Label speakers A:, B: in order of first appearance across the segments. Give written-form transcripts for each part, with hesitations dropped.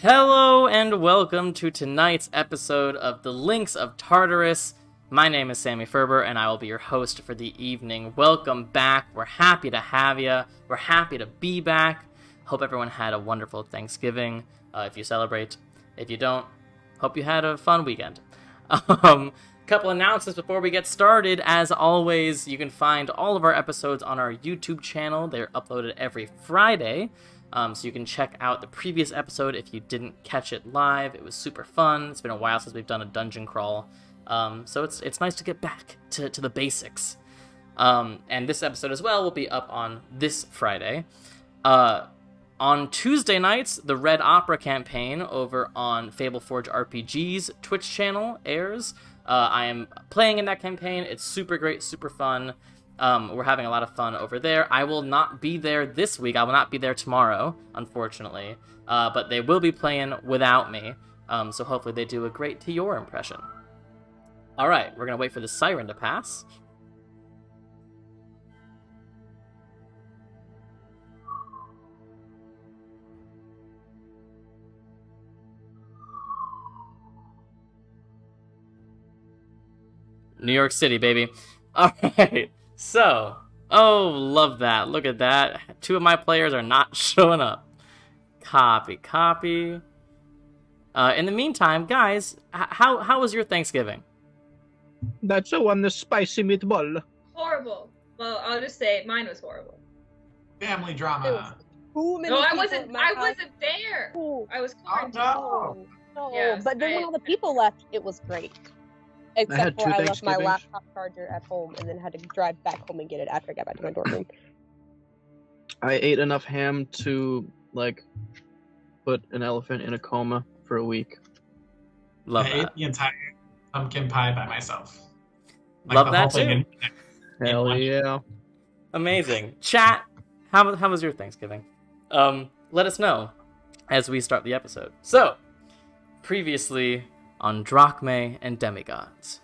A: Hello and welcome to tonight's episode of The Links of Tartarus. My name is Sammy Ferber and I will be your host for the evening. Welcome back. We're happy to have you. We're happy to be back. Hope everyone had a wonderful Thanksgiving, if you celebrate. If you don't, hope you had a fun weekend. Couple announcements before we get started. As always, you can find all of our episodes on our YouTube channel. They're uploaded every Friday. So you can check out the previous episode if you didn't catch it live. It was super fun. It's been a while since we've done a dungeon crawl. So it's nice to get back to the basics. And this episode as well will be up on this Friday. On Tuesday nights, the Red Opera campaign over on Fableforge RPG's Twitch channel airs. I am playing in that campaign. It's super great, super fun. We're having a lot of fun over there. I will not be there this week. I will not be there tomorrow, unfortunately. But they will be playing without me. So hopefully they do a great to your impression. All right, we're going to wait for the siren to pass. New York City, baby. All right. So, love that. Look at that. Two of my players are not showing up. Copy. In the meantime, guys, how was your Thanksgiving?
B: That's the one, the spicy meatball.
C: Horrible. Well, I'll just say mine was horrible.
D: Family drama.
C: No, I wasn't there.
E: Ooh.
C: I was quarantined.
D: no.
E: No,
C: Yes,
E: but then when all the people left, it was great. Except
B: two
E: for I left my
B: Thanksgivings.
E: laptop charger at home and then had to drive back home and get it after I got back to my dorm room.
B: I ate enough ham to, put an elephant in a coma for a week.
A: Love
D: I ate
A: that.
D: the entire pumpkin pie by myself.
A: Love
D: the
A: that
D: whole thing
A: too.
B: Hell
D: lunch.
B: yeah.
A: Amazing. Chat, how was your Thanksgiving? Let us know as we start the episode. So, previously on Drachmae and Demigods,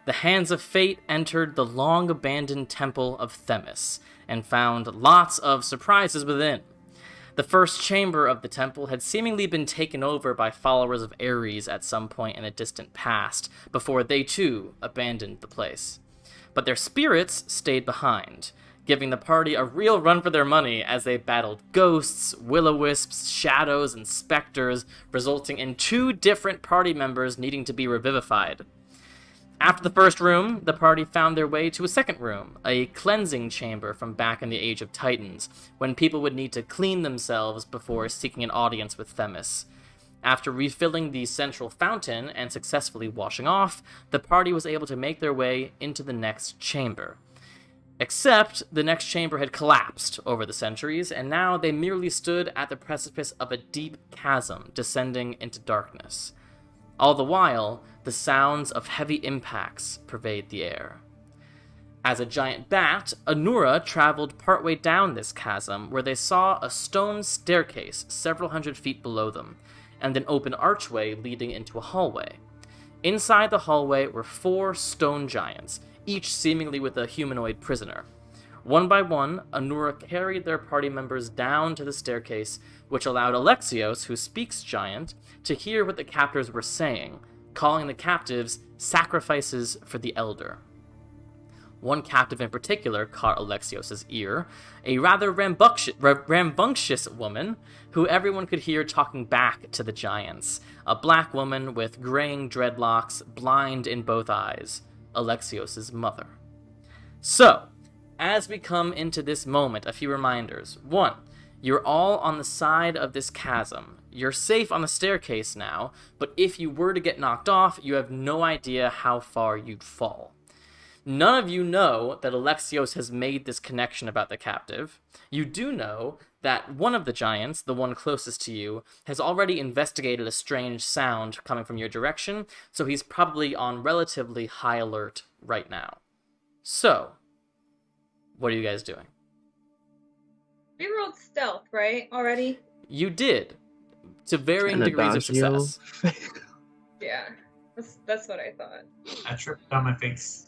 A: the hands of fate entered the long-abandoned temple of Themis and found lots of surprises within. The first chamber of the temple had seemingly been taken over by followers of Ares at some point in a distant past, before they too abandoned the place. But their spirits stayed behind, giving the party a real run for their money as they battled ghosts, will-o-wisps, shadows, and specters, resulting in 2 different party members needing to be revivified. After the first room, the party found their way to a second room, a cleansing chamber from back in the Age of Titans, when people would need to clean themselves before seeking an audience with Themis. After refilling the central fountain and successfully washing off, the party was able to make their way into the next chamber. Except the next chamber had collapsed over the centuries, and now they merely stood at the precipice of a deep chasm descending into darkness. All the while, the sounds of heavy impacts pervade the air. As a giant bat, Anura traveled partway down this chasm, where they saw a stone staircase several hundred feet below them, and an open archway leading into a hallway. Inside the hallway were 4 stone giants, each seemingly with a humanoid prisoner. One by one, Anura carried their party members down to the staircase, which allowed Alexios, who speaks giant, to hear what the captors were saying, calling the captives sacrifices for the elder. One captive in particular caught Alexios' ear, a rather rambunctious woman, who everyone could hear talking back to the giants, a black woman with graying dreadlocks, blind in both eyes. Alexios' mother. So, as we come into this moment, a few reminders. 1, you're all on the side of this chasm. You're safe on the staircase now, but if you were to get knocked off, you have no idea how far you'd fall. None of you know that Alexios has made this connection about the captive. You do know that one of the giants, the one closest to you, has already investigated a strange sound coming from your direction, so he's probably on relatively high alert right now. So, what are you guys doing?
C: We rolled stealth, right? Already?
A: You did, to varying
B: An
A: degrees of
B: adagio.
A: success.
C: Yeah. That's what I thought.
D: I tripped on my face.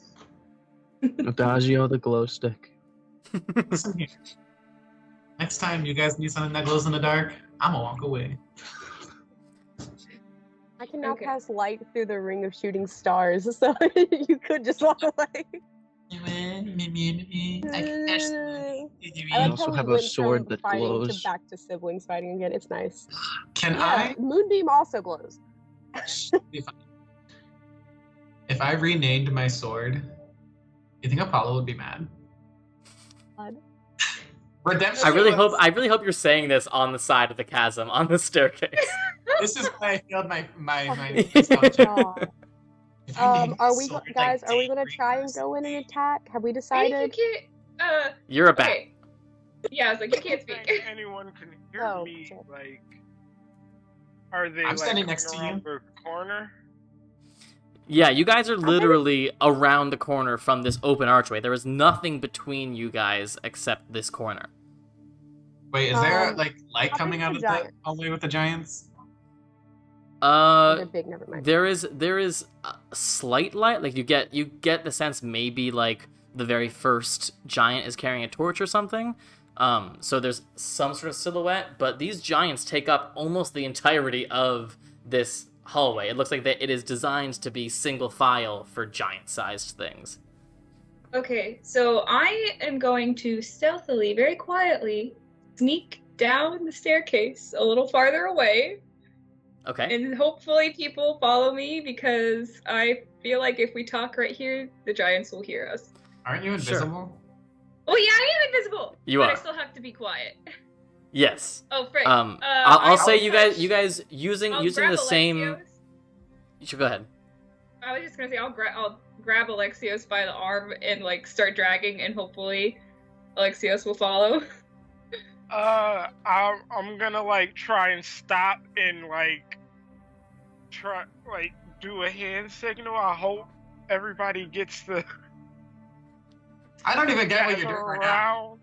B: Adagio the glow stick.
D: Listen here. Next time you guys need something that glows in the dark, I'm gonna walk away.
E: I can now
C: Okay.
E: cast light through the ring of shooting stars, so you could just walk away. I
B: I
E: like
B: also
E: how we
B: have a
E: went
B: sword
E: from
B: that
E: fighting
B: glows.
E: to back to siblings fighting again. It's nice.
D: Can
E: Yeah, Moonbeam also glows.
D: if I renamed my sword, you think Apollo would be mad?
E: God.
D: Redemption.
A: I really
D: was-
A: hope you're saying this on the side of the chasm on the staircase.
D: This is why I failed my
E: Oh,
D: wisdom check.
E: God.
D: If I named my
E: Are we
D: sword,
E: guys?
D: like,
E: Are we gonna
D: Dave
E: try and
D: Reavers,
E: go in and attack? Have we
C: I think
E: decided?
C: you can't.
A: You're a bat.
C: Okay. Yeah, I was like, you
F: I
C: can't
F: don't
C: speak.
F: think anyone can hear
E: Oh,
F: me.
E: shit.
F: Like, are they
D: I'm
F: like
D: standing
F: coming
D: next to
F: around
D: you.
F: the corner?
A: Yeah, you guys are literally around the corner from this open archway. There is nothing between you guys except this corner.
D: Wait, is there like light
E: how
D: coming
E: big
D: out
E: are
D: of
E: the
D: the
E: giants?
D: hallway with the giants?
E: Oh, they're big. Never mind.
A: There is a slight light. Like you get the sense maybe like the very first giant is carrying a torch or something. So there's some sort of silhouette, but these giants take up almost the entirety of this hallway. It looks like that it is designed to be single file for giant-sized things.
C: Okay, so I am going to stealthily, very quietly, sneak down the staircase a little farther away,
A: Okay.
C: and hopefully people follow me because I feel like if we talk right here, the giants will hear us.
D: Aren't you
A: Sure.
D: invisible?
C: Oh yeah, I am invisible.
A: You
C: but
A: are.
C: I still have to be quiet.
A: Yes.
C: Oh, frick.
A: I'll say you
C: touch-
A: guys using
C: I'll
A: using
C: grab
A: the same.
C: Alexios.
A: You should go ahead.
C: I was just gonna say I'll grab Alexios by the arm and like start dragging, and hopefully Alexios will follow.
F: I'm gonna like try and stop and like try like do a hand signal. I hope everybody gets the
D: I don't even get what you're doing right now.
F: around.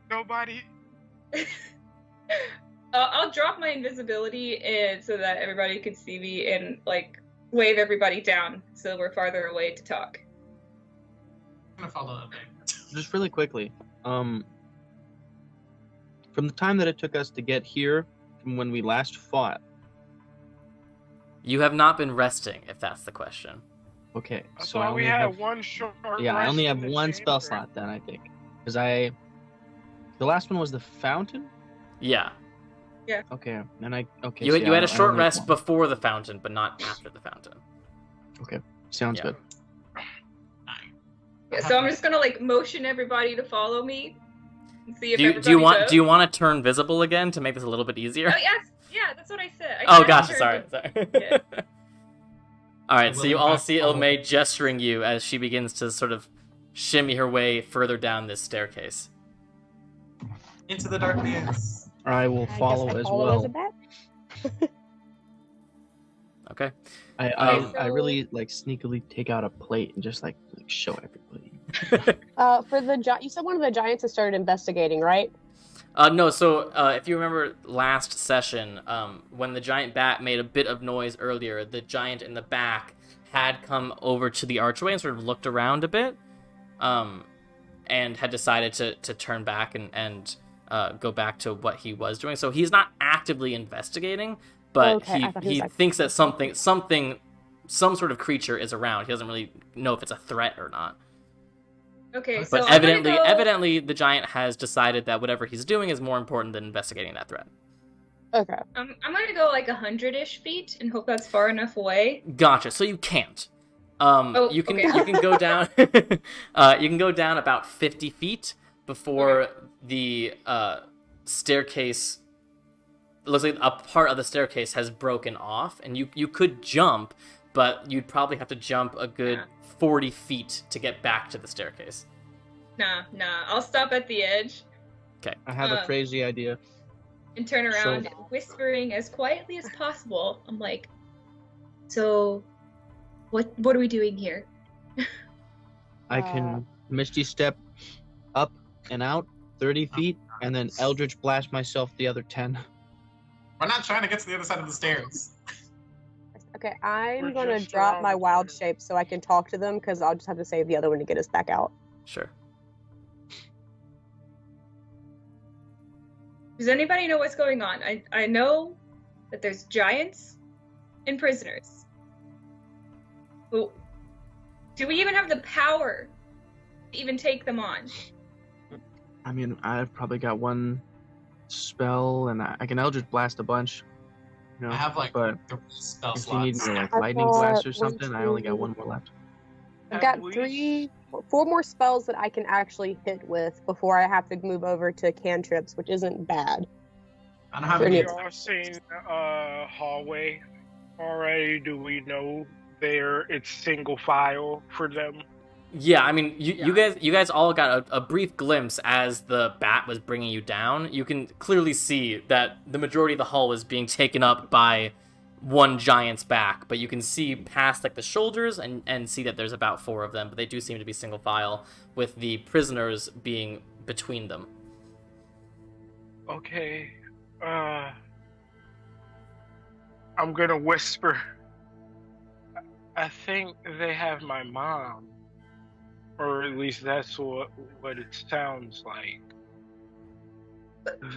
F: Nobody.
C: I'll drop my invisibility and so that everybody can see me and like wave everybody down so we're farther away to talk.
D: I'm gonna follow that.
B: Just really quickly, from the time that it took us to get here, from when we last fought.
A: You have not been resting, if that's the question.
B: Okay,
F: I
B: so I
F: thought we
B: only
F: had
B: have
F: one short.
B: yeah, I
F: rest
B: only
F: in
B: have
F: the
B: one spell
F: chamber.
B: slot then, I think, because the last one was the fountain.
A: Yeah.
B: Okay, and okay.
A: You
B: so
A: you
B: yeah,
A: had a
B: I
A: short
B: only have
A: rest
B: one.
A: before the fountain, but not after the fountain.
B: Sounds
A: Yeah.
B: good.
C: Yeah, so I'm just gonna like motion everybody to follow me and see if
A: Do you
C: everybody
A: want
C: does.
A: do you want to turn visible again to make this a little bit easier?
C: Oh yes, yeah, that's what I said. I
A: Oh,
C: kinda
A: gotcha.
C: turned
A: Sorry.
C: to-
A: Sorry.
C: Yeah.
A: All right. So you all
D: Willing
A: see
D: to follow.
A: Ilmay gesturing you as she begins to sort of shimmy her way further down this staircase.
D: Into the darkness.
B: I will follow
E: I guess I
B: as
E: follow
B: well.
E: as a bat.
A: Okay.
B: I really like sneakily take out a plate and just like show everybody.
E: For the you said one of the giants has started investigating, right?
A: No, so if you remember last session, when the giant bat made a bit of noise earlier, the giant in the back had come over to the archway and sort of looked around a bit, and had decided to turn back and go back to what he was doing. So he's not actively investigating, but
E: Okay, I thought he was
A: he
E: like-
A: thinks that some sort of creature is around. He doesn't really know if it's a threat or not.
C: Okay, so
A: But
C: I'm gonna go...
A: evidently, the giant has decided that whatever he's doing is more important than investigating that threat.
E: Okay.
C: I'm gonna go like 100-ish feet and hope that's far enough away.
A: Gotcha. So you can't. You can
C: okay.
A: you can go down. You can go down about 50 feet before the staircase. It looks like a part of the staircase has broken off, and you could jump, but you'd probably have to jump a good
C: Yeah.
A: 40 feet to get back to the staircase.
C: Nah, I'll stop at the edge
B: I have a crazy idea.
C: and turn around,
B: So-
C: whispering as quietly as possible. I'm like, so, what are we doing here?
B: I can Misty Step up and out 30 feet, and then Eldritch Blast myself the other 10.
D: We're not trying to get to the other side of the stairs.
E: Okay, I'm
F: We're
E: gonna
F: just
E: drop
F: around
E: my
F: the
E: wild
F: corner.
E: shape so I can talk to them because I'll just have to save the other one to get us back out.
A: Sure.
C: Does anybody know what's going on? I know that there's giants and prisoners. Well, do we even have the power to even take them on?
B: I mean, I've probably got one spell, and I can Eldritch Blast a bunch. You know,
D: I have like
B: but
D: 3 spell
B: if you need
D: slots.
B: me to like
E: I've
B: lightning
E: got
B: blast or
E: 1,
B: something, I only got
E: 2,
B: one more left.
E: I've
F: At
E: got
F: least-
E: 4 more spells that I can actually hit with before I have to move over to cantrips, which isn't bad.
D: I don't have
E: Sure,
D: any.
E: yeah.
F: You all seen hallway already? Do we know it's single file for them?
A: Yeah, I mean, you guys all got a brief glimpse as the bat was bringing you down. You can clearly see that the majority of the hull was being taken up by one giant's back, but you can see past like the shoulders and see that there's about 4 of them, but they do seem to be single file, with the prisoners being between them.
F: Okay. I'm gonna whisper. I think they have my mom. Or at least that's what it sounds like.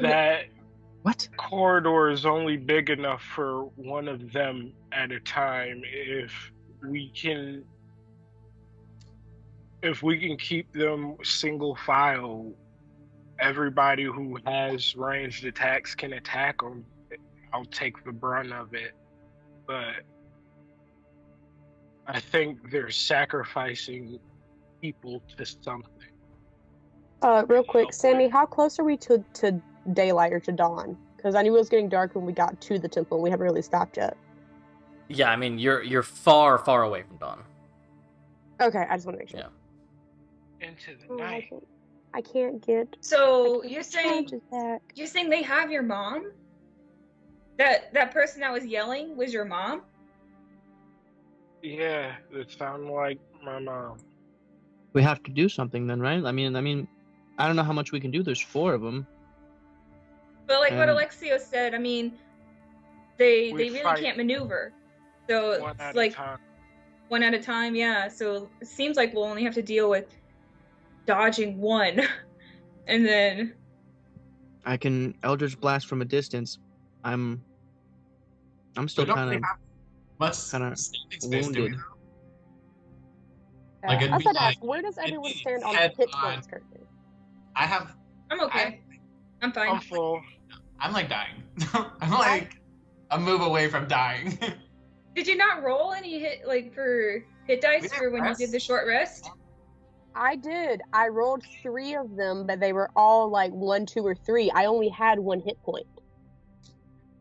F: That
B: What?
F: corridor is only big enough for one of them at a time. If we can keep them single file, everybody who has ranged attacks can attack them. I'll take the brunt of it, but I think they're sacrificing people to something.
E: Real quick, Sammy, how close are we to daylight or to dawn? Because I knew it was getting dark when we got to the temple, and we haven't really stopped yet.
A: Yeah, I mean, you're far, far away from dawn.
E: Okay, I just want to make sure.
A: Yeah.
F: Into the
E: Oh,
F: night.
E: I can't get.
C: So
E: I
C: you're
E: can't
C: saying
E: charge it back.
C: they have your mom? That person that was yelling was your mom?
F: Yeah, it sounded like my mom.
B: We have to do something then, right? I mean, I don't know how much we can do. There's 4 of them.
C: But like what
B: And-
C: Alexios said, I mean, they
F: We
C: really
F: fight
C: can't maneuver. So
F: One
C: it's
F: at
C: like
F: a time.
C: one at a time, yeah. So it seems like we'll only have to deal with dodging one, and then
B: I can Eldritch Blast from a distance. I'm still
D: We don't
B: kind
D: really
B: of
D: have much
B: kinda
D: standing space, do we?
B: wounded.
D: Like, it'd
E: I was
D: be
E: about to ask,
D: like-
E: where does
D: it'd
E: everyone
D: be
E: stand on
D: head
E: hit
D: on.
E: points currently?
D: I have.
C: I'm okay. I'm fine.
F: I'm full.
D: I'm like dying. I'm like a move away from dying.
C: Did you not roll any hit for hit dice
D: We did
C: for when
D: rest.
C: you did the short rest?
E: I did. I rolled 3 of them, but they were all like 1, 2, or 3. I only had 1 hit point.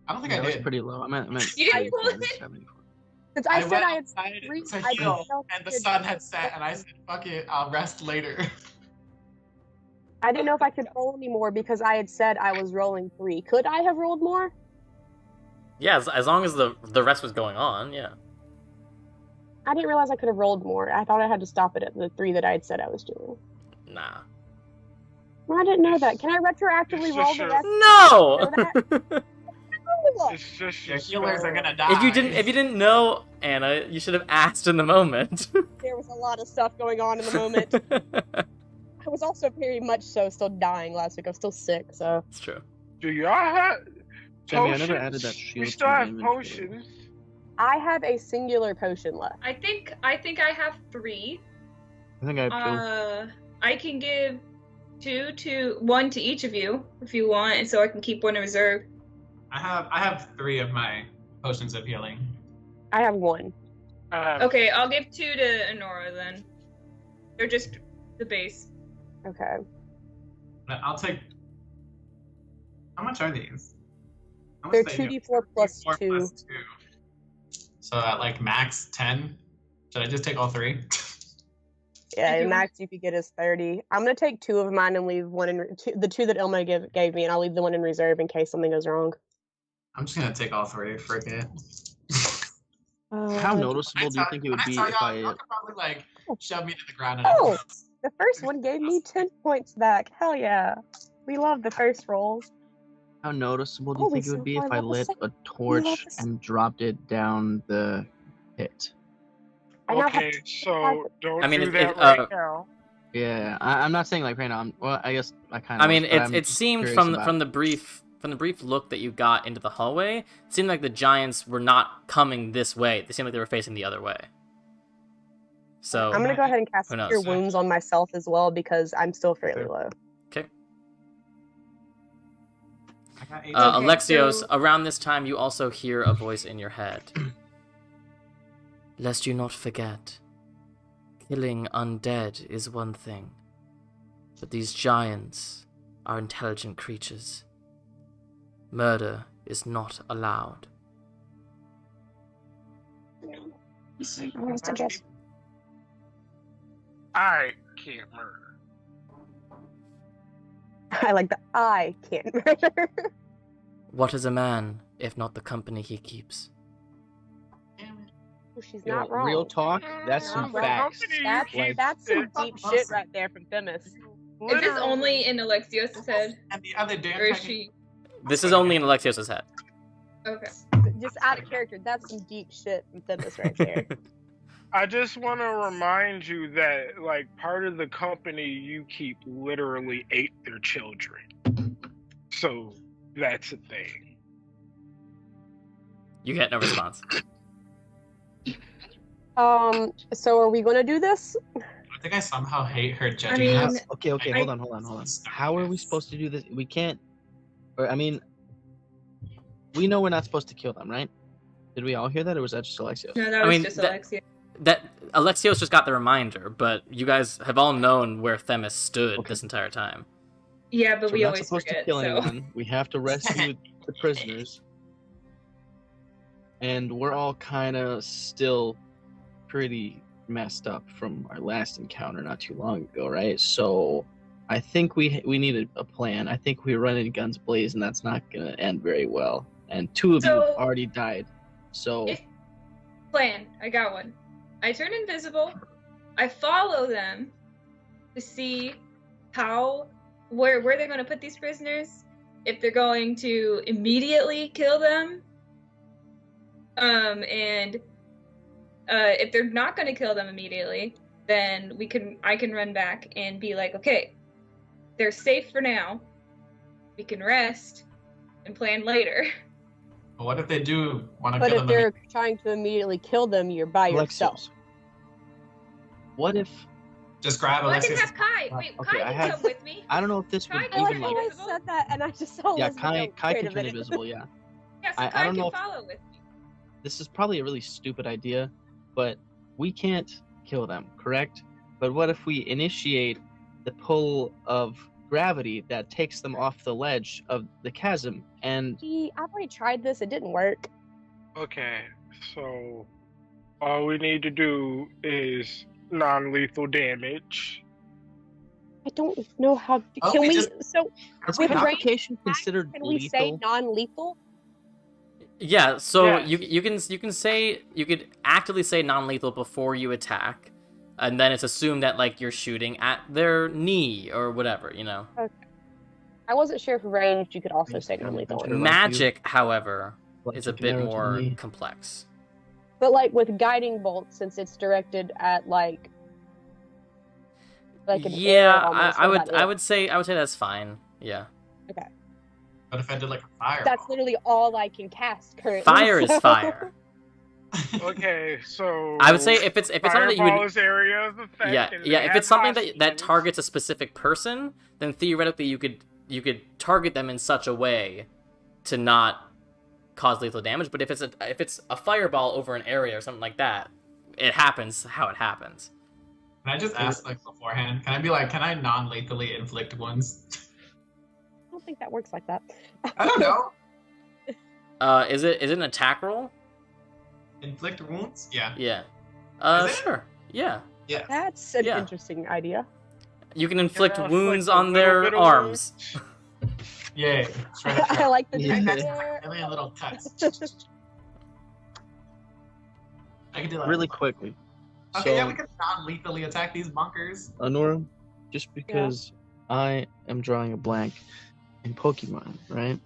D: I don't think
B: Yeah,
D: I
B: that was
D: did.
B: pretty low. I'm at
C: You didn't
B: 74,
C: pull it?
B: 74.
E: Since I said
D: went
E: I had
D: outside
E: 3,
D: to
E: I
D: heal,
E: didn't know if
D: and the
E: I could-
D: sun had set, and I said, "Fuck it, I'll rest later."
E: I didn't know if I could roll anymore because I had said I was rolling 3. Could I have rolled more?
A: Yeah, as long as the rest was going on, yeah.
E: I didn't realize I could have rolled more. I thought I had to stop it at the 3 that I had said I was doing.
A: Nah.
E: Well, I didn't know that. Can I retroactively
F: It's
E: roll
F: just
E: the
F: your-
E: rest?
A: No!
F: It's just
D: Your
F: your
D: healers are
F: spell.
D: gonna die.
A: If you didn't know, Anna, you should have asked in the moment.
E: There was a lot of stuff going on in the moment. I was also very much so still dying last week. I was still sick, so.
A: It's true.
F: Do y'all have
B: Jamie, I
F: potions?
B: never added that
F: We
B: shield
F: still
B: to my
F: have
B: inventory.
F: potions.
E: I have a singular potion left.
C: I think I have 3.
B: I think I have 2.
C: I can give 1 to each of you if you want, and so I can keep 1 in reserve.
D: I have 3 of my potions of healing.
E: I have 1.
C: Okay, I'll give 2 to Honora then. They're just the base.
E: Okay.
D: But I'll take. How much are these? How much
E: They're
D: do they do?
E: 2d4 plus
D: 4
E: 2.
D: plus 2. So at like max 10. Should I just take all 3?
E: Yeah,
C: If you
E: max you could get is 30. I'm gonna take 2 of mine and leave 1 in the 2 that Ilma gave me, and I'll leave the 1 in reserve in case something goes wrong.
D: I'm just gonna take all 3. Frick it.
B: How noticeable do you think it would be if I?
D: Y'all could probably like shove me to the ground.
E: Oh! The first one gave me 10 points back. Hell yeah. We love the first rolls.
B: How noticeable do you
E: Oh, we
B: think it would
E: so
B: be
E: far
B: if I
E: level
B: lit
E: 6.
B: a torch
E: level 6.
B: and dropped it down the pit?
E: I now have
F: Okay, so don't
A: I mean,
F: do
A: it-
F: that
A: it,
F: right now.
B: Yeah, I'm not saying like right now. Well, I guess I kind of.
A: I mean, it seemed from the brief from the brief look that you got into the hallway, it seemed like the giants were not coming this way. They seemed like they were facing the other way. So
E: I'm gonna go ahead and cast
A: Who knows?
E: Cure Wounds on myself as well because I'm still fairly low.
A: okay.
D: I got 8.
C: Okay,
A: Alexios,
C: so-
A: around this time, you also hear a voice in your head. Lest you not forget, killing undead is one thing, but these giants are intelligent creatures. Murder is not allowed.
E: Almost, I guess.
F: I can't murder.
E: I like the I can't murder.
A: What is a man if not the company he keeps?
E: She's
B: Yo,
E: not wrong.
B: real talk, that's
E: Not
B: some
E: wrong.
B: facts.
E: That's some deep shit right there from Themis.
C: Is this only in Alexios' head?
D: And the other damn
C: Or is
D: fucking-
C: she...
A: This is only in Alexios' head.
C: Okay.
E: Just out of character, that's some deep shit from Themis right there.
F: I just want to remind you that, like, part of the company you keep literally ate their children. So that's a thing.
A: You get no response.
E: So are we gonna do this?
D: I think I somehow hate her judging
C: mean,
D: us.
B: Okay,
C: I-
B: hold on. How are we supposed to do this? We can't. Or I mean, we know we're not supposed to kill them, right? Did we all hear that, or was that just Alexios?
C: No, that
A: I
C: was
A: mean,
C: just
A: that-
C: Alexios.
A: That Alexios just got the reminder, but you guys have all known where Themis stood
B: Okay.
A: this entire time.
C: Yeah, but
B: So
C: we
B: we're not
C: always
B: supposed
C: forget,
B: to kill
C: so...
B: anyone. We have to rescue the prisoners, and we're all kind of still pretty messed up from our last encounter not too long ago, right? So I think we need a plan. I think we're running guns blazing. That's not gonna end very well. And two of you
C: So-
B: already died. So
C: If- Plan. I got one. I turn invisible. I follow them to see where they're going to put these prisoners. If they're going to immediately kill them, and if they're not going to kill them immediately, then I can run back and be like, okay, they're safe for now. We can rest and plan later.
D: But what if they do want to
E: But
D: kill
E: if
D: them?
E: they're trying to immediately kill them, you're by yourself.
B: Alexios, what if
D: Just grab
C: Well, I can
D: Alexios.
C: have Kai. Wait,
B: Okay,
C: Kai
B: I
C: can
B: have-
C: come with me.
B: I don't know if this would
C: Kai,
E: I
C: you
E: like
B: even
C: can
E: how
B: like
E: I said that, and I just saw
B: yeah,
E: Elizabeth
B: Kai
E: go,
B: can
E: "Wait a
B: turn
E: minute."
B: invisible, yeah.
C: Yes,
B: I
C: Kai
B: don't
C: can
B: know if-
C: follow with me.
B: This is probably a really stupid idea, but we can't kill them, correct? But what if we initiate the pull of gravity that takes them off the ledge of the chasm? And
E: See, I've already tried this. It didn't work.
F: Okay, so all we need to do is non-lethal damage.
E: I don't know how.
D: Oh,
E: Can
D: we
E: we?
D: just-
E: So
B: is
E: With range
B: provocation considered
E: can we say
B: lethal?
E: non-lethal?
A: Yeah, so
F: Yes.
A: you could actively say non-lethal before you attack, and then it's assumed that like you're shooting at their knee or whatever, you know.
E: I wasn't sure if ranged you could also say non-lethal.
B: Sure. like you.
A: Magic, however,
B: Like
A: is a
B: you can
A: bit
B: arrow to
A: more
B: me.
A: complex.
E: But like with guiding bolt, since it's directed at like an
A: Yeah,
E: arrow almost,
A: I
E: what
A: would
E: about
A: I
E: it?
A: would say that's fine. Yeah,
D: But if I did like a fire.
E: That's literally all I can cast currently.
A: fire is
E: so-
A: fire.
F: Okay, so
A: I would say if it's something that you
F: fireball
A: would
F: is area of effect.
A: yeah
F: and
A: yeah
F: they
A: if
F: have
A: it's something that
F: hostages.
A: targets a specific person, then theoretically you could target them in such a way to not cause lethal damage. But if it's a fireball over an area or something like that, it happens how it happens.
D: Can I just ask like beforehand? Can I be like, can I non-lethally inflict wounds?
E: I don't think that works like that.
D: I don't know.
A: Is it an attack roll?
D: Inflict wounds? Yeah.
A: Yeah.
D: Is it?
A: Sure. Yeah.
D: Yeah.
E: That's an
A: Yeah.
E: interesting idea.
A: You can inflict
F: Can I
A: wounds
F: inflict a
A: on
F: little
A: their
F: bit of
A: arms.
D: Yay.
E: I like the
B: Yeah.
E: there.
D: Million little cuts. I can do that.
B: Really quickly.
D: Okay,
B: So,
D: yeah, we can non-lethally attack these bunkers.
B: Honora, just because I am drawing a blank in Pokemon, right?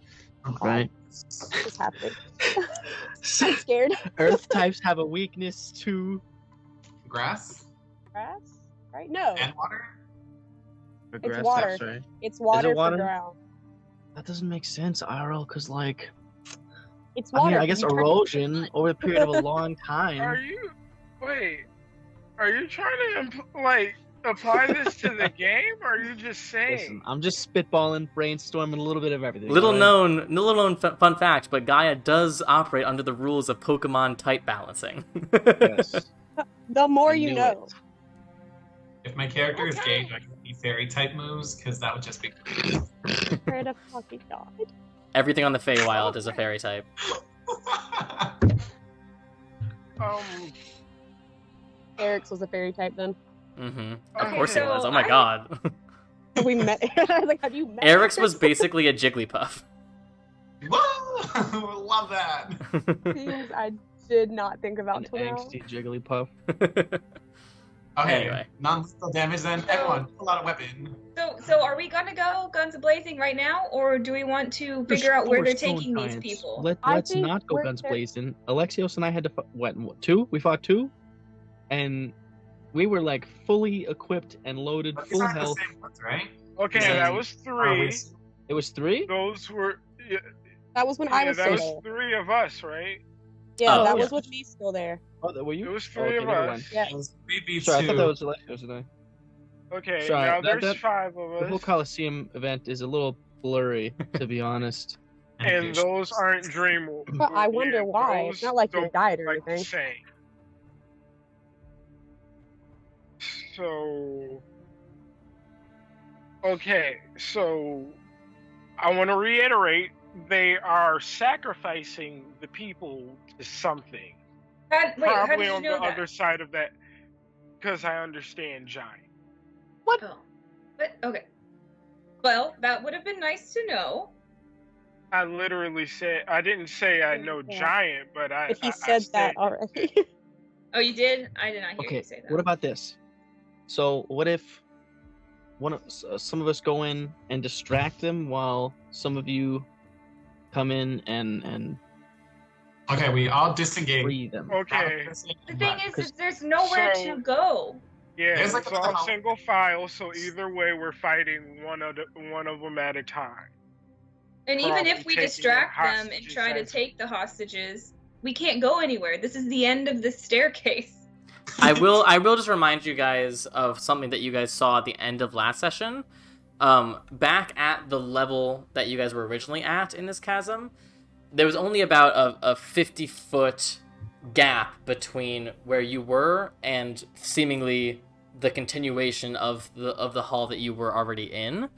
B: Right.
E: What's happening? I'm scared.
B: Earth types have a weakness to
D: Grass
E: Grass? Right? No.
D: and water.
B: the
E: It's
B: grass
E: water.
B: types, right?
E: It's water,
B: water?
E: for ground.
B: That doesn't make sense, IRL, because, like,
E: It's
B: I mean,
E: water.
B: I guess
E: You turn-
B: erosion over the period of a long
F: Are
B: time.
F: you trying to apply this to the game, or are you just saying?
B: Listen, I'm just spitballing, brainstorming a little bit of everything.
A: Little
B: alright?
A: known fun fact, but Gaia does operate under the rules of Pokemon type balancing.
B: Yes.
E: The more
B: I
E: you
B: knew
E: know.
D: If my character is
C: Okay.
D: gay, do I get any fairy type moves? Because that would just be.
E: Pray to fucking God.
A: Everything on the Feywild is a fairy type.
E: Eric's was a fairy type then.
A: Mm-hmm. Of
F: Okay,
A: course he
C: so
A: was. Oh my
C: I-
A: god.
E: We met. I was like, have you met?
A: Eric's was basically a Jigglypuff.
D: Whoa! Love that.
E: Things I did not think about
B: An
E: till now.
B: angsty Jigglypuff.
D: Okay,
A: Anyway.
D: non-lethal damage then. Everyone, pull out a weapon.
C: So are we gonna go guns blazing right now, or do we want to figure out where they're taking these people?
E: I
B: Let's
E: think
B: not go
E: we're-
B: guns blazing. Alexios and I had to what, two? We fought two, and we were like fully equipped and loaded,
D: But these
B: full
D: aren't the
B: health.
D: same ones, right?
F: Okay,
D: Yeah.
F: that was
D: Are we-
F: 3.
B: It was 3.
F: Those were
E: That was when I was
F: that
E: still
F: was
E: there.
F: 3 of us, right?
E: Yeah,
A: Oh,
E: that
B: yeah.
E: was with me still there.
B: Oh, were you?
F: It was
B: Oh,
F: 3
B: okay,
F: of
B: never
F: us.
B: mind.
E: Yeah.
D: It was 3v2.
B: Sorry, I thought that was Alexios and I.
F: Okay,
B: Sorry,
F: now
B: that-
F: there's
B: that-
F: 5 of
B: The whole
F: us,
B: Coliseum event is a little blurry, to be honest.
F: and those aren't dream.
E: But I wonder why. It's not like you
F: don't
E: died or
F: like the
E: anything.
F: same. So, okay, so I want to reiterate: they are sacrificing the people to something.
C: How did
F: Probably
C: you
F: on
C: know
F: the
C: that?
F: other side of that, because I understand giant.
C: Oh. But okay. Well, that would have been nice to know.
F: I literally said I didn't say I know
E: Yeah.
F: giant, but I.
E: But he
F: I
E: said that
F: said-
E: already.
C: Oh, you did? I did not hear
B: Okay,
C: you say that.
B: what about this? So, what if some of us go in and distract them while some of you come in and
D: Okay, we all disengage.
B: free them?
F: Okay.
C: The thing is there's nowhere
F: So-
C: to go.
F: Yeah,
D: There's like
F: it's
D: a
F: all
D: tunnel.
F: single file, so either way, we're fighting one of them at a time.
C: And even
F: Probably
C: if we
F: taking
C: distract
F: their
C: them and
F: hostages
C: try to
F: as-
C: take the hostages, we can't go anywhere. This is the end of the staircase.
A: I will just remind you guys of something that you guys saw at the end of last session. Back at the level that you guys were originally at in this chasm, there was only about a 50-foot gap between where you were and seemingly the continuation of the hall that you were already in.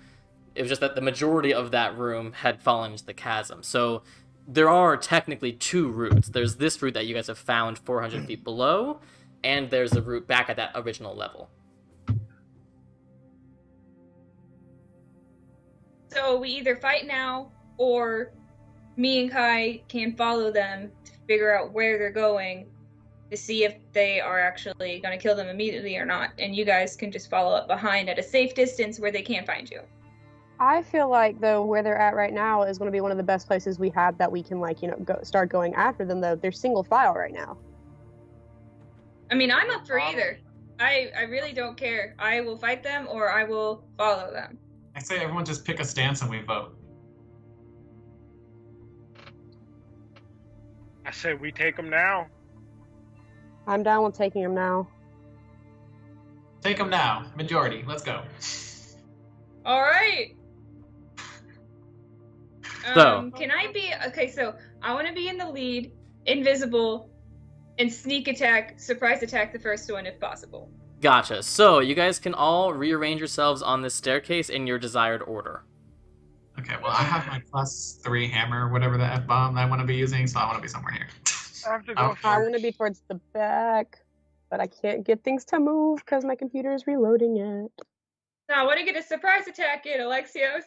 A: It was just that the majority of that room had fallen into the chasm. So there are technically 2 routes. There's this route that you guys have found 400 feet below, and there's a route back at that original level.
C: So we either fight now, or me and Kai can follow them to figure out where they're going to see if they are actually going to kill them immediately or not. And you guys can just follow up behind at a safe distance where they can't find you.
E: I feel like though where they're at right now is going to be one of the best places we have that we can start going after them. Though they're single file right now.
C: I mean, I'm up for either. I really don't care. I will fight them or I will follow them.
D: I say everyone just pick a stance and we vote.
F: I said we take them now.
E: I'm down with taking them now.
D: Take them now. Majority. Let's go.
C: All right.
A: So-
C: Can I be okay? So I want to be in the lead, invisible, and sneak attack, surprise attack the first one if possible.
A: Gotcha. So you guys can all rearrange yourselves on this staircase in your desired order.
D: Okay, well, I have my +3 hammer, whatever the F-bomb I want to be using, so I want to be somewhere here.
F: I have to go
D: Oh.
E: I
F: first.
E: want to be towards the back, but I can't get things to move because my computer is reloading it.
C: Now I want to get a surprise attack in, Alexios.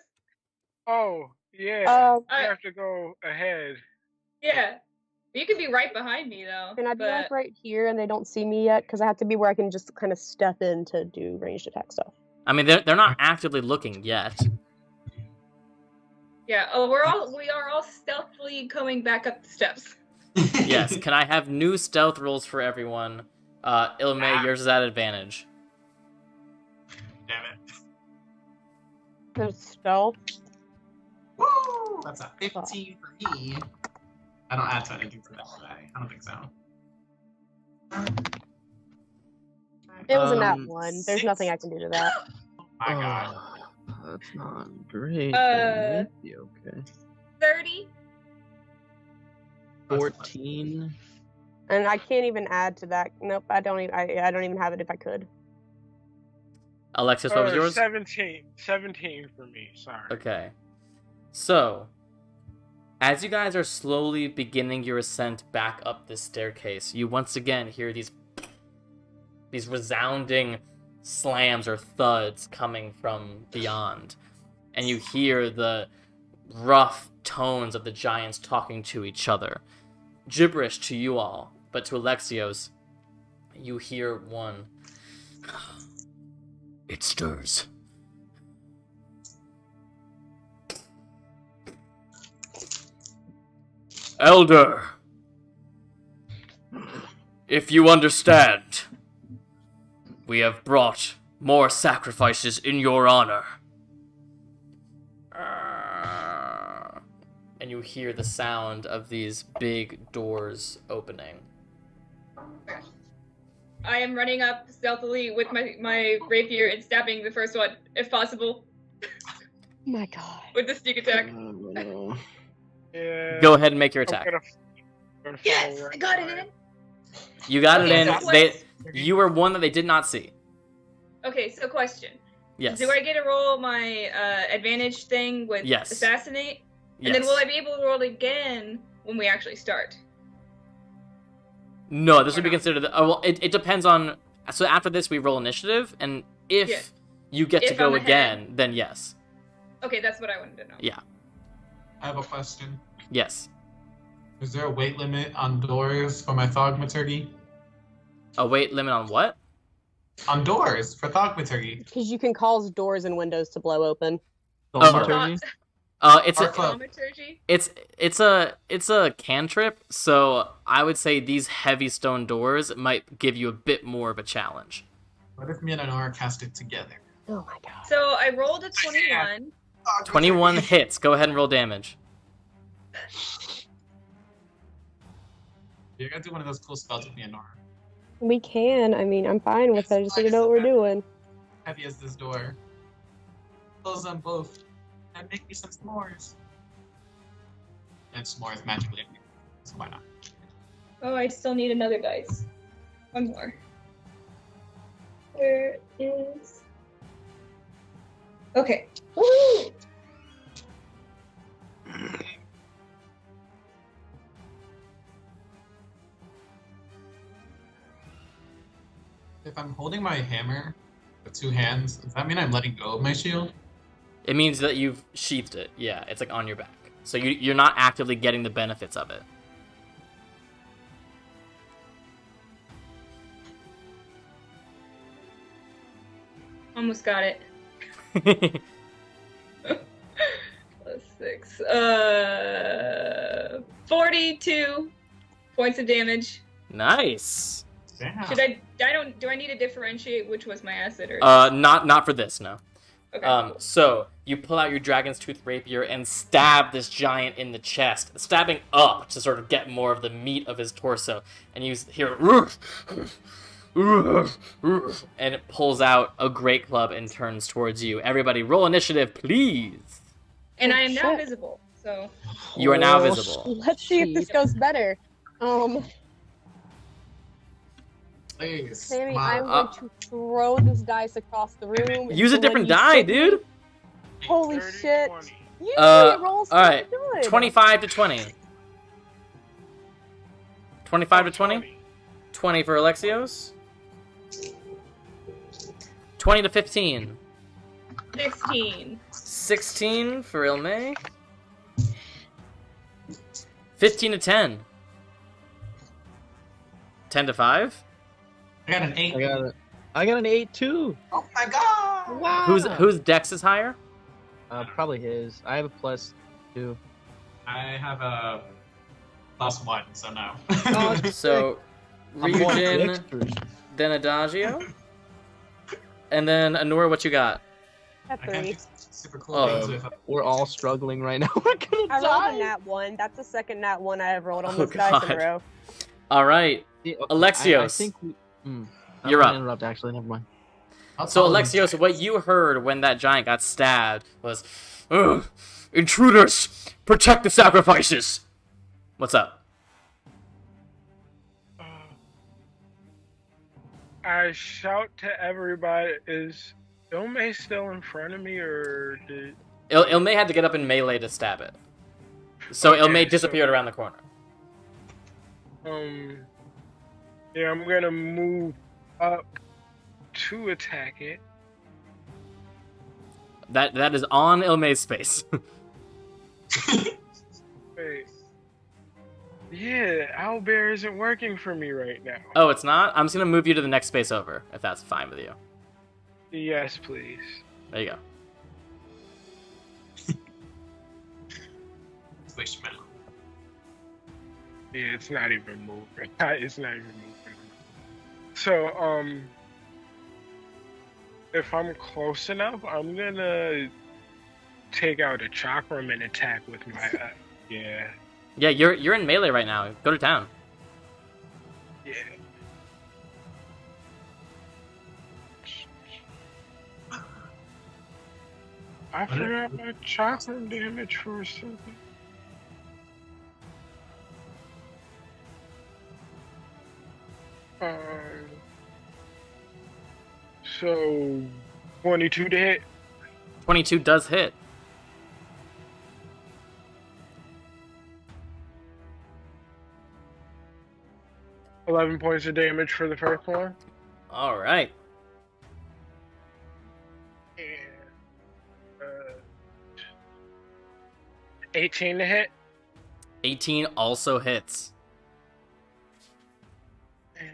F: Oh, yeah.
E: Uh,
F: I have to go ahead.
C: Yeah. You can be right behind me though.
E: Can I be
C: but...
E: like right here and they don't see me yet? Because I have to be where I can just kind of step in to do ranged attack stuff.
A: I mean, they're not actively looking yet.
C: Yeah. Oh, we are all stealthily coming back up the steps.
A: Yes. Can I have new stealth rolls for everyone? Ilme, yours is at advantage.
D: Damn it.
E: There's stealth.
D: Woo! That's a 15 for me. I don't add to anything for that today. I don't think so.
E: It was a nat 1. There's
D: 6.
E: nothing I can do to that.
D: Oh my god.
B: That's not great.
C: Uh,
B: but maybe okay.
C: 30.
B: 14.
E: And I can't even add to that. Nope, I don't even have it if I could.
A: Alexios, what was yours?
F: 17 for me. Sorry.
A: Okay. So, as you guys are slowly beginning your ascent back up this staircase, you once again hear these resounding slams or thuds coming from beyond. And you hear the rough tones of the giants talking to each other. Gibberish to you all, but to Alexios, you hear one. It stirs. Elder, if you understand, we have brought more sacrifices in your honor. And you hear the sound of these big doors opening.
C: I am running up stealthily with my rapier and stabbing the first one, if possible,
E: Oh my god.
C: with the sneak attack.
B: No.
F: Yeah.
A: Go ahead and make your
F: I'm
A: attack.
F: gonna
C: Yes,
F: follow
C: I got it
F: right
C: in.
A: You got
C: Okay,
A: it
C: so
A: in.
C: what's-
A: You were one that they did not see.
C: Okay, so question.
A: Yes.
C: Do I get to roll my advantage thing with
A: Yes.
C: assassinate? And
A: Yes.
C: then will I be able to roll it again when we actually start?
A: No, this would be
C: Or not?
A: considered. Well, it depends on. So after this, we roll initiative, and if
C: Yeah.
A: you get to
C: If
A: go
C: I'm ahead.
A: again, then yes.
C: Okay, that's what I wanted to know.
A: Yeah.
D: I have a question.
A: Yes.
D: Is there a weight limit on doors for my thaumaturgy?
A: A weight limit on what?
D: On doors for thaumaturgy.
E: Because you can cause doors and windows to blow open.
B: Thaumaturgy?
A: It's a
D: Our club.
C: Thaumaturgy?
A: it's a cantrip. So I would say these heavy stone doors might give you a bit more of a challenge.
D: What if me and Honora cast it together?
E: Oh my god.
C: So I rolled a 21.
A: 21 hits. Go ahead and roll damage.
D: You're gonna do one of those cool spells with me and Nora.
E: We can. I mean, I'm fine with it. I just need to know what we're doing.
D: Heavy as this door. Close them both. And make me some s'mores. And s'mores magically. So why not?
C: Oh, I still need another dice. One more. Where is... Okay. Woo!
D: If I'm holding my hammer with two hands, does that mean I'm letting go of my shield?
A: It means that you've sheathed it. Yeah, it's like on your back. So you're not actively getting the benefits of it.
C: Almost got it. Plus 6. 42 points of damage.
A: Nice.
D: Damn.
C: Should do I need to differentiate which was my acid or...
A: Not for this, no.
C: okay, cool.
A: So you pull out your dragon's tooth rapier and stab this giant in the chest, stabbing up to sort of get more of the meat of his torso, and you hear and it pulls out a great club and turns towards you. Everybody, roll initiative, please.
C: And I am now
E: shit.
C: visible, so...
A: You are now
B: Oh,
A: visible.
E: Let's see if this goes better.
D: Please.
E: Sammy,
D: come
E: I'm
D: on.
E: going to throw this dice across the room.
A: Use a
E: and when
A: different
E: you
A: die,
E: hit me-
A: dude.
E: Holy
F: 30,
E: shit.
F: 20.
E: Usually it rolls
A: all right.
E: good.
A: 25 to 20. 25 to 20? 20 for Alexios. 20 to 15.
C: 16.
A: 16 for Ilme. 15 to 10. 10 to 5.
D: I got an 8.
B: I got an 8 too.
D: Oh my god!
B: Wow.
A: Whose dex is higher?
B: Probably his. I have a +2.
D: I have a +1, so no.
B: Oh, it's
A: So,
B: I'm going
A: Ryujin,
B: extras.
A: then Adagio, and then Anura, what you got?
E: At
D: I can't
E: 3.
D: do super cool
A: Oh.
D: things with
B: We're all struggling right now. We're gonna
E: I rolled
B: die.
E: a nat 1. That's the second nat 1 I have rolled on
A: Oh,
E: this dice in a
A: God.
E: row.
A: All right,
B: Yeah, okay,
A: Alexios.
B: I think we, I'm
A: You're
B: gonna
A: up.
B: interrupt. Actually, never mind.
D: How
A: So,
D: tall are these
A: Alexios, what
D: giants?
A: you heard when that giant got stabbed was, "Ugh, intruders, protect the sacrifices." What's up?
F: I shout to everybody, is Ilme still in front of me, or did...
A: Ilme had to get up in melee to stab it. So
F: Okay,
A: Ilme disappeared around the corner.
F: Yeah, I'm gonna move up to attack it.
A: That is on Ilme's space.
F: Wait. Yeah, owlbear isn't working for me right now.
A: Oh, it's not? I'm just gonna move you to the next space over, if that's fine with you.
F: Yes, please.
A: There you go.
D: Squishmallow.
F: Yeah, it's not even moving. It's not even moving. So, if I'm close enough, I'm gonna take out a chakram and attack with my, yeah.
A: Yeah, you're in melee right now. Go to town.
F: Yeah. I forgot my chakram damage for a second. So 22 to hit.
A: 22 does hit.
F: $11 points of damage for the first one.
A: All right.
F: And 18 to hit.
A: 18 also hits.
F: And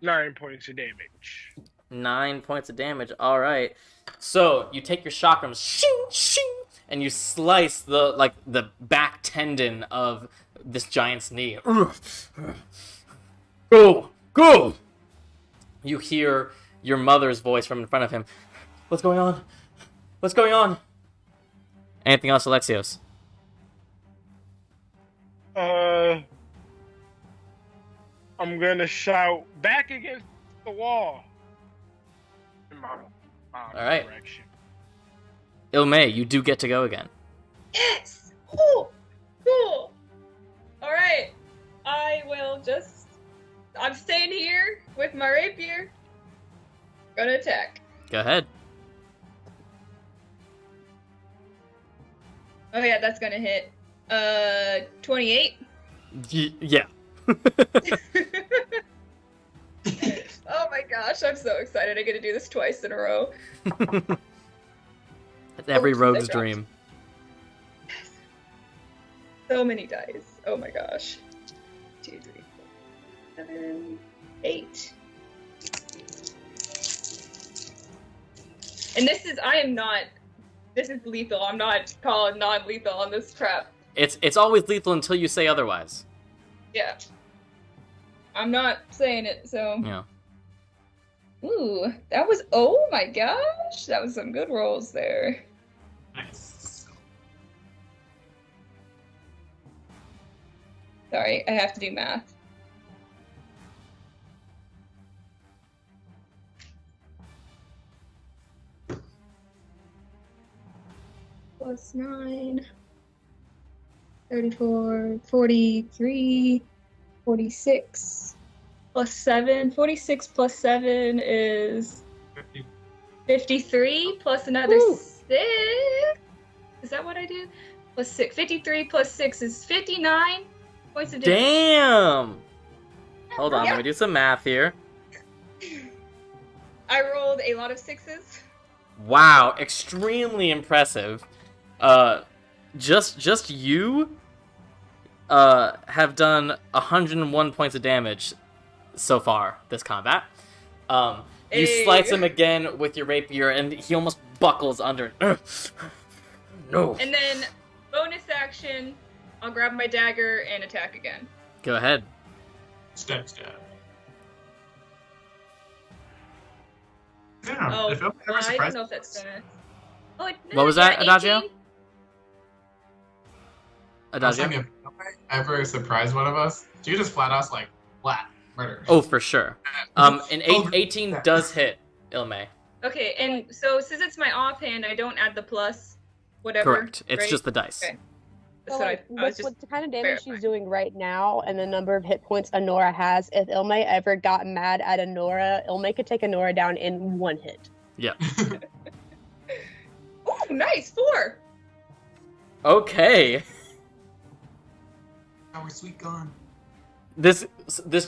F: 9 points of damage.
A: 9 points of damage. All right. So you take your chakrams, shing, shing, and you slice the back tendon of this giant's knee. Go! You hear your mother's voice from in front of him. What's going on? What's going on? Anything else, Alexios?
F: I'm gonna shout back against the wall. In my
A: All right.
F: direction.
A: Ilme, you do get to go again.
C: Yes! Cool! Cool! Alright. I will just... I'm staying here with my rapier. Gonna attack.
A: Go ahead.
C: Oh yeah, that's gonna hit. 28.
A: Yeah.
C: Oh my gosh, I'm so excited. I get to do this twice in a row.
A: That's every
C: Oops, I
A: rogue's
C: dropped.
A: dream.
C: So many dice. Oh my gosh. 2, 3, 4, 7, 8. And this is lethal. I'm not calling non-lethal on this crap.
A: It's always lethal until you say otherwise.
C: Yeah. I'm not saying it, so.
A: Yeah.
C: Ooh, that was, oh my gosh. That was some good rolls there.
D: Nice.
C: Sorry, I have to do math. Plus 9, 34, 43, 46, plus 7. 46 plus 7 is
D: 50.
C: 53, plus another
E: Woo.
C: 6. Is that what I did? Plus 6. 53 plus 6 is 59 points of damage.
A: Damn! Hold on,
C: Yeah.
A: let me do some math here.
C: I rolled a lot of 6s.
A: Wow, extremely impressive. Just you have done 101 points of damage so far this combat. You
C: Hey.
A: slice him again with your rapier, and he almost buckles under. No.
C: And then, bonus action, I'll grab my dagger and attack again.
A: Go ahead.
D: Stab, stab. Yeah,
C: Oh,
D: if Ilme ever
C: I don't
D: surprised
C: know if that's gonna. Oh,
A: What was that, Adagio?
C: 18?
D: I was
A: Adagio?
D: saying if Ilme ever surprised one of us, she could just flat us like flat murder.
A: Oh, for sure. And
D: Oh,
A: 18
D: yeah.
A: does hit Ilme.
C: Okay, and so since it's my offhand, I don't add the plus, whatever.
A: Correct. It's
C: right?
A: just the dice.
C: Okay.
E: So,
C: That's
E: like,
C: what I was just.
E: with the kind of damage she's
C: verifying.
E: doing right now and the number of hit points Honora has, if Ilme ever got mad at Honora, Ilme could take Honora down in one hit.
A: Yeah.
C: Oh, nice 4.
A: Okay.
D: Our sweet gun.
A: This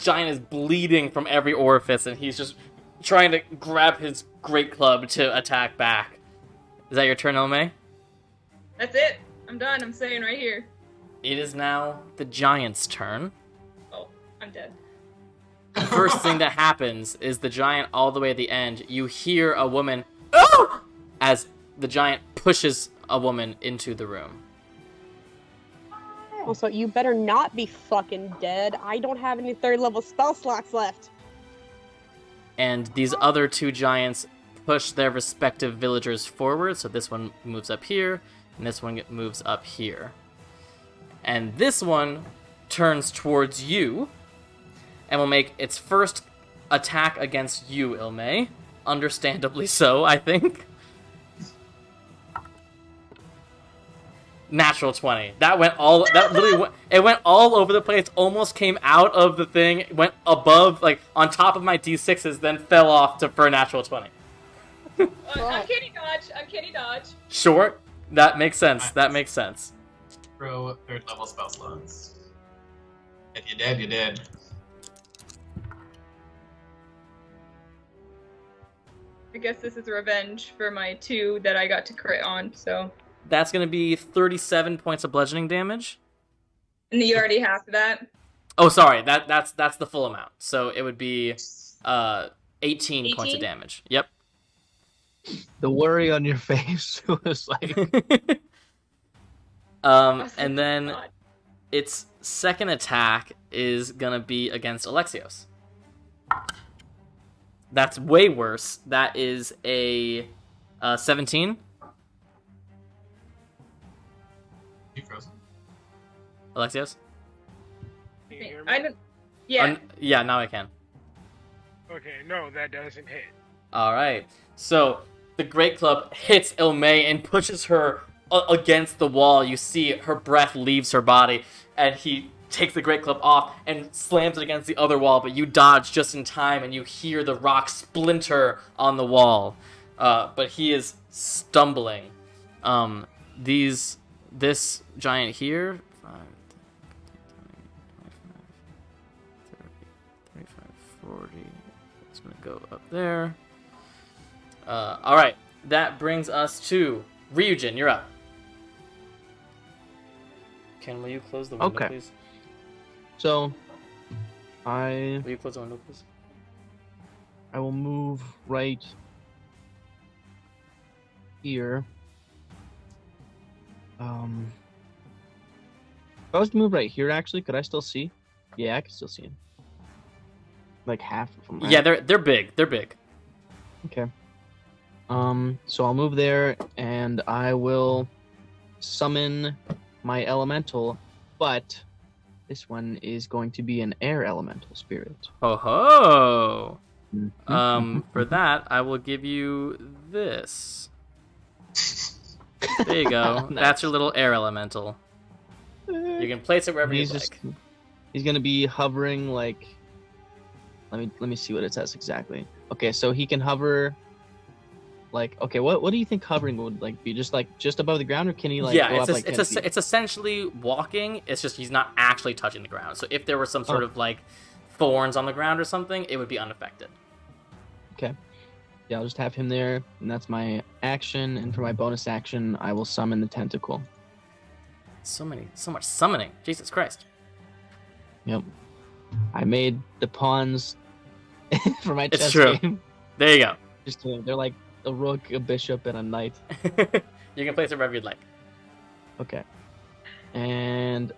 A: giant is bleeding from every orifice, and he's just trying to grab his great club to attack back. Is that your turn, Ilme?
C: That's it. I'm done. I'm staying right here.
A: It is now the giant's turn.
C: Oh, I'm dead.
A: The first thing that happens is the giant, all the way at the end, you hear a woman, "Oh!" as the giant pushes a woman into the room.
E: Also, you better not be fucking dead. I don't have any 3rd level spell slots left.
A: And these other 2 giants push their respective villagers forward, so this one moves up here, and this one moves up here. And this one turns towards you, and will make its first attack against you, Ilme. Understandably so, I think. Natural 20. That literally went all over the place, almost came out of the thing, went above, like, on top of my d6s, then fell off for a natural 20.
C: Uncanny dodge.
A: Sure, that makes sense. That makes sense.
D: Throw 3rd level spell slots. If you're dead, you're dead.
C: I guess this is revenge for my 2 that I got to crit on, so.
A: That's going to be 37 points of bludgeoning damage.
C: And you already have that?
A: Oh, sorry, that's the full amount. So it would be 18 points of
C: 18?
A: damage. Yep.
B: The worry on your face was like,
A: And then
C: God.
A: its second attack is going to be against Alexios. That's way worse. That is a 17.
D: You frozen.
A: Alexios?
F: Can you hear me?
C: I don't. Yeah.
A: Yeah, now I can.
F: Okay, no, that doesn't hit.
A: All right. So the Great Club hits Ilme and pushes her against the wall. You see her breath leaves her body, and he takes the Great Club off and slams it against the other wall, but you dodge just in time, and you hear the rock splinter on the wall. But he is stumbling. This giant here, 5, 10, 25, 30, 35, 40. It's going to go up there. All right. That brings us to Ryujin. You're up. Will you close the window,
B: Okay.
A: please?
B: so
A: Will you close the window, please?
B: I will move right here. If I was to move right here, actually, could I still see? Yeah, I can still see him. Like half of them. Right?
A: Yeah, they're big. They're big.
B: Okay. So I'll move there, and I will summon my elemental, but this one is going to be an air elemental spirit.
A: Ho ho!
B: Mhm.
A: For that, I will give you this. There you go.
B: Nice.
A: That's your little air elemental. You can place it wherever you
B: He's
A: like.
B: he's gonna be hovering like. Let me see what it says exactly. Okay, so he can hover. Like, okay, what do you think hovering would like be? Just above the ground, or can he like
A: Yeah,
B: go up like 10 feet?
A: it's essentially walking. It's just he's not actually touching the ground. So if there were some sort of like thorns on the ground or something, it would be unaffected.
B: Okay. Yeah, I'll just have him there, and that's my action. And for my bonus action, I will summon the tentacle.
A: So much summoning. Jesus Christ.
B: Yep. I made the pawns for my
A: It's
B: chess
A: true.
B: game.
A: There you go.
B: They're like a rook, a bishop, and a knight.
A: You can place it wherever you'd like.
B: Okay. And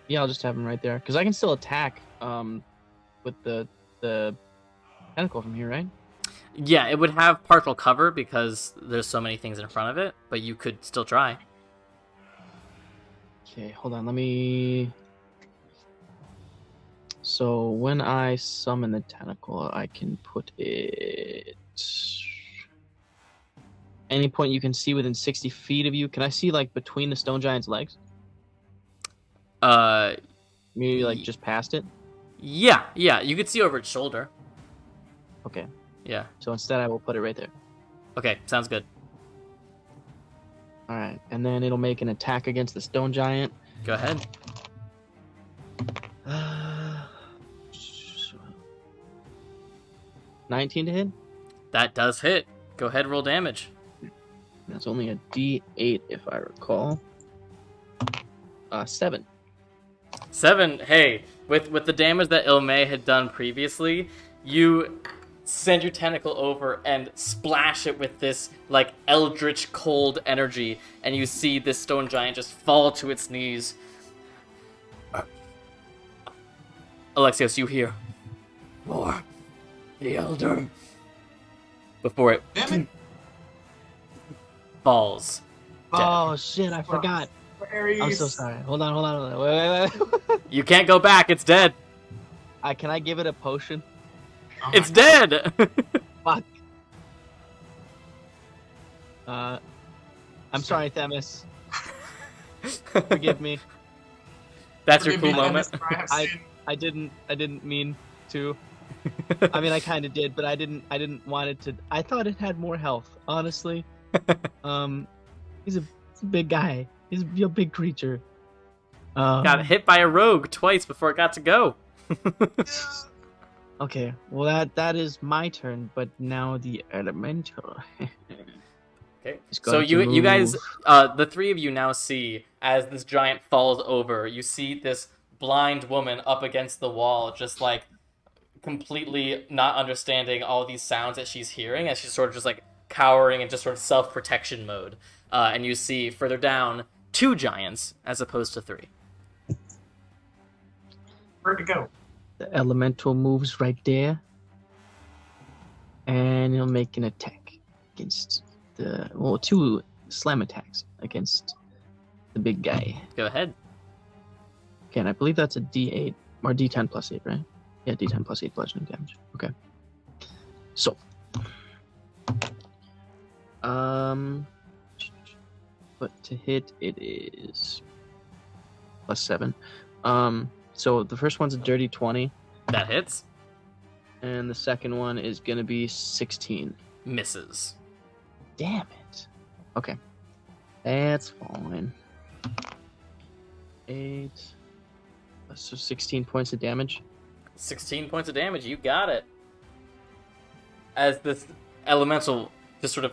B: yeah, I'll just have him right there because I can still attack with the tentacle from here, right?
A: Yeah, it would have partial cover because there's so many things in front of it, but you could still try.
B: Okay, hold on. Let me. So when I summon the tentacle, I can put it. Any point you can see within 60 feet of you. Can I see like between the stone giant's legs? Maybe like just past it.
A: Yeah, you could see over its shoulder.
B: Okay.
A: Yeah.
B: So instead, I will put it right there.
A: Okay, sounds good.
B: All right, and then it'll make an attack against the stone giant.
A: Go ahead.
B: 19 to hit.
A: That does hit. Go ahead, roll damage.
B: That's only a D8 if I recall. 7.
A: 7. Hey, with the damage that Ilme had done previously, you send your tentacle over and splash it with this like eldritch cold energy, and you see this stone giant just fall to its knees. Alexios, you hear more. The elder. Before it
D: Damn it.
A: falls.
B: Oh shit! I forgot.
D: Aries.
B: I'm so sorry. Hold on. Wait.
A: You can't go back. It's dead.
B: Can I give it a potion?
D: Oh
A: It's
D: my
A: dead.
B: Fuck. I'm sorry, Themis. Forgive me.
A: That's your
D: Forgive
A: cool
D: me,
A: moment.
D: Dennis, for I have sinned.
B: I didn't mean to. I mean, I kind of did, but I didn't want it to. I thought it had more health, honestly. He's a big guy. He's a big creature.
A: Got hit by a rogue twice before it got to go.
B: Okay, well that is my turn, but now the elemental.
A: Okay.
B: It's
A: So
B: going to
A: you guys,
B: move.
A: the three of you now see as this giant falls over. You see this blind woman up against the wall, just like completely not understanding all these sounds that she's hearing, as she's sort of just like cowering and just sort of self-protection mode. And you see further down 2 giants as opposed to 3.
D: Where'd it go?
B: The elemental moves right there, and he'll make an attack against 2 slam attacks against the big guy.
A: Go ahead.
B: Okay, and I believe that's a D8 or D10 plus 8, right? Yeah, D10 plus 8 bludgeoning damage. Okay. So, but to hit it is plus 7. So the first one's a dirty 20,
A: That hits.
B: and the second one is gonna be 16.
A: Misses.
B: Damn it. Okay, that's fine. 8. So 16 points of damage.
A: 16 points of damage. You got it. As this elemental just sort of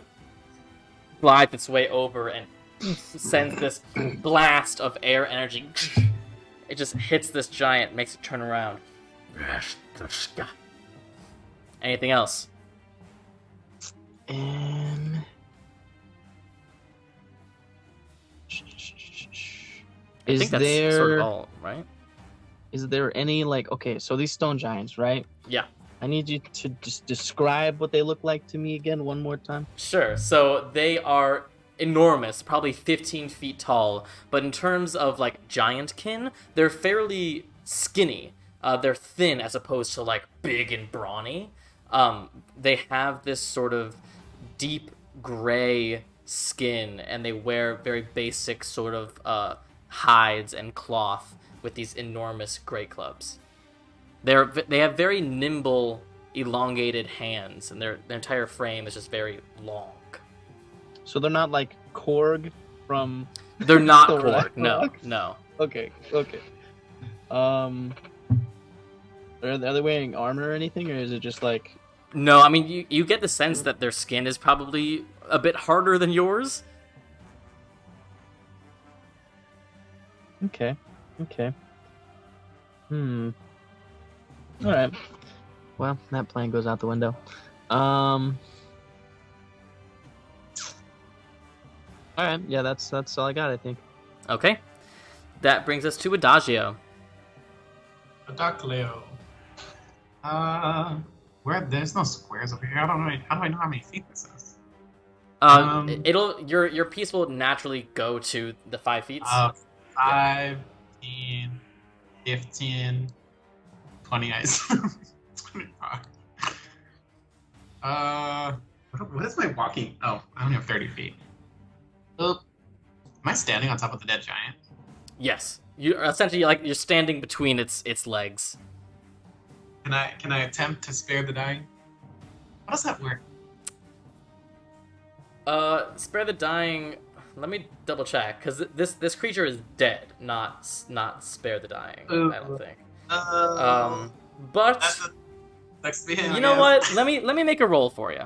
A: glides its way over and sends this blast of air energy. It just hits this giant, makes it turn around. Anything else?
B: And
A: I think that's sort of all, right?
B: Is there any okay, so these stone giants, right?
A: Yeah.
B: I need you to just describe what they look like to me again one more time.
A: Sure. So they are enormous, probably 15 feet tall, but in terms of like giantkin, they're fairly skinny. They're thin as opposed to like big and brawny. They have this sort of deep gray skin, and they wear very basic sort of hides and cloth with these enormous gray clubs. They have very nimble, elongated hands, and their entire frame is just very long.
B: So they're not like Korg from.
A: They're not
B: The
A: Korg. No,
B: Ragnarok?
A: no.
B: Okay. Are they wearing armor or anything, or is it just like?
A: No, I mean, you get the sense that their skin is probably a bit harder than yours.
B: Okay. All right. Well, that plan goes out the window. All right. Yeah, that's all I got, I think.
A: Okay. That brings us to Adagio.
D: Adacleo. Where there's no squares over here. I don't know. How do I know how many feet this is?
A: Your piece will naturally go to the 5 feet.
D: 5, 10, 15, 20. 25. What is my walking? Oh, I only have 30 feet. Am I standing on top of the dead giant?
A: Yes, you're essentially you're standing between its legs.
D: Can I attempt to spare the dying? How does that work?
A: Spare the dying. Let me double check, because this creature is dead, not spare the dying. I don't think. But you know what? Let me make a roll for you.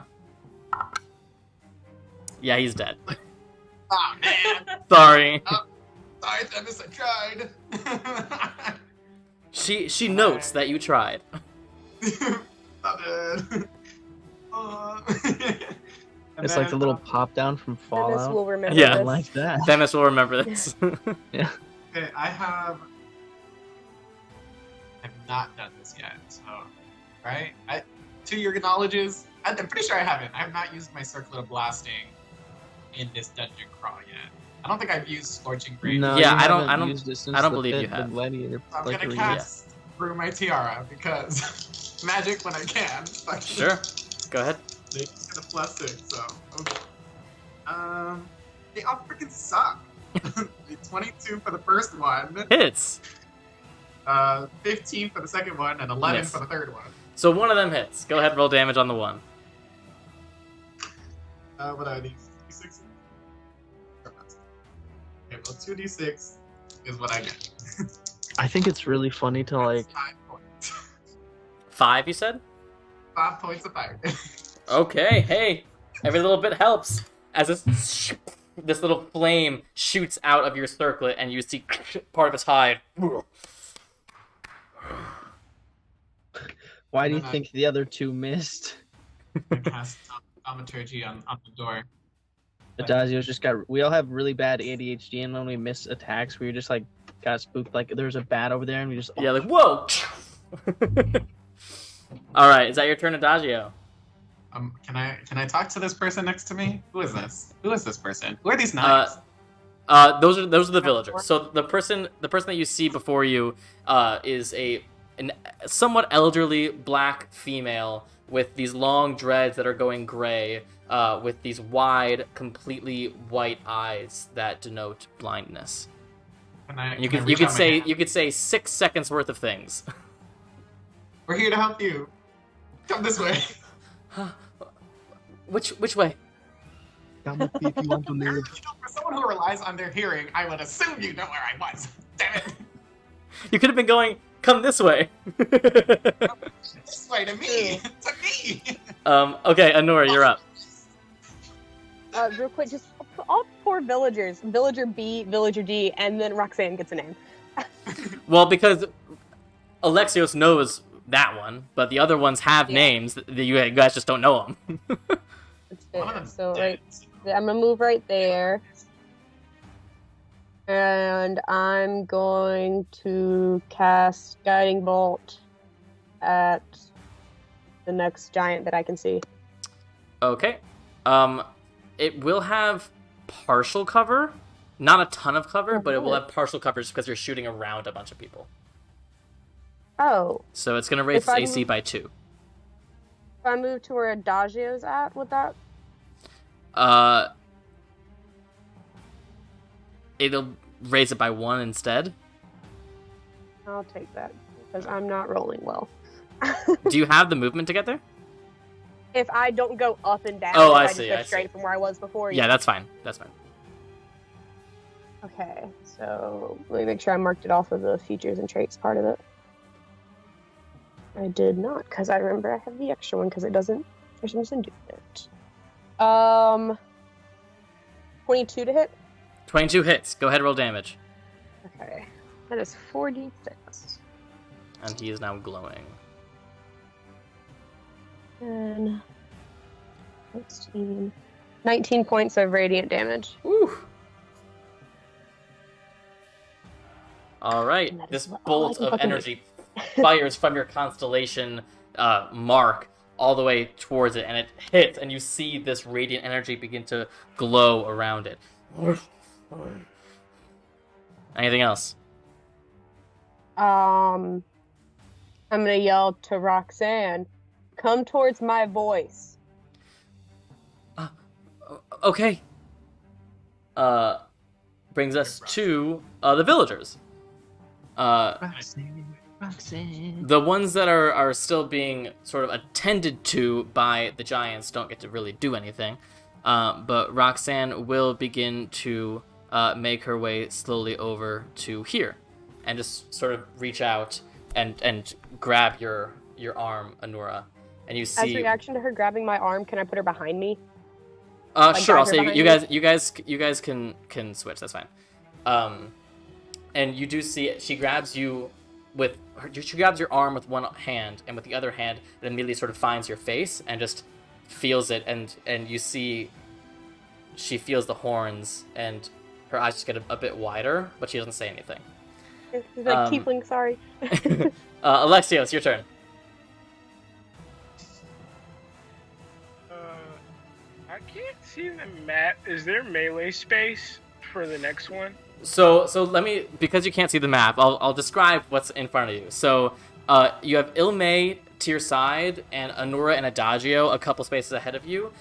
A: Yeah, he's dead.
D: Oh man.
A: Sorry.
D: Sorry, Themis, I tried.
A: She notes that you tried.
D: Not good.
B: It's like the little pop down from
E: Dennis
B: Fallout.
E: will remember
A: Yeah.
B: I
E: this.
B: like that.
A: Themis will remember this.
B: Yeah.
D: Okay, I've not done this yet, so right? To your knowledges, I'm pretty sure I haven't. I have not used my circlet of blasting in this dungeon crawl yet. I don't think I've used Scorching Ray.
B: No,
A: Yeah,
B: you
A: I don't-
B: haven't
A: I don't-
B: used it since
A: I don't
B: the
A: believe you
B: fifth
A: have.
B: Gladiator
D: I'm
B: like
D: gonna
B: a
D: cast through my tiara because magic when I can.
A: Sure. Go ahead.
D: They get a +6, so okay. They all freaking suck. 22 for the first one,
A: Hits.
D: 15 for the second one, and 11
A: Miss.
D: for the third one.
A: So one of them hits. Go ahead, roll damage on the one.
D: What are these? D6? Okay, well, 2d6 is what I get.
B: I think it's really funny to like.
D: That's 5 points.
A: 5, you said?
D: 5 points of fire.
A: Okay, hey, every little bit helps. As this little flame shoots out of your circlet, and you see part of his hide.
B: Why do you
D: No, no.
B: think the other two missed?
D: I cast thaumaturgy on the door.
B: Adagio's just got. We all have really bad ADHD, and when we miss attacks, we just like got spooked. Like there's a bat over there, and we just.
A: Yeah, like whoa. All right, is that your turn, Adagio?
D: Can I talk to this person next to me? Who is this? Who is this person? Who are these knives?
A: Those are the villagers. So the person that you see before you is an somewhat elderly black female with these long dreads that are going gray, with these wide, completely white eyes that denote blindness. You could say 6 seconds worth of things.
D: We're here to help you. Come this way.
A: Which way?
B: Down the feet if you want to live.
D: For someone who relies on their hearing, I would assume you know where I was. Damn it.
A: You could have been going, come this way.
D: This way to me. To me.
A: Okay, Anora, you're up.
E: Real quick, just all 4 villagers. Villager B, Villager D, and then Roxanne gets a name.
A: Well, because Alexios knows that one, but the other ones have
E: Yeah.
A: names that you guys just don't know them.
E: It's
D: One of
E: fair.
D: them's
E: So
D: dead.
E: I'm gonna move right there. And I'm going to cast Guiding Bolt at the next giant that I can see.
A: Okay. It will have partial cover, not a ton of cover, but it will have partial cover just because you're shooting around a bunch of people.
E: Oh,
A: So it's gonna raise
E: If I
A: its AC
E: move-
A: by 2.
E: if I move to where Adagio's at with that,
A: It'll raise it by 1 instead.
E: I'll take that because I'm not rolling well.
A: Do you have the movement to get there?
E: If I don't go up and down,
A: Oh,
E: if
A: I
E: just
A: see,
E: go
A: I
E: straight
A: see.
E: from where I was before.
A: Yeah, that's fine. That's fine.
E: Okay, so let me make sure I marked it off of the features and traits part of it. I did not, because I remember I have the extra one because it doesn't for some reason do it. 22 to hit.
A: 22 hits. Go ahead, roll damage.
E: Okay, that is 46.
A: And he is now glowing.
E: And 16, 19 points of radiant damage.
A: Woo! All right,
E: And that
A: this
E: is all I
A: bolt
E: can
A: of
E: fucking do.
A: energy fires from your constellation mark all the way towards it, and it hits, and you see this radiant energy begin to glow around it. Anything else?
E: I'm gonna yell to Roxanne, "Come towards my voice."
A: Okay. Brings us to the villagers.
B: Roxanne.
A: The ones that are still being sort of attended to by the giants don't get to really do anything. But Roxanne will begin to make her way slowly over to here, and just sort of reach out and grab your arm, Anura, and you see.
E: As a reaction to her grabbing my arm, can I put her behind me?
A: Sure. I'll
E: guide her
A: say
E: behind
A: you guys can switch. That's fine. And you do see she grabs you with she grabs your arm with one hand, and with the other hand, it immediately sort of finds your face and just feels it, and you see she feels the horns, and her eyes just get a bit wider, but she doesn't say anything.
E: She's like, tiefling, sorry.
A: Alexios, your turn.
F: I can't see the map. Is there melee space for the next one?
A: So let me, because you can't see the map, I'll describe what's in front of you. So you have Ilme to your side, and Anura and Adagio a couple spaces ahead of you.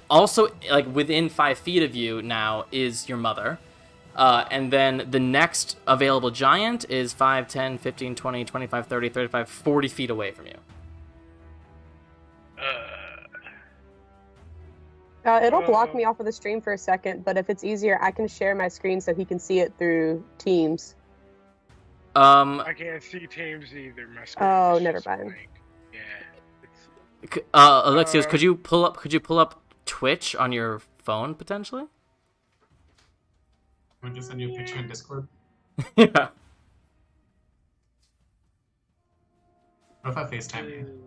A: Also, like within 5 feet of you now is your mother. And then the next available giant is 5, 10, 15, 20, 25, 30, 35, 40 feet away from you.
E: It'll block me off of the stream for a second, but if it's easier, I can share my screen so he can see it through Teams.
F: I can't see Teams either. My screen
E: Oh,
F: is
E: never
F: just
E: mind.
F: blank. Yeah.
A: Alexios, could you pull up Twitch on your phone potentially?
D: Can we just send you a picture in Discord?
A: Yeah.
D: What if I FaceTime you?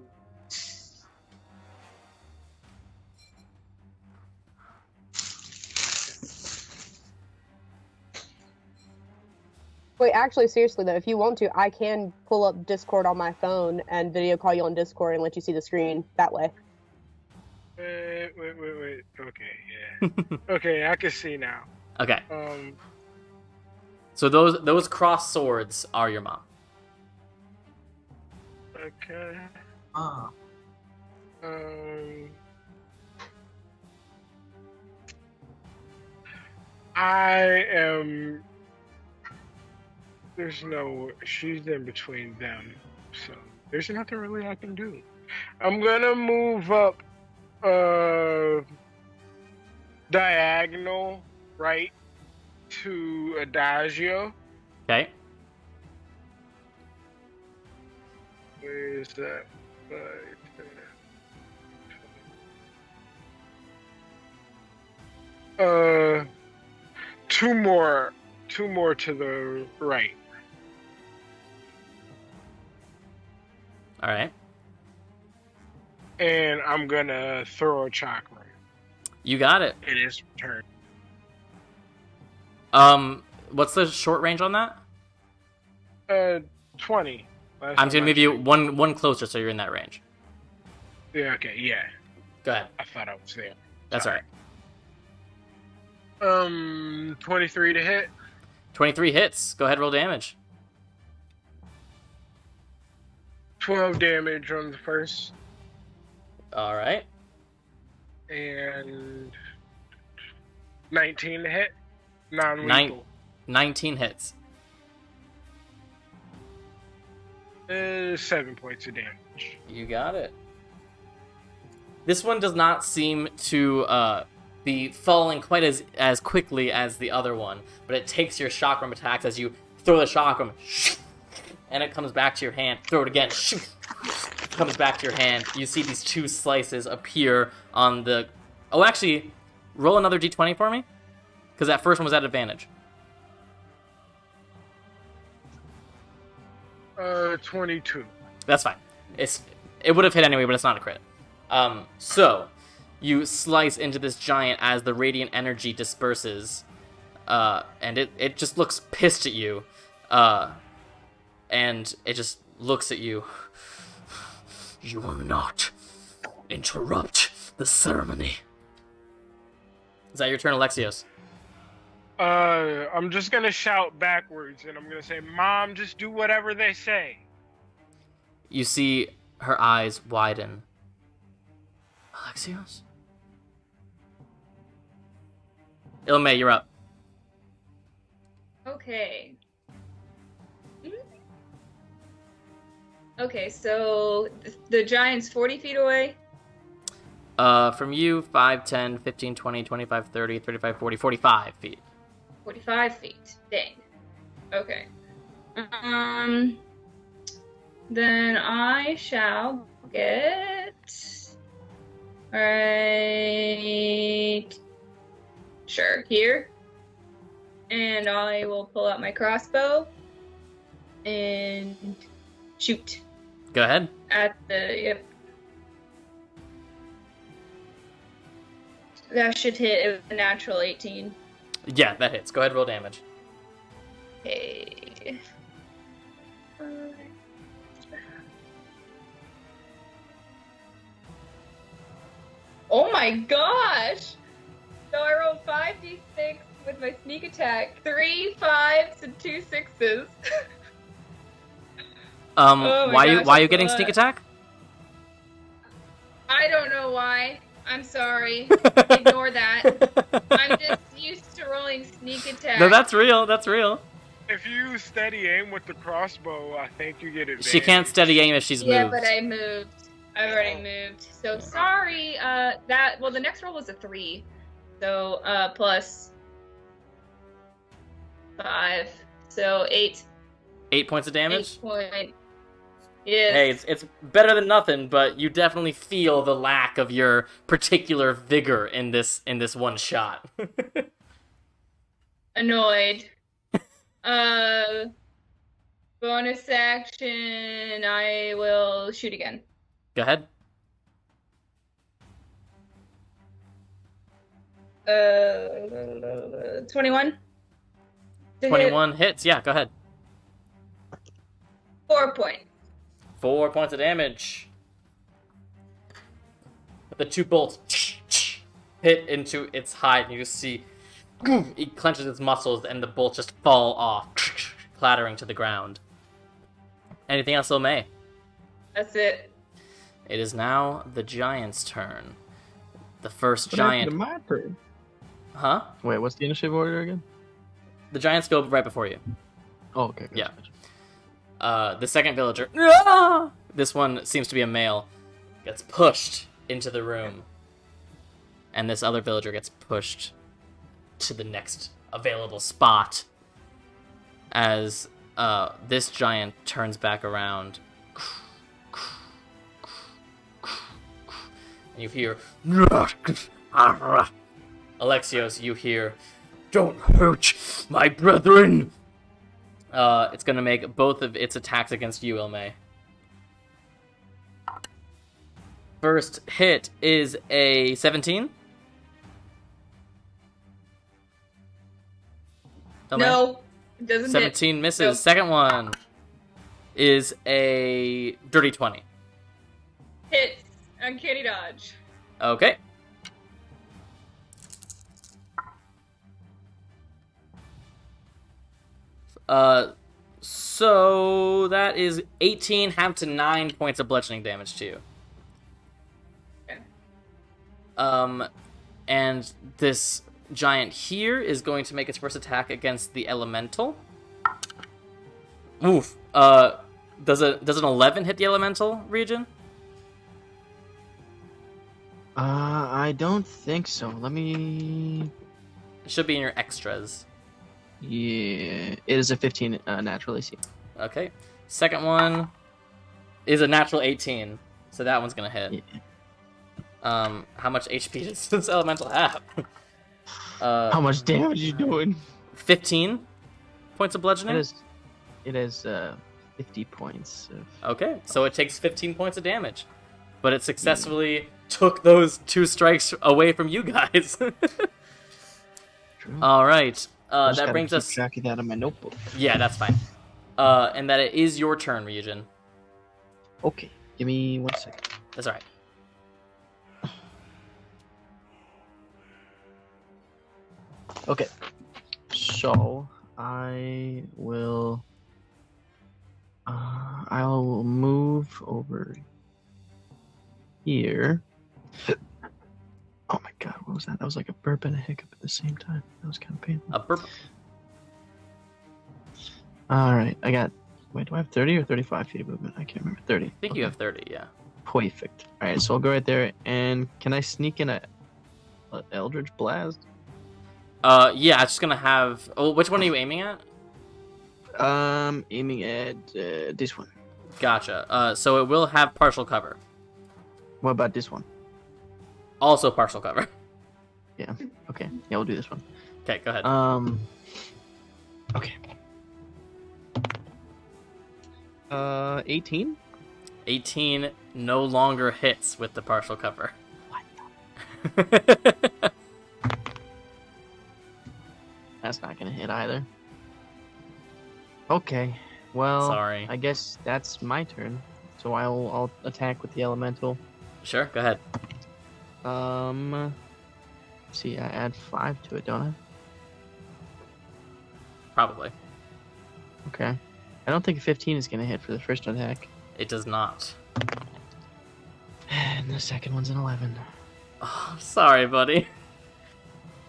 E: Wait, actually, seriously though, if you want to, I can pull up Discord on my phone and video call you on Discord and let you see the screen that way.
F: Wait. Okay, yeah. Okay, I can see now.
A: Okay. So those crossed swords are your mom.
F: Okay.
D: Ah.
F: I am. She's in between them, so there's nothing really I can do. I'm gonna move up, diagonal right to Adagio.
A: Okay.
F: Where is that? 2 more to the right.
A: All right.
F: And I'm gonna throw a chakra.
A: You got it.
F: It is turn.
A: What's the short range on that?
F: 20.
A: I'm gonna move you one closer, so you're in that range.
F: Yeah. Okay. Yeah.
A: Go ahead.
F: I thought I was there.
A: That's all
F: Sorry.
A: right.
F: 23 to hit.
A: 23 hits. Go ahead, roll damage.
F: 12 damage on the first.
A: All right.
F: And 19 to hit. Non-lethal.
A: 19 hits.
F: 7 points of damage.
A: You got it. This one does not seem to be falling quite as quickly as the other one, but it takes your chakram attacks as you throw the chakram, and it comes back to your hand. Throw it again, comes back to your hand. You see these 2 slices appear on the... Oh, actually, roll another d20 for me, because that first one was at advantage.
F: 22.
A: That's fine. It would have hit anyway, but it's not a crit. So you slice into this giant as the radiant energy disperses, and it just looks pissed at you, and it just looks at you. You are not interrupt the ceremony. Is that your turn, Alexios?
F: I'm just gonna shout backwards, and I'm gonna say, "Mom, just do whatever they say."
A: You see her eyes widen. Alexios? Ilme, you're up.
C: Okay. Okay, so the giant's 40 feet away.
A: From you, 5, 10, 15, 20, 25, 30, 35, 40, 45 feet.
C: 45 feet. Dang. Okay. Then I shall get... Right... Sure, here. And I will pull out my crossbow and shoot
A: Go ahead.
C: at the... Yep. That should hit a natural 18.
A: Yeah, that hits. Go ahead, roll damage.
C: Okay. Oh my gosh! So I rolled 5d6 with my sneak attack. 3 5s and 2 6s. Oh my
A: why
C: gosh,
A: are you
C: that's
A: getting
C: a
A: sneak
C: lot.
A: attack?
C: I don't know why. I'm sorry. Ignore that. I'm just used to rolling sneak attack.
A: No, that's real. That's real.
F: If you use steady aim with the crossbow, I think you get advantage.
A: She can't steady aim if she's
C: Yeah,
A: moved.
C: but I moved. I've already moved. So sorry. The next roll was a 3. So plus 5. So 8.
A: 8 points of damage.
C: 8 point. Yes.
A: Hey, it's better than nothing, but you definitely feel the lack of your particular vigor in this one shot.
C: Annoyed. Bonus action. I will shoot again.
A: Go ahead.
C: 21.
A: 21 hits. Yeah, go ahead.
C: 4 points.
A: 4 points of damage. The 2 bolts hit into its hide, and you just see it clenches its muscles, and the bolts just fall off, clattering to the ground. Anything else, May?
C: That's it.
A: It is now the giant's turn. The first
B: What happened
A: giant.
B: to my turn?
A: Huh?
B: Wait, what's the initiative order again?
A: The giants go right before you.
B: Oh, okay.
A: Yeah. The second villager, ah! This one seems to be a male, gets pushed into the room. And this other villager gets pushed to the next available spot as this giant turns back around. And you hear... Alexios, you hear... Don't hurt my brethren! It's going to make both of its attacks against you, Ilme. First hit is a 17. Ilme?
C: No, it doesn't
A: 17 misses.
C: No.
A: Second one is a dirty 20.
C: hit. Hits. Uncanny dodge.
A: Okay. So that is 18 half to 9 points of bludgeoning damage to you.
C: Okay.
A: And this giant here is going to make its first attack against the elemental. Oof. Does an 11 hit the elemental region?
B: I don't think so. Let me.
A: It should be in your extras.
B: Yeah, it is a 15 natural AC.
A: Okay. Second one is a natural 18, so that one's gonna hit.
B: Yeah.
A: How much HP does this elemental have?
B: How much damage you doing?
A: 15 points of bludgeoning.
B: It is 50 points.
A: Okay, so it takes 15 points of damage, but it successfully took those 2 strikes away from you guys.
B: True.
A: All right.
B: I just
A: That
B: gotta
A: brings
B: keep
A: us.
B: track of that in my notebook.
A: Yeah, that's fine. And that it is your turn, Ryujin.
B: Okay, give me 1 second.
A: That's all right.
B: Okay. So I will. I'll move over here. Oh my god, what was that? That was like a burp and a hiccup at the same time. That was kind of painful.
A: A burp.
B: Alright, I got. Wait, do I have 30 or 35 feet of movement? I can't remember. 30.
A: I think you have 30, yeah.
B: Perfect. Alright, so I'll go right there. And can I sneak in a Eldritch Blast?
A: Yeah, it's just gonna have. Oh, which one are you aiming at?
B: Aiming at this one.
A: Gotcha. So it will have partial cover.
B: What about this one?
A: Also partial cover.
B: Yeah. Okay. Yeah, we'll do this one.
A: Okay, go ahead.
B: Okay. 18.
A: 18 no longer hits with the partial cover.
B: What? That's not gonna hit either. Okay. Well,
A: Sorry.
B: I guess that's my turn. So I'll attack with the elemental.
A: Sure, go ahead.
B: See, I add 5 to it, don't I?
A: Probably.
B: Okay. I don't think 15 is gonna hit for the first attack.
A: It does not.
B: And the second one's an 11.
A: Oh, I'm sorry, buddy.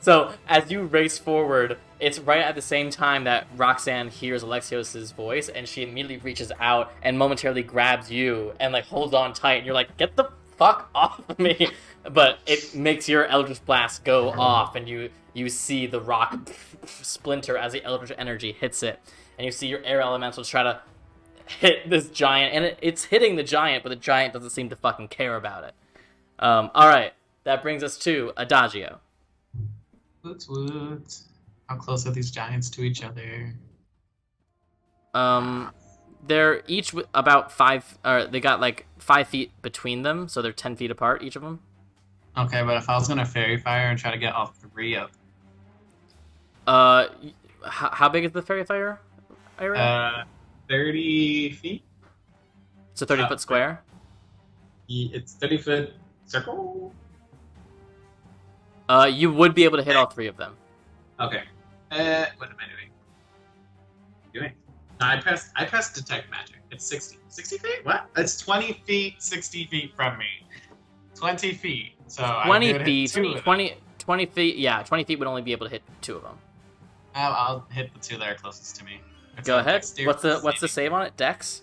A: So, as you race forward, it's right at the same time that Roxanne hears Alexios' voice, and she immediately reaches out and momentarily grabs you and, like, holds on tight, and you're like, get the fuck off of me! But it makes your Eldritch Blast go off, and you see the rock splinter as the Eldritch energy hits it, and you see your air elemental try to hit this giant, and it's hitting the giant, but the giant doesn't seem to fucking care about it. Alright, that brings us to Adagio.
D: Woot. How close are these giants to each other?
A: They're each about 5, or they got like 5 feet between them, so they're 10 feet apart, each of them.
D: Okay, but if I was gonna fairy fire and try to get all 3 of
A: How big is the fairy fire area?
D: 30 feet?
A: It's a 30-foot square?
D: It's 30-foot circle?
A: You would be able to hit all 3 of them.
D: Okay. What am I doing? No, I pressed detect magic. It's 60. 60 feet? What? It's 20 feet, 60 feet from me. 20 feet. So
A: 20
D: I
A: feet,
D: hit 2 of them.
A: 20 feet, yeah, 20 feet would only be able to hit 2 of them.
D: I'll hit the 2 that are closest to me. It's
A: Go
D: a
A: ahead.
D: dexterity
A: What's the
D: saving.
A: save on it? Dex?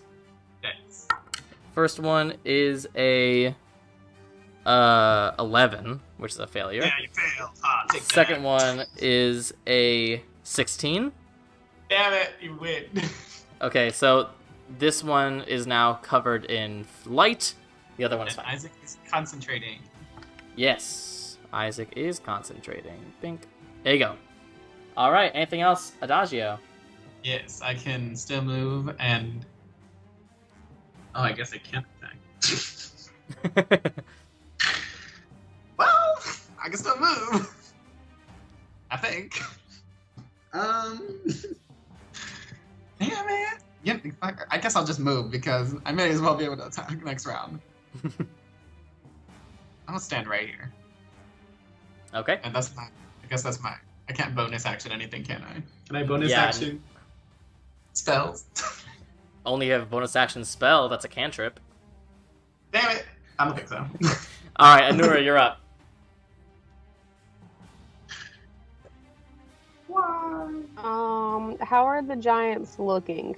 D: Dex.
A: First one is a 11, which is a failure.
D: Yeah, you failed. Ah, take
A: Second
D: that.
A: one is a 16.
D: Damn it, you win.
A: Okay, so this one is now covered in light. The other one is
D: And
A: fine.
D: Isaac is concentrating.
A: Yes, Isaac is concentrating. Bink. There you go. All right. Anything else, Adagio?
D: Yes, I can still move and. Oh, I guess I can't attack. Well, I can still move. I think. Yeah, man. Yeah, I guess I'll just move because I may as well be able to attack next round. I'm gonna stand right here,
A: Okay.
D: and that's my. I guess that's my. I can't bonus action anything, can I? Can I bonus
A: Yeah.
D: action spells?
A: Only have bonus action spell. That's a cantrip.
D: Damn it! I don't think so.
A: All right, Anura, you're up.
E: How are the giants looking?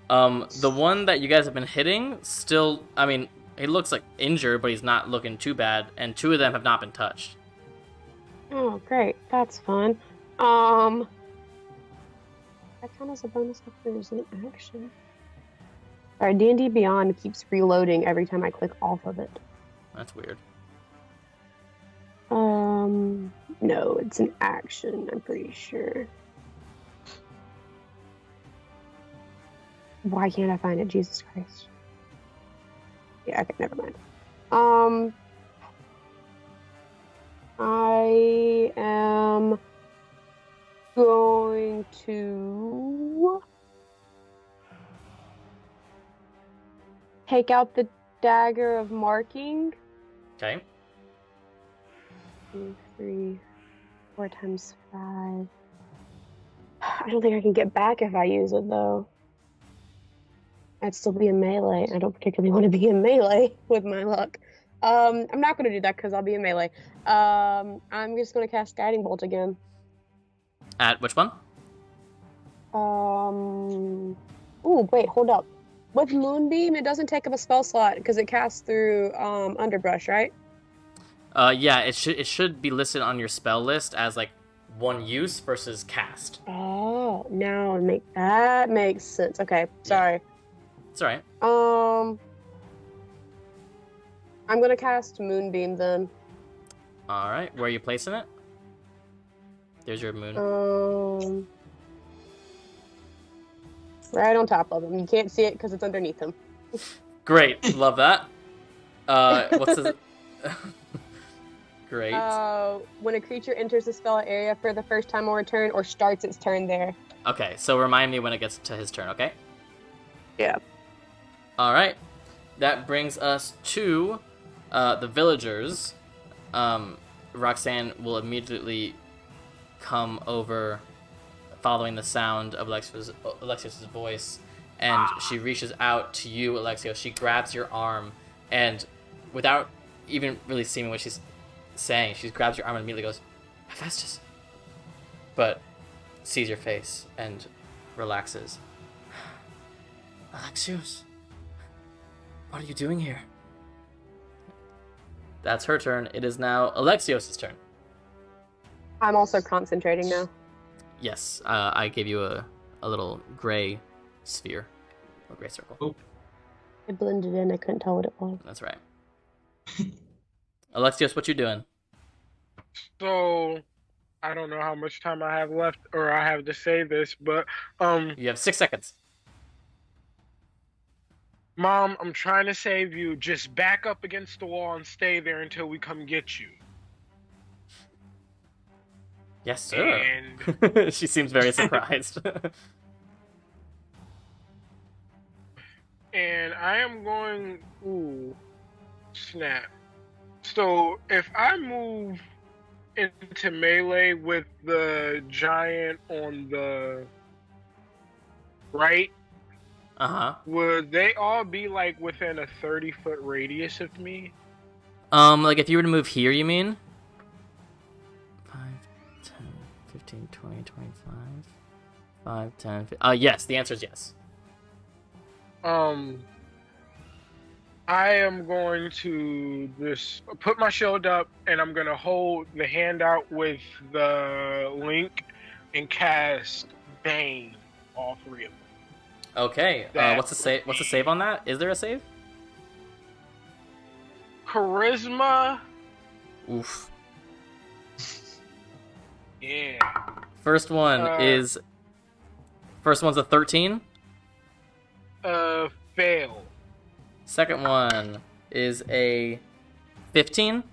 A: The one that you guys have been hitting still. I mean, he looks like injured, but he's not looking too bad. And 2 of them have not been touched.
E: Oh, great. That's fun. That counts as a bonus action or is it an action? Alright, D&D Beyond keeps reloading every time I click off of it.
A: That's weird.
E: No, it's an action, I'm pretty sure. Why can't I find it? Jesus Christ. Yeah, okay, never mind. I am going to take out the dagger of marking.
A: Okay.
E: 2, 3, 4 times 5. I don't think I can get back if I use it, though. I'd still be in melee. I don't particularly want to be in melee with my luck. I'm not going to do that because I'll be in melee. I'm just going to cast Guiding Bolt again.
A: At which one?
E: Ooh, wait, hold up. With Moonbeam, it doesn't take up a spell slot because it casts through Underbrush, right?
A: Yeah, it should be listed on your spell list as like one use versus cast.
E: Oh, now that makes sense. Okay, sorry.
A: It's alright.
E: I'm gonna cast Moonbeam then.
A: Alright, where are you placing it? There's your moon.
E: Right on top of him. You can't see it because it's underneath him.
A: Great, love that. What's his... Great.
E: When a creature enters the spell area for the first time on return or starts its turn there.
A: Okay, so remind me when it gets to his turn, okay?
E: Yeah.
A: Alright. That brings us to the villagers. Roxanne will immediately come over following the sound of Alexios' voice, and she reaches out to you, Alexios. She grabs your arm, and without even really seeing what she's saying, she grabs your arm and immediately goes, Hephaestus, but sees your face and relaxes. Alexios, what are you doing here? That's her turn. It is now Alexios' turn.
E: I'm also concentrating now.
A: Yes, I gave you a little gray sphere, a gray circle.
D: Oop.
E: It blended in. I couldn't tell what it was.
A: That's right. Alexios, what you doing?
F: So, I don't know how much time I have left, or I have to say this, but
A: You have 6 seconds.
F: Mom, I'm trying to save you. Just back up against the wall and stay there until we come get you.
A: Yes, sir.
F: And
A: She seems very surprised.
F: and I am going. Ooh, snap. So if I move into melee with the giant on the right, would they all be like within a 30-foot radius of me?
A: Like if you were to move here, you mean? 5, 10, 15, 20, 25. 5, 10, 15. Yes, the answer is yes.
F: I am going to just put my shield up, and I'm going to hold the hand out with the link and cast Bane, all 3 of them.
A: Okay, what's the save? What's the save on that? Is there a save?
F: Charisma.
A: Oof.
F: Yeah.
A: First one's a 13.
F: Fail.
A: Second one is a 15.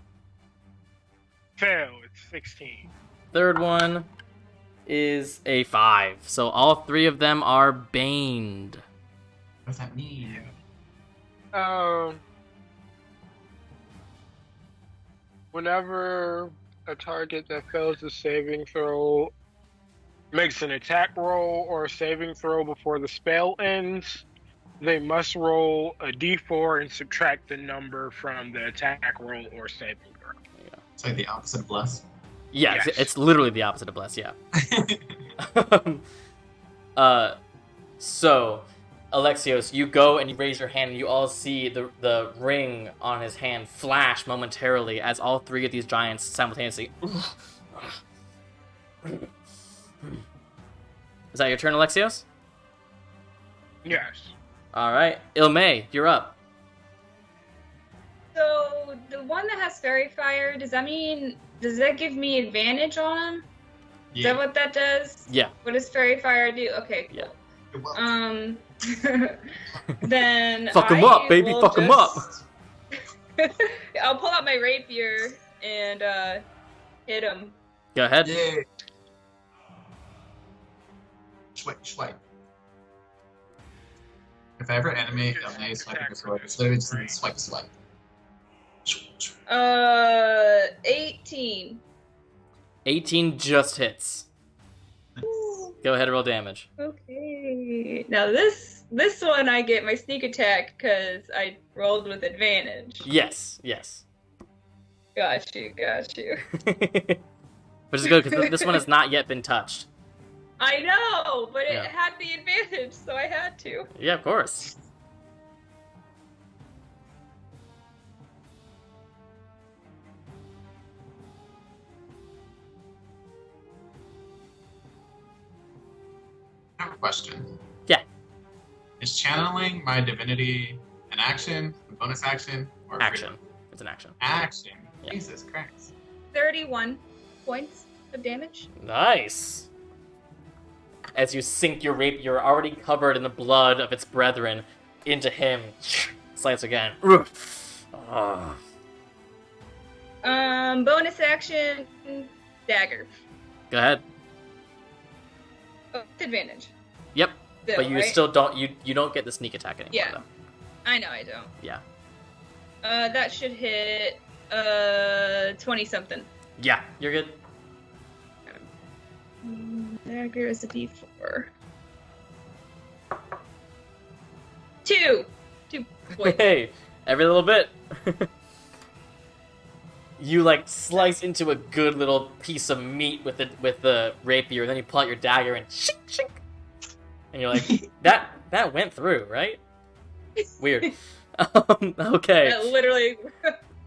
F: Fail. It's 16.
A: Third one is a 5. So all 3 of them are baned.
D: What does that mean?
F: Whenever a target that fails a saving throw makes an attack roll or a saving throw before the spell ends, they must roll a d4 and subtract the number from the attack roll or saving throw.
D: It's like the opposite of bless.
A: Yeah,
F: Yes.
A: it's literally the opposite of bless, yeah. So, Alexios, you go and you raise your hand and you all see the ring on his hand flash momentarily as all 3 of these giants simultaneously... Is that your turn, Alexios?
F: Yes.
A: Alright. Ilmay, you're up.
C: So the one that has fairy fire, does that give me advantage on him? Is that what that does?
A: Yeah.
C: What does fairy fire do? Okay, cool.
A: Yeah.
D: You're welcome.
C: Then
A: Fuck him
C: I
A: up, baby,
C: will
A: fuck him up.
C: I'll pull out my rapier and hit him.
A: Go ahead.
D: Yeah. Swipe. If I ever animate a swiping the sword, it's literally just swipe.
C: 18.
A: 18 just hits. Go ahead and roll damage.
C: Okay. Now this one I get my sneak attack because I rolled with advantage.
A: Yes.
C: Got you.
A: Which is good, because this one has not yet been touched.
C: I know, but it
A: Yeah.
C: had the advantage, so I had to.
A: Yeah, of course.
D: I have a question.
A: Yeah.
D: Is channeling my divinity an action, a bonus action, or a
A: Action.
D: free-
A: It's an action.
D: Action.
A: Yeah.
D: Jesus Christ.
C: 31 points of damage.
A: Nice. As you sink your rapier, already covered in the blood of its brethren, into him. Slice again. Oh.
C: Bonus action, dagger.
A: Go ahead.
C: Oh, advantage.
A: Yep.
C: Still,
A: But you
C: right?
A: still don't you don't get the sneak attack anymore
C: Yeah.
A: though.
C: I know I don't.
A: Yeah.
C: That should hit 20 something.
A: Yeah, you're good.
C: Dagger is a D4. 2 points.
A: Hey, every little bit. You like slice into a good little piece of meat with the rapier, then you pull out your dagger and shink shink. And you're like, that went through, right? Weird. Okay.
C: Yeah, literally.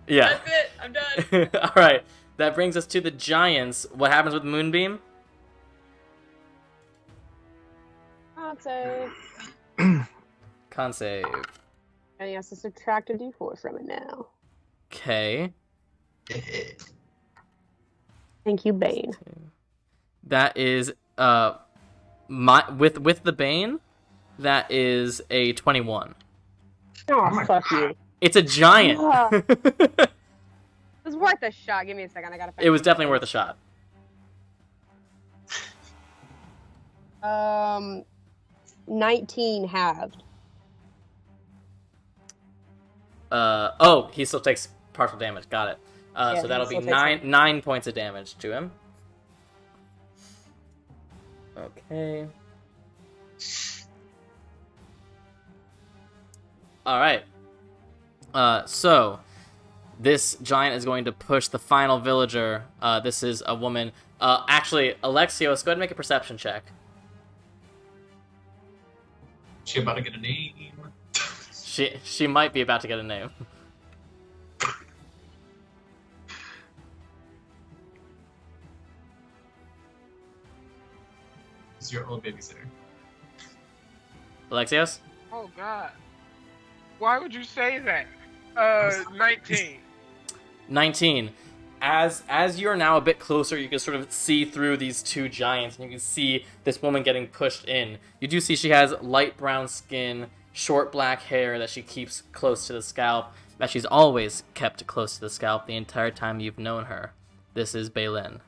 A: Yeah.
C: That's it. I'm done.
A: All right. That brings us to the giants. What happens with Moonbeam?
E: I'd say.
A: Con save.
E: And he has to subtract a d4 from it now.
A: Okay.
E: Thank you, Bane.
A: That is with the Bane, that is a 21.
E: Oh,
D: my
E: fuck
D: God.
E: you.
A: It's a giant.
E: Ah. It was worth a shot. Give me a second. I gotta.
A: It was definitely worth a shot.
E: 19 halved.
A: Oh, he still takes partial damage. Got it.
E: Yeah,
A: So that'll
E: he
A: be
E: still takes
A: nine points of damage to him. Okay. All right. So this giant is going to push the final villager. This is a woman. Actually, Alexios, go ahead and make a perception check.
D: She about to get a name.
A: She might be about to get a name.
D: This is your old babysitter.
A: Alexios?
F: Oh God. Why would you say that? 19.
A: 19. As you're now a bit closer, you can sort of see through these two giants, and you can see this woman getting pushed in. You do see she has light brown skin, short black hair that she keeps close to the scalp, that she's always kept close to the scalp the entire time you've known her. This is Baylin.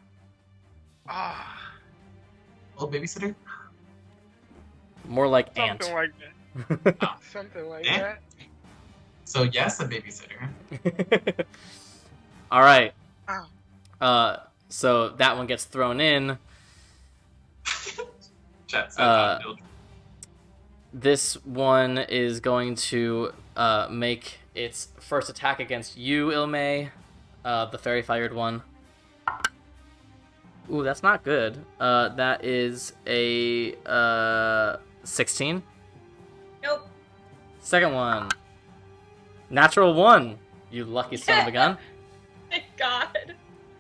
F: Ah,
D: Old babysitter?
A: More like aunt.
F: something like that.
D: Oh.
F: Something like
D: Eh?
F: that.
D: So yes, a babysitter.
A: All right.
F: Ow.
A: So that one gets thrown in.
D: Chat said build.
A: This one is going to make its first attack against you, Ilmay, the fairy-fired one. Ooh, that's not good. That is a 16.
C: Nope.
A: Second one. Natural 1, you lucky son of a gun.
C: Thank God.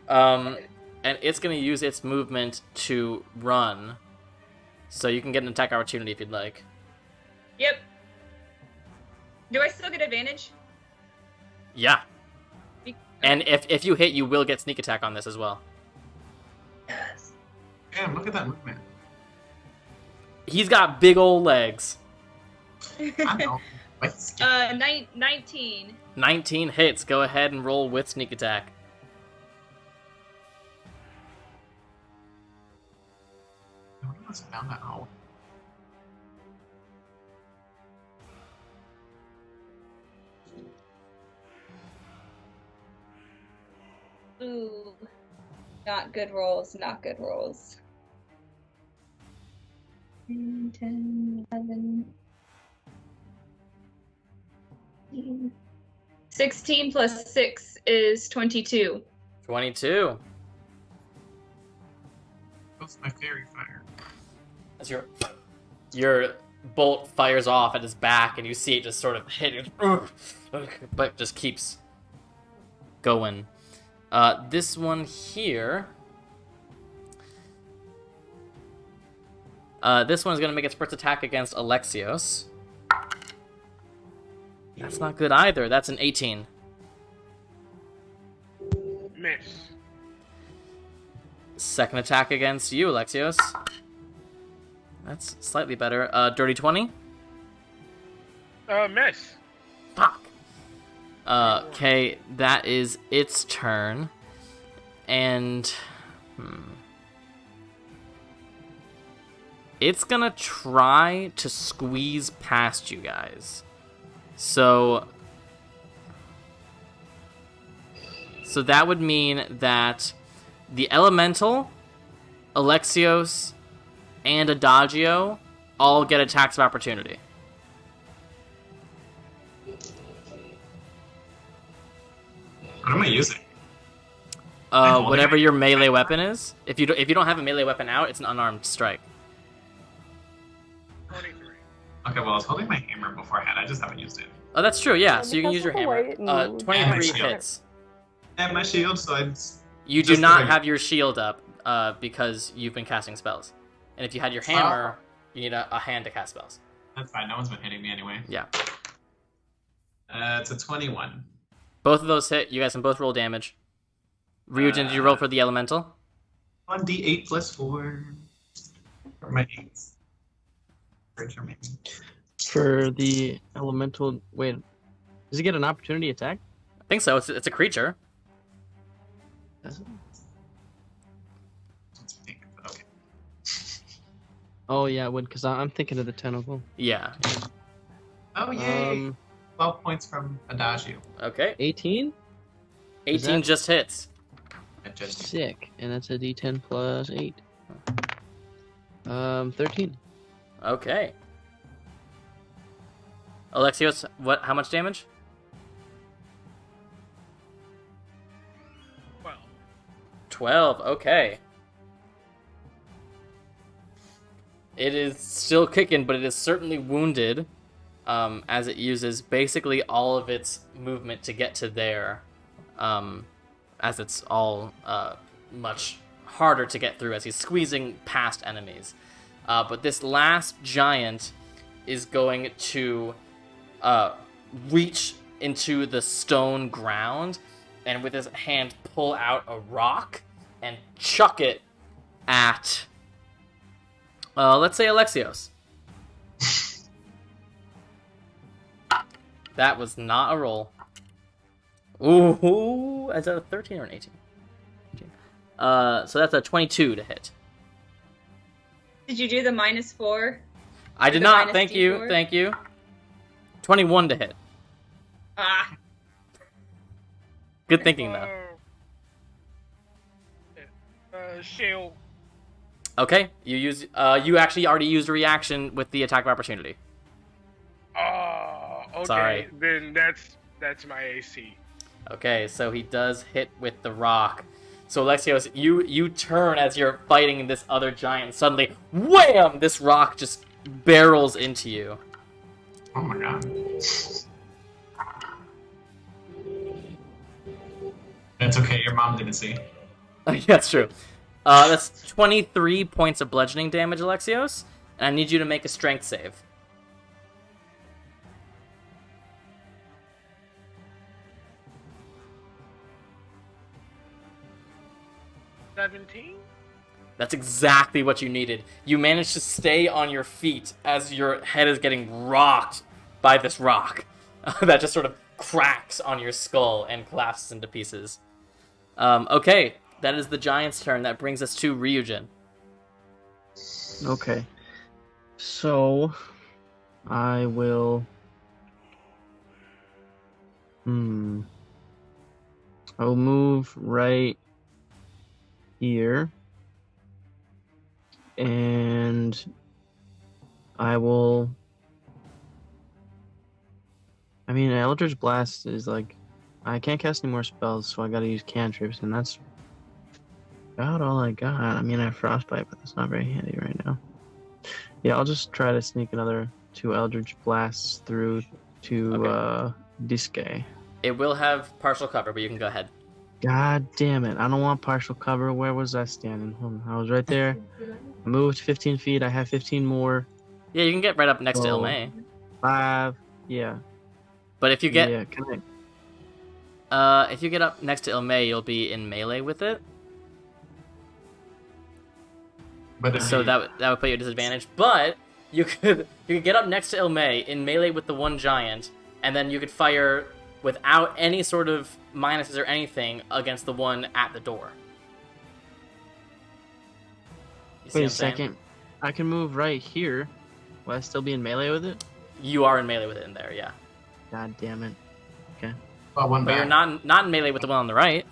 A: And it's going to use its movement to run. So you can get an attack opportunity if you'd like.
C: Yep. Do I still get advantage?
A: Yeah.
C: Be-
A: And if you hit, you will get sneak attack on this as well.
C: Yes.
D: Damn, look at that movement.
A: He's got big old legs.
D: I know. Like, skip.
C: 19.
A: 19 hits. Go ahead and roll with sneak attack.
D: I wonder what's found that hole.
C: Ooh. Not good rolls, not good rolls. 9, 10, 11. 16 plus 6 is 22.
A: 22.
D: What's my fairy fire?
A: As your bolt fires off at his back, and you see it just sort of hit it, but just keeps going. This one here. This one's gonna make its first attack against Alexios. That's not good either. That's an 18.
F: Miss.
A: Second attack against you, Alexios. That's slightly better. Dirty 20.
F: Miss.
A: Fuck. Okay, that is its turn. And it's gonna try to squeeze past you guys. So that would mean that the Elemental, Alexios, and Adagio all get attacks of opportunity.
D: What am I using? holding
A: Whatever
D: my-
A: your melee weapon is. If you don't have a melee weapon out, it's an unarmed strike.
F: 23.
D: Okay, well, I was holding my hammer beforehand. I just haven't used it.
A: Oh, that's true. Yeah,
E: Yeah,
A: so you can use
E: because
A: your
E: of the
A: hammer.
E: way it moves.
A: 23
D: And my
A: hits.
D: And my shield, so I'm...
A: You do
D: Just
A: not
D: like-
A: have your shield up because you've been casting spells. And if you had your hammer, you need a hand to cast spells.
D: That's fine. No one's been hitting me anyway.
A: Yeah.
D: It's a 21.
A: Both of those hit. You guys can both roll damage. Ryujin, did you roll for the elemental?
D: 1d8 plus 4. For my 8s.
B: For the elemental, wait, does he get an opportunity attack?
A: I think so. It's a creature.
B: Does it?
D: Okay.
B: Oh yeah, it would, because I'm thinking of the tentacle.
A: Yeah.
D: Oh, yay! 12 points from Adagio.
A: Okay.
B: 18?
A: 18
B: that-
A: just hits.
D: I just
B: Sick, and that's a D10 plus 8. 13.
A: Okay. Alexios, how much damage?
F: 12.
A: 12. Okay. It is still kicking, but it is certainly wounded, as it uses basically all of its movement to get to there, as it's all much harder to get through as he's squeezing past enemies. But this last giant is going to reach into the stone ground and with his hand pull out a rock and chuck it at, let's say, Alexios. That was not a roll. Ooh, is that a 13 or an 18? So that's a 22 to hit.
C: Did you do the -4?
A: I did
C: the
A: not.
C: minus
A: Thank you.
C: D4?
A: Thank you. 21 to hit.
C: Ah,
A: Good thinking, though.
F: Shield.
A: Okay, you actually already used a reaction with the attack of opportunity.
F: Okay.
A: Sorry.
F: Then that's my AC.
A: Okay, so he does hit with the rock. So Alexios, you turn as you're fighting this other giant, and suddenly, wham! This rock just barrels into you.
D: Oh my god. That's okay, your mom didn't see.
A: Yeah, that's true. That's 23 points of bludgeoning damage, Alexios, and I need you to make a strength save.
F: 17.
A: That's exactly what you needed. You managed to stay on your feet as your head is getting rocked by this rock that just sort of cracks on your skull and collapses into pieces. Okay, that is the giant's turn. That brings us to Ryujin.
B: Okay. So, I will... I will move right here. And I will. I mean, Eldritch Blast is like. I can't cast any more spells, so I gotta use cantrips, and that's about all I got. I mean, I have Frostbite, but that's not very handy right now. Yeah, I'll just try to sneak another 2 Eldritch Blasts through to Disque.
A: It will have partial cover, but you can go ahead.
B: God damn it. I don't want partial cover. Where was I standing? Hold on. I was right there. I moved 15 feet. I have 15 more.
A: Yeah, you can get right up next to
B: Oh.
A: Ilmay.
B: 5. Yeah.
A: But if you get
B: Yeah, can I?
A: if you get up next to Ilmay, you'll be in melee with it.
D: But
A: So that would put you at disadvantage. But you could get up next to Ilmay in melee with the one giant, and then you could fire without any sort of minuses or anything against the one at the door. You see
B: Wait
A: what
B: a
A: I'm saying?
B: second. I can move right here. Will I still be in melee with it?
A: You are in melee with it in there, yeah.
B: God damn it.
D: well, one
A: But
D: back.
A: you're not in melee with the one on the right.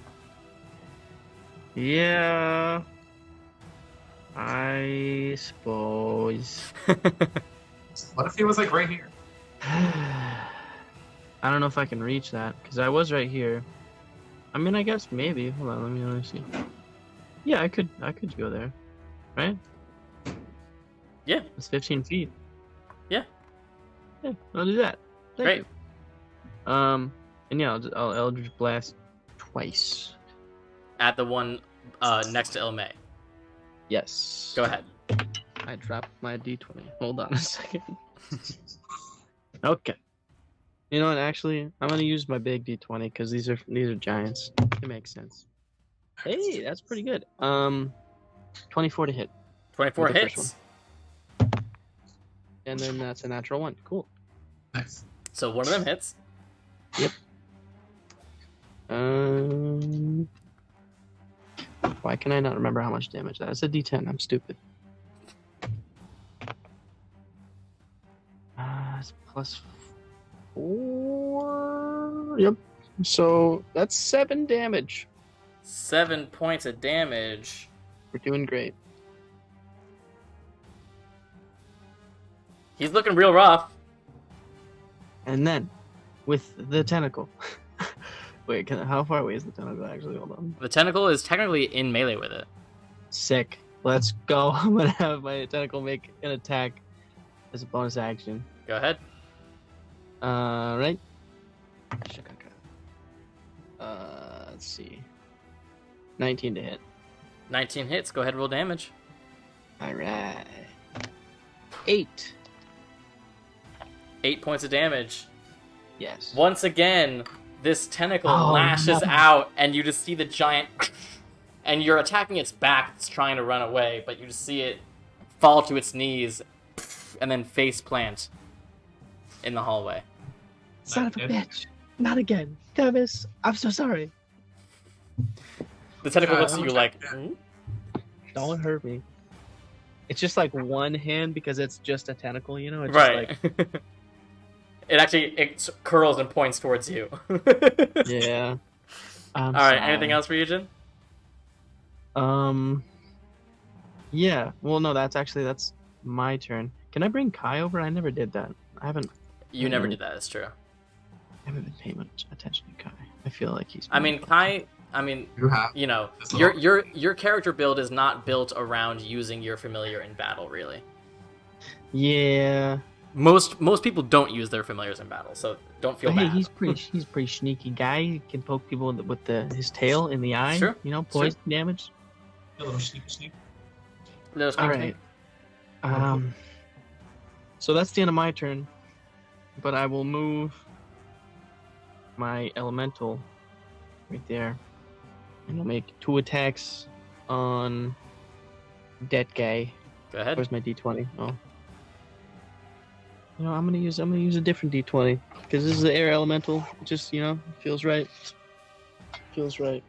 B: Yeah. I suppose.
D: What if he was like right here?
B: I don't know if I can reach that, because I was right here. I mean, I guess maybe. Hold on, let me see. Yeah, I could go there. Right?
A: Yeah.
B: It's 15 feet.
A: Yeah.
B: Yeah, I'll do that. Thank
A: Great.
B: you. And yeah, I'll Eldritch Blast twice.
A: At the one next to Ilmay.
B: Yes.
A: Go ahead.
B: I dropped my d20. Hold on a second. Okay. You know what? Actually, I'm gonna use my big d20 because these are giants. It makes sense. Hey, that's pretty good. 24 to hit,
A: 24
B: With the first
A: hits.
B: and then that's a natural 1. Cool.
D: Nice.
A: So one of them hits.
B: Why can I not remember how much damage that is? A d10. I'm stupid. It's +4. Yep. So that's 7 damage.
A: 7 points of damage.
B: We're doing great.
A: He's looking real rough.
B: And then, with the tentacle. Wait, how far away is the tentacle actually? Hold on.
A: The tentacle is technically in melee with it.
B: Sick. Let's go. I'm gonna have my tentacle make an attack as a bonus action.
A: Go ahead.
B: Right? Let's see. 19 to hit.
A: 19 hits. Go ahead, roll damage.
B: Alright. 8.
A: 8 points of damage.
B: Yes.
A: Once again, this tentacle
B: Oh,
A: lashes
B: no.
A: out, and you just see the giant. And you're attacking its back. It's trying to run away, but you just see it fall to its knees, and then face plant in the hallway.
B: Son of a bitch. Not again. Thomas, I'm so sorry.
A: The tentacle looks at you like, "Hmm?"
B: Don't hurt me. It's just like one hand because it's just a tentacle, you know? It's
A: Right.
B: Just
A: it curls and points towards you.
B: like, yeah.
A: All right. Anything else for you, Jin?
B: Yeah. Well, no, that's my turn. Can I bring Kai over? I never did that. I haven't
A: You never did that. It's true.
B: been paying much attention to Kai. I feel like he's.
A: I mean, Kai. I mean,
D: You have.
A: you know,
D: This
A: your character build is not built around using your familiar in battle, really.
B: Yeah.
A: Most people don't use their familiars in battle, so don't feel
B: But hey,
A: bad.
B: he's pretty sneaky guy. He can poke people with his tail in the eye.
A: Sure.
B: You know, poison damage.
D: A little sneak sneak.
A: No,
B: All right. So that's the end of my turn, but I will move my elemental right there, and I'll make 2 attacks on that guy.
A: Go ahead.
B: Where's my d20? Oh. You know, I'm gonna use a different d20 because this is the air elemental. It just feels right. Feels right.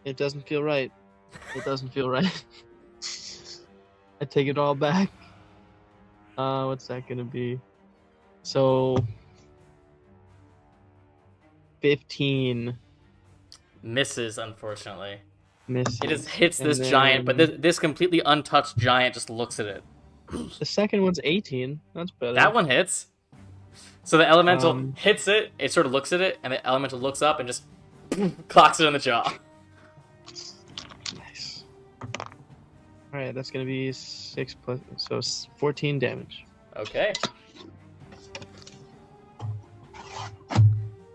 B: It doesn't feel right. It doesn't feel right. I take it all back. What's that gonna be? So 15
A: Misses, unfortunately.
B: misses.
A: It just hits
B: And
A: this giant, but
B: then
A: this completely untouched giant just looks at it.
B: the second one's 18. That's better.
A: That one hits. So the elemental
B: Um,
A: hits it, it sort of looks at it, and the elemental looks up and just clocks it in the jaw.
B: Nice. Alright, that's gonna be 6 plus, so 14 damage.
A: Okay.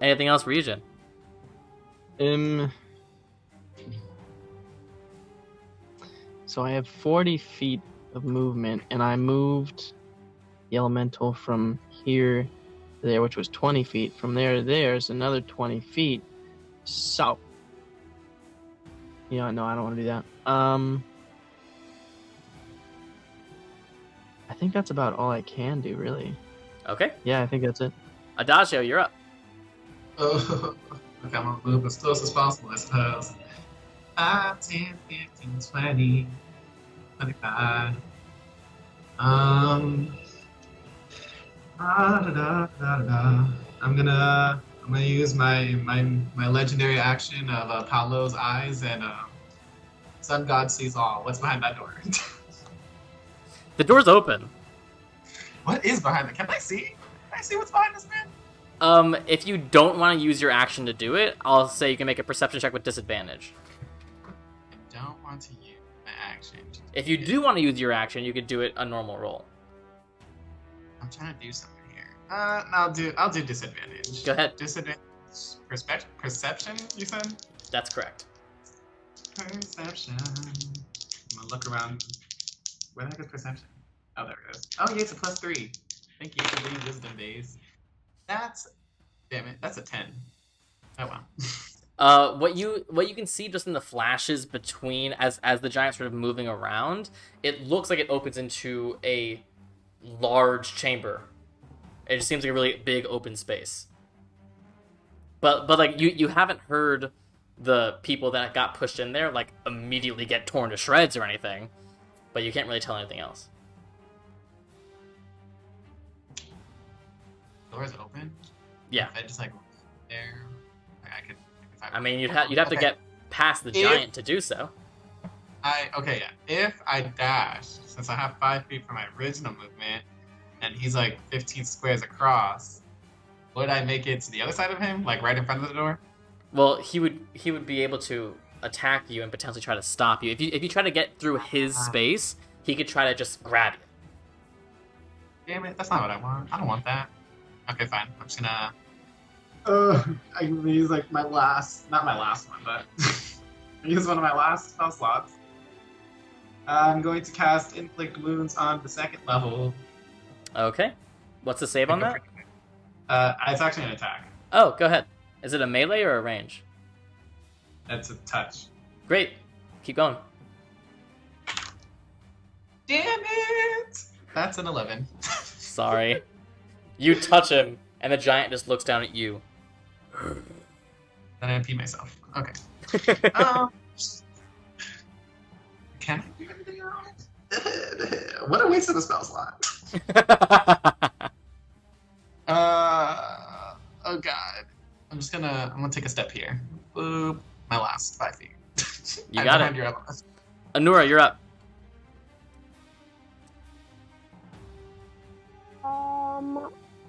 A: Anything else, Region?
B: So I have 40 feet of movement, and I moved the elemental from here to there, which was 20 feet. From there to there is another 20 feet. So, yeah, no, I don't want to do that. I think that's about all I can do, really.
A: Okay.
B: Yeah, I think that's it.
A: Adagio, you're up.
D: Oh, okay, I'm gonna move as close as possible, I suppose. 5, 10, 15, 20, 25. I'm gonna use my legendary action of Apollo's eyes and Sun God sees all. What's behind that door?
A: The door's open.
D: What is behind it? Can I see? Can I see what's behind this man?
A: If you don't want to use your action to do it, I'll say you can make a perception check with disadvantage.
D: I don't want to use my action.
A: If you do want to use your action, you could do it a normal roll.
D: I'm trying to do something here. No, I'll do disadvantage.
A: Go ahead.
D: Disadvantage. Perception, you said?
A: That's correct.
D: Perception. I'm gonna look around. Where the heck is perception? Oh, there it is. Oh, yeah, it's a +3. Thank you for the wisdom days. Damn it, that's a 10. Oh wow.
A: What you can see just in the flashes between as the giant's sort of moving around, it looks like it opens into a large chamber. It just seems like a really big open space. But like you haven't heard the people that got pushed in there like immediately get torn to shreds or anything, but you can't really tell anything else.
D: Doors open?
A: Yeah.
D: If I just like there, I could.
A: I mean, you'd have to
D: Okay.
A: get past the giant to do so.
D: Okay, yeah. If I dash, since I have 5 feet from my original movement, and he's like 15 squares across, would I make it to the other side of him, like right in front of the door?
A: Well, he would be able to attack you and potentially try to stop you. If you try to get through his space, he could try to just grab you.
D: Damn it, that's not what I want. I don't want that. Okay, fine. I'm just gonna. I can use like my last, not my last one, but I use one of my last spell slots. I'm going to cast Inflict Wounds on the 2nd level.
A: Okay. What's the save on that?
D: It's actually an attack.
A: Oh, go ahead. Is it a melee or a range?
D: That's a touch.
A: Great. Keep going.
D: Damn it! That's an 11.
A: Sorry. You touch him, and the giant just looks down at you.
D: Then I pee myself. Okay. Can I do anything else? What a waste of a spell slot. Oh god. I'm gonna take a step here. Boop. My last 5 feet.
A: You
D: I'm
A: got
D: behind
A: it.
D: your elbows.
A: Anura, you're up.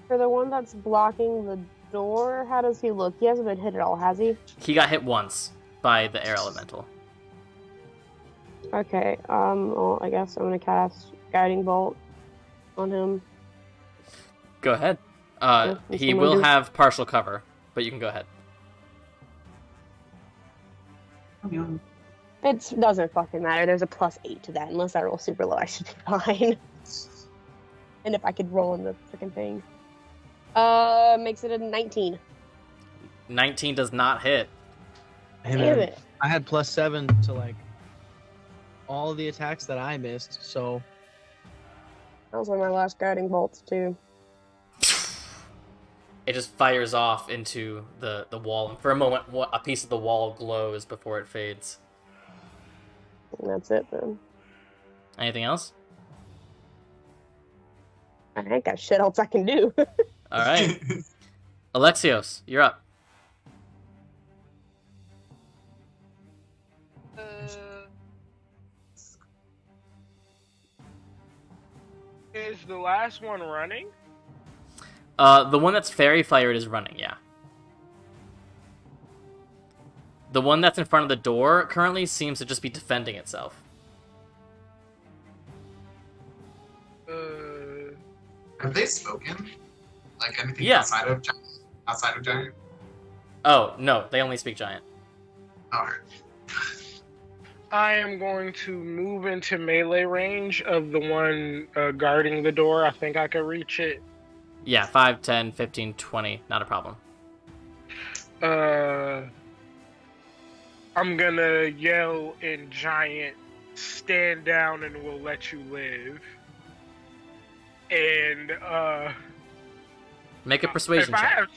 E: For the one that's blocking the door, how does he look? He hasn't been hit at all, has he?
A: He got hit once by the air elemental.
E: Okay, well, I guess I'm gonna cast Guiding Bolt on him.
A: Go ahead.
E: Yeah,
A: He
E: someone
A: will
E: do-
A: have partial cover, but you can go ahead.
E: It doesn't fucking matter. There's a +8 to that. Unless I roll super low, I should be fine. And if I could roll in the freaking thing. Makes it a 19.
A: 19 does not hit.
B: Hey,
E: Damn
B: man,
E: it.
B: I had +7 to like all of the attacks that I missed, so
E: That was one of my last Guiding Bolts, too.
A: It just fires off into the wall. And for a moment, a piece of the wall glows before it fades.
E: And that's it, then.
A: Anything else?
E: I ain't got shit else I can do.
A: All right. Alexios, you're up.
F: Is the last one running?
A: The one that's fairy fired is running, yeah. The one that's in front of the door currently seems to just be defending itself.
D: Have they spoken? Like anything
A: Yeah.
D: outside of Giant? Outside of Giant?
A: Oh, no, they only speak giant.
D: Alright.
F: I am going to move into melee range of the one guarding the door. I think I can reach it.
A: Yeah, 5, 10, 15, 20, not a problem.
F: I'm gonna yell in giant, stand down and we'll let you live. And
A: Make a persuasion
F: if I
A: check.
F: have,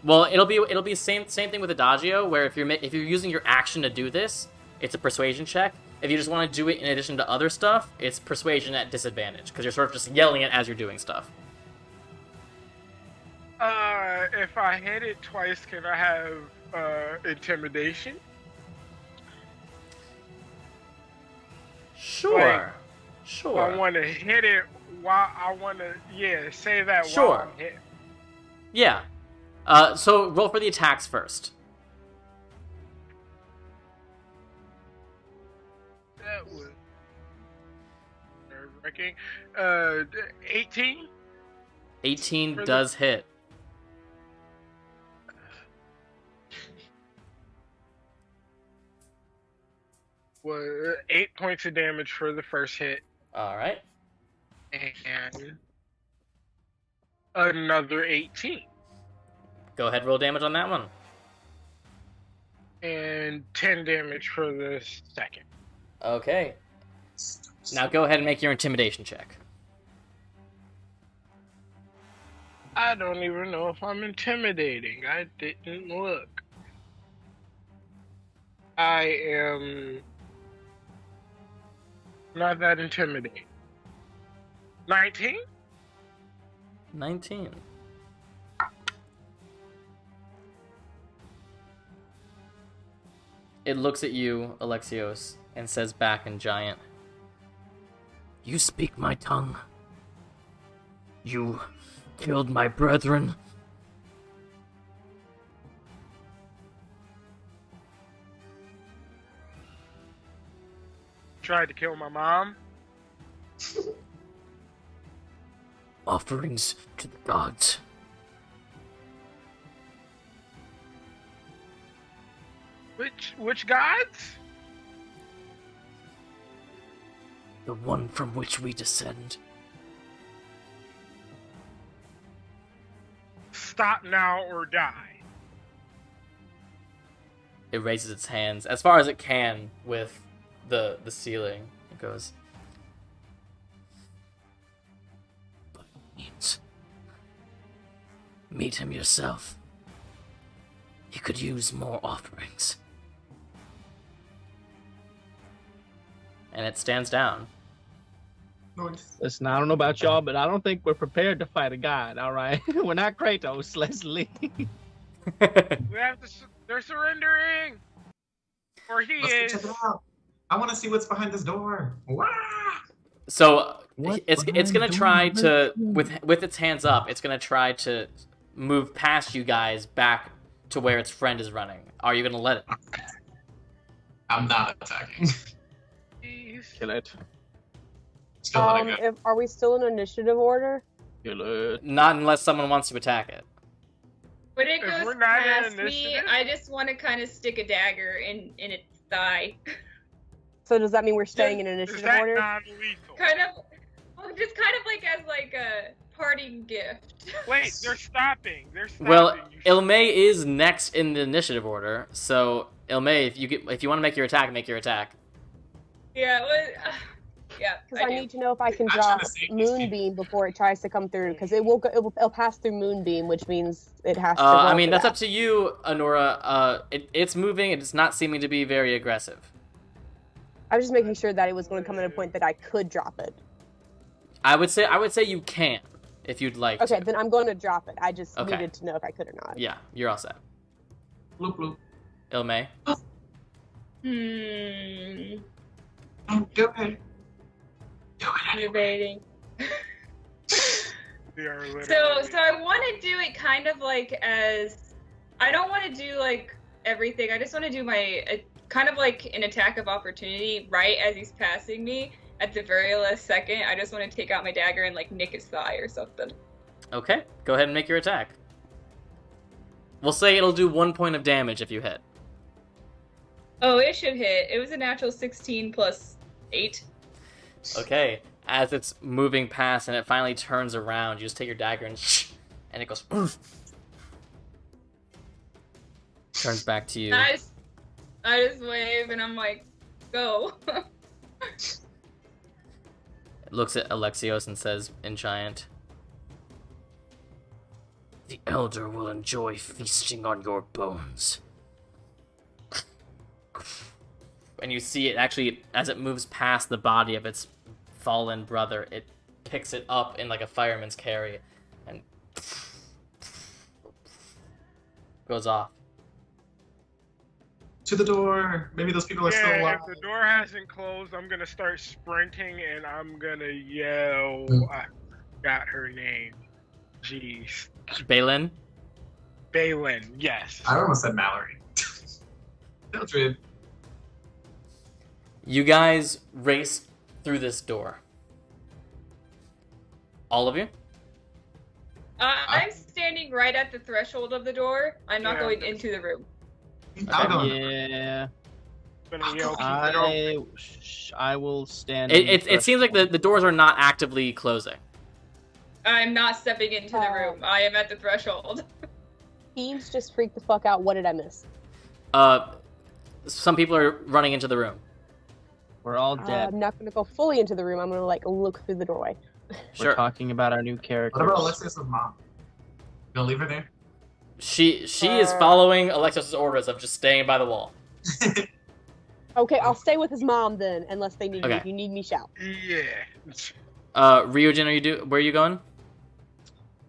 A: Well, it'll be same thing with Adagio, where if you're using your action to do this, it's a persuasion check. If you just want to do it in addition to other stuff, it's persuasion at disadvantage, because you're sort of just yelling it as you're doing stuff.
F: if I hit it twice, can I have intimidation?
A: Sure.
F: I want to hit it while say that
A: Sure.
F: while I'm hit.
A: Yeah. So roll for the attacks first.
F: That was nerve-wracking. 18?
A: 18
F: For the-
A: does hit.
F: Was 8 points of damage for the first hit,
A: All right.
F: and another 18,
A: Go ahead, roll damage on that one.
F: and 10 damage for the second.
A: Okay. Now go ahead and make your intimidation check.
F: I don't even know if I'm intimidating. I didn't look. I am not that intimidating. 19?
A: 19. It looks at you, Alexios, and says back in giant, "You speak my tongue. You killed my brethren."
F: Tried to kill my mom?
A: Offerings to the gods.
F: Which gods?
A: The one from which we descend.
F: Stop now or die.
A: It raises its hands as far as it can with the ceiling. It goes, "But it means meet him yourself. He could use more offerings." And it stands down.
D: Nice.
B: Listen, I don't know about y'all, but I don't think we're prepared to fight a god, all right? We're not Kratos, let's leave.
F: We have to. They're surrendering. Or he
D: Let's go
F: is.
D: check it out. I want to see what's behind this door. Wow.
A: So
B: What
A: it's
B: behind
A: gonna
B: the
A: try
B: door?
A: to with its hands up. It's gonna try to move past you guys back to where its friend is running. Are you gonna let it?
D: I'm not attacking.
B: Kill it.
D: Still letting it.
E: Are we still in initiative order?
B: Kill it.
A: Not unless someone wants to attack it.
C: When it
F: If
C: goes
F: we're not in
C: past me,
F: initiative?
C: I just want to kind of stick a dagger in its thigh.
E: So does that mean we're staying in
F: Is
E: initiative
F: that
E: order?
F: non-lethal?
C: Kind of, well, just kind of like as like a parting gift.
F: Wait, they're stopping. They're stopping.
A: Well,
F: You
A: Ilmay is next in the initiative order, so Ilmay, if you want to make your attack, make your attack.
C: Yeah, yeah.
E: Because I
C: do.
E: need to know if I can
D: I'm
E: drop
D: trying to save these
E: Moonbeam before it tries to come through. Because it'll pass through Moonbeam, which means it has to.
A: I
E: roll
A: mean,
E: for
A: that's
E: that.
A: up to you, Anora. It's moving. It's not seeming to be very aggressive.
E: I was just making sure that it was going to come at a point that I could drop it.
A: I would say you can, if you'd like
E: Okay,
A: to.
E: then I'm going to drop it. I just
A: Okay.
E: needed to know if I could or not.
A: Yeah, you're all set.
D: Bloop, bloop.
A: Ilmay.
C: Hmm.
D: Go ahead. Do it
C: I'm
D: anyway.
C: debating.
F: We are
C: So
F: literally.
C: I want to do it kind of like as I don't want to do like everything. I just want to do my kind of like an attack of opportunity right as he's passing me at the very last second. I just want to take out my dagger and like nick his thigh or something.
A: Okay, go ahead and make your attack. We'll say it'll do 1 point of damage if you hit.
C: Oh, it should hit. It was a natural 16 plus 8.
A: Okay, as it's moving past and it finally turns around, you just take your dagger and it goes. Turns back to you.
C: I just wave and I'm like, go.
A: It looks at Alexios and says in giant, "The elder will enjoy feasting on your bones." And you see it actually, as it moves past the body of its fallen brother, it picks it up in like a fireman's carry and goes off.
D: To the door. Maybe those people are still
F: Yeah,
D: alive.
F: if the door hasn't closed, I'm gonna start sprinting and I'm gonna yell. I forgot her name. Jeez.
A: Balin,
F: Balin, yes.
D: I almost said Mallory. Mildred.
A: you guys race through this door. All of you?
C: I'm standing right at the threshold of the door. I'm not
F: Yeah.
C: going into the room.
D: I'll go.
B: Yeah,
F: Gonna yell, keep it open.
B: I will stand.
A: It seems like the doors are not actively closing.
C: I'm not stepping into the room. I am at the threshold.
E: Teams just freaked the fuck out. What did I miss?
A: Some people are running into the room.
B: We're all dead.
E: I'm not gonna go fully into the room. I'm gonna like look through the doorway.
B: We're
A: Sure.
B: talking about our new characters.
D: What about Alexios' mom? You gonna leave her there?
A: She is following Alexios' orders of just staying by the wall.
E: Okay, I'll stay with his mom then, unless they need me.
A: Okay.
E: If you need me, shout.
F: Yeah.
A: Ryujin, where are you going?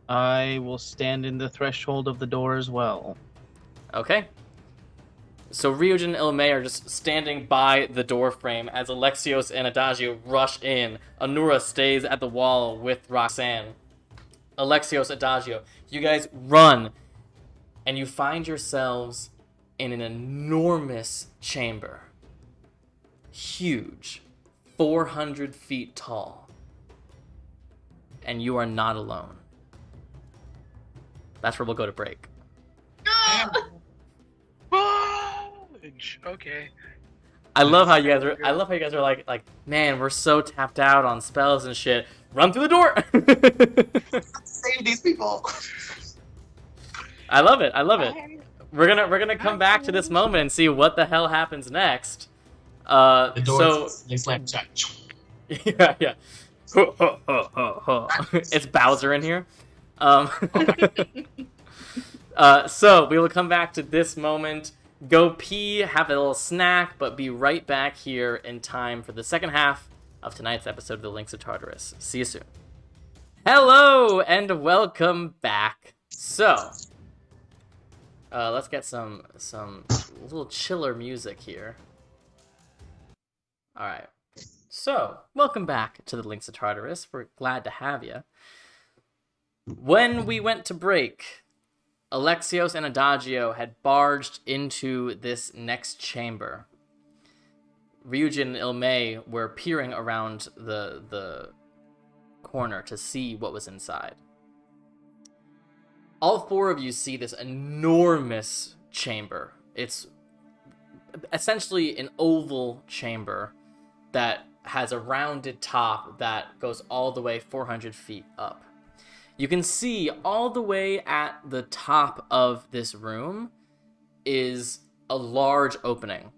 B: I will stand in the threshold of the door as well.
A: Okay. So Ryujin and Ilme are just standing by the door frame as Alexios and Adagio rush in. Anura stays at the wall with Roxanne. Alexios, Adagio, you guys run, and you find yourselves in an enormous chamber. Huge. 400 feet tall. And you are not alone. That's where we'll go to break.
F: Fudge! Okay.
A: I love how you guys are like, man, we're so tapped out on spells and shit. Run through the door.
D: Save these people.
A: I love it. We're gonna come back to this moment and see what the hell happens next.
D: The doors, they slam shut.
A: yeah. It's Bowser in here. So we will come back to this moment. Go pee, have a little snack, but be right back here in time for the second half of tonight's episode of The Links of Tartarus. See you soon. Hello, and welcome back. So, let's get some little chiller music here. Alright. So, welcome back to The Links of Tartarus. We're glad to have you. When we went to break, Alexios and Adagio had barged into this next chamber. Ryujin and Ilme were peering around the corner to see what was inside. All four of you see this enormous chamber. It's essentially an oval chamber that has a rounded top that goes all the way 400 feet up. You can see all the way at the top of this room is a large opening.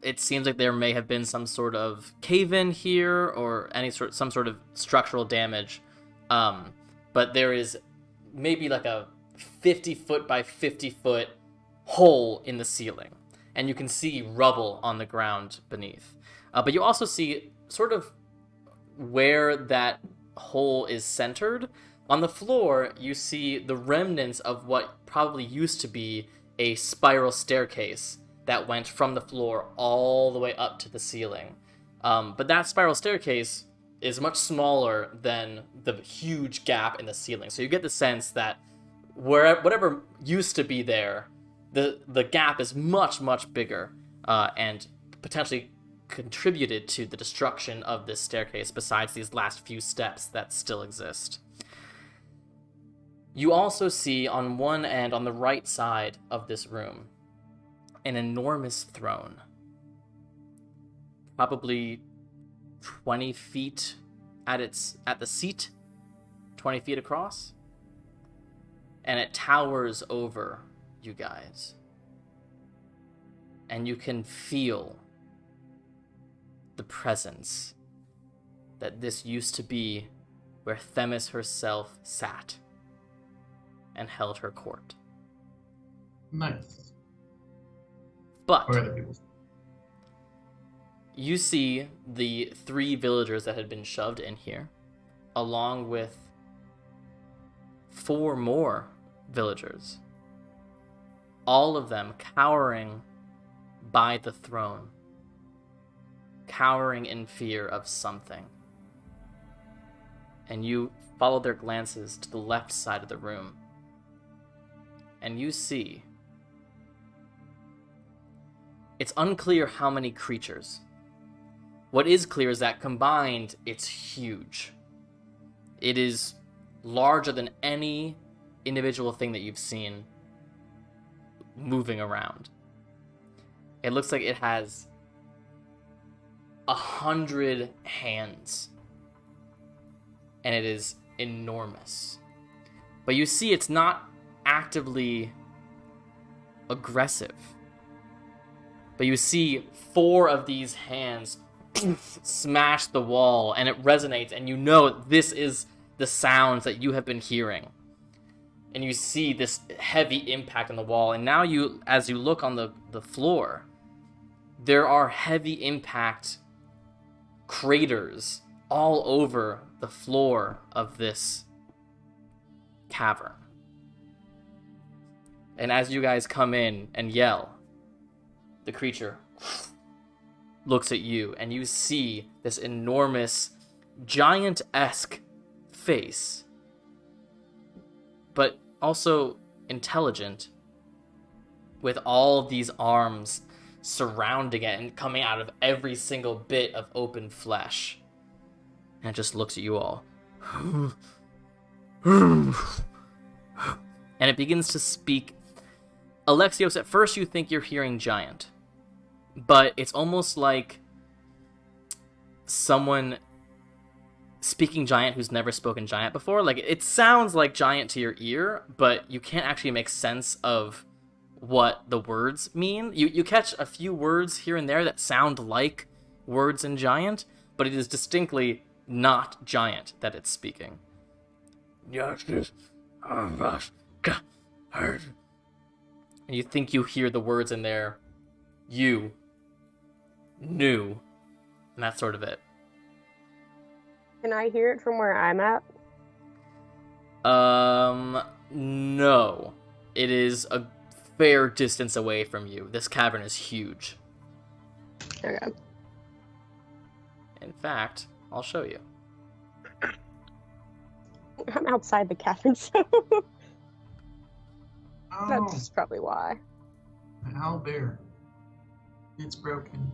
A: It seems like there may have been some sort of cave-in here or some sort of structural damage. But there is maybe like a 50-foot by 50-foot hole in the ceiling. And you can see rubble on the ground beneath. But you also see sort of where that hole is centered. On the floor, you see the remnants of what probably used to be a spiral staircase that went from the floor all the way up to the ceiling. But that spiral staircase is much smaller than the huge gap in the ceiling. So you get the sense that whatever used to be there, the gap is much, much bigger, and potentially contributed to the destruction of this staircase besides these last few steps that still exist. You also see on one end, on the right side of this room, an enormous throne. Probably 20 feet at the seat, 20 feet across. And it towers over you guys. And you can feel the presence that this used to be where Themis herself sat and held her court.
D: Nice.
A: But
D: Or other people.
A: you see the 3 villagers that had been shoved in here, along with 4 more villagers, all of them cowering by the throne, cowering in fear of something. And you follow their glances to the left side of the room, and you see it's unclear how many creatures. What is clear is that combined, it's huge. It is larger than any individual thing that you've seen moving around. It looks like it has 100 hands, and it is enormous. But you see it's not actively aggressive. But you see 4 of these hands smash the wall, and it resonates, and you know this is the sounds that you have been hearing. And you see this heavy impact on the wall, and now as you look on the floor, there are heavy impact craters all over the floor of this cavern. And as you guys come in and yell, the creature looks at you, and you see this enormous, giant-esque face, but also intelligent, with all of these arms surrounding it and coming out of every single bit of open flesh. And it just looks at you all. And it begins to speak. Alexios, at first you think you're hearing giant, but it's almost like someone speaking giant who's never spoken giant before. Like, it sounds like giant to your ear, but you can't actually make sense of what the words mean. You catch a few words here and there that sound like words in giant, but it is distinctly not giant that it's speaking. And you think you hear the words in there, you knew, and that's sort of it.
E: Can I hear it from where I'm at?
A: No. It is a fair distance away from you. This cavern is huge.
E: Okay.
A: In fact, I'll show you.
E: I'm outside the cavern, so
D: Oh,
E: that's probably why.
D: an owlbear. It's broken.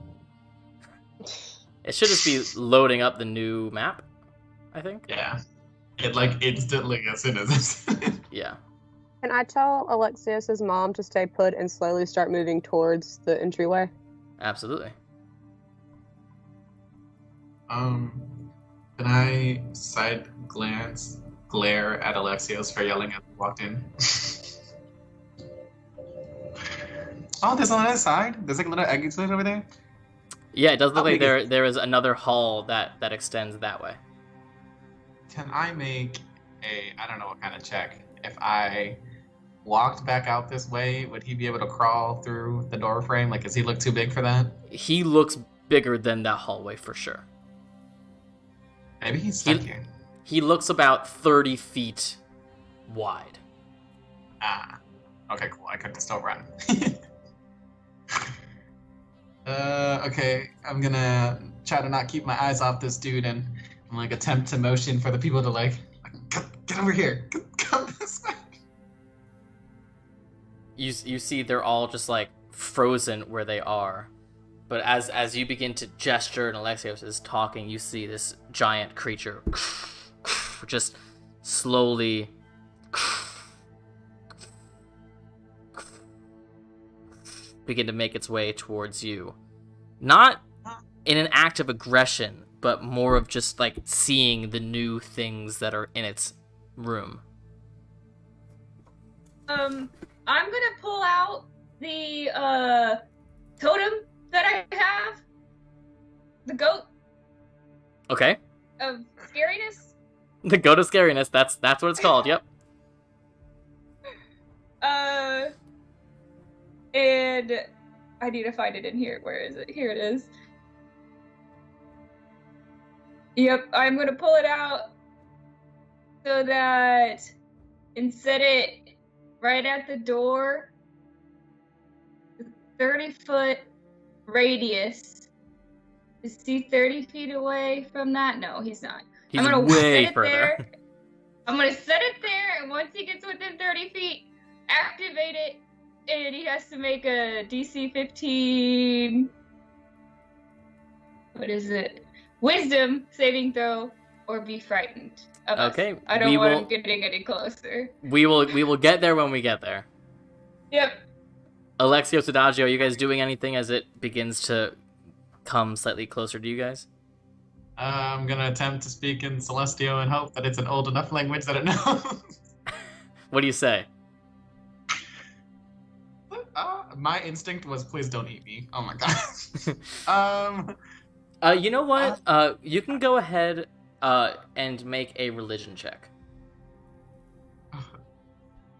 A: It should just be loading up the new map, I think.
D: Yeah. It like instantly as soon as it's
A: Yeah.
E: Can I tell Alexios' mom to stay put and slowly start moving towards the entryway?
A: Absolutely.
D: Can I glare at Alexios for yelling as we walked in? Oh, there's on the other side. There's like a little exit over there.
A: Yeah, it does look
D: How
A: like
D: big
A: there is another hall that extends that way.
D: Can I make I don't know what kind of check. If I walked back out this way, would he be able to crawl through the door frame? Like, does he look too big for that?
A: He looks bigger than that hallway for sure.
D: Maybe he's stuck here.
A: He looks about 30 feet wide.
D: Ah. Okay, cool. I could still run. Okay, I'm gonna try to not keep my eyes off this dude and And, like, attempt to motion for the people to, like get over here. Come this way.
A: You see they're all just like frozen where they are. But as you begin to gesture and Alexios is talking, you see this giant creature just slowly begin to make its way towards you. Not in an act of aggression, but more of just like seeing the new things that are in its room.
C: I'm gonna pull out the totem that I have, the goat
A: Okay.
C: of scariness.
A: The goat of scariness, that's what it's called, yep.
C: And I need to find it in here. Where is it? Here it is. Yep, I'm gonna pull it out so that and set it right at the door. 30-foot radius. Is he 30 feet away from that? No, he's not.
A: He's
C: I'm gonna
A: way
C: set it
A: further.
C: there. I'm gonna set it there, and once he gets within 30 feet, activate it, and he has to make a DC 15. What is it? Wisdom saving throw, or be frightened of us.
A: Okay,
C: I don't
A: we
C: want
A: will-
C: him getting any closer.
A: We will get there when we get there.
C: Yep.
A: Alexios, Adagio, are you guys doing anything as it begins to come slightly closer to you guys?
D: I'm gonna attempt to speak in Celestial and hope that it's an old enough language that it knows.
A: What do you say?
D: My instinct was, please don't eat me. Oh my god.
A: You know what? You can go ahead and make a religion check.
D: I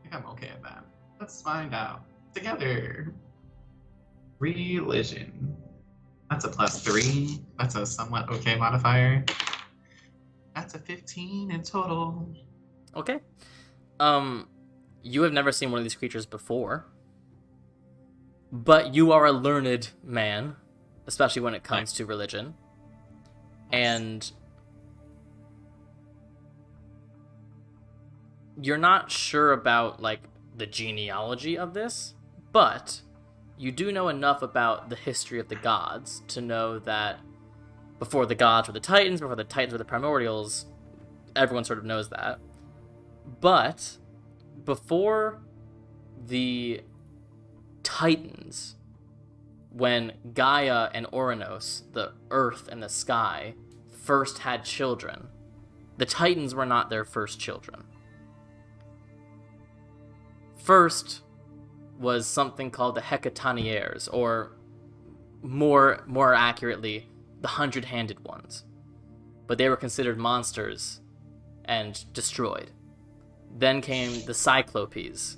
D: think I'm okay at that. Let's find out together. Religion. That's a +3. That's a somewhat okay modifier. That's a 15 in total.
A: Okay. You have never seen one of these creatures before, but you are a learned man, especially when it comes to religion. And you're not sure about, like, the genealogy of this, but you do know enough about the history of the gods to know that before the gods were the Titans, before the Titans were the Primordials, everyone sort of knows that. But before the Titans, when Gaia and Oranos, the earth and the sky, first had children, the Titans were not their first children. First was something called the Hecatoniers, or more accurately, the 100-handed ones. But they were considered monsters and destroyed. Then came the Cyclops.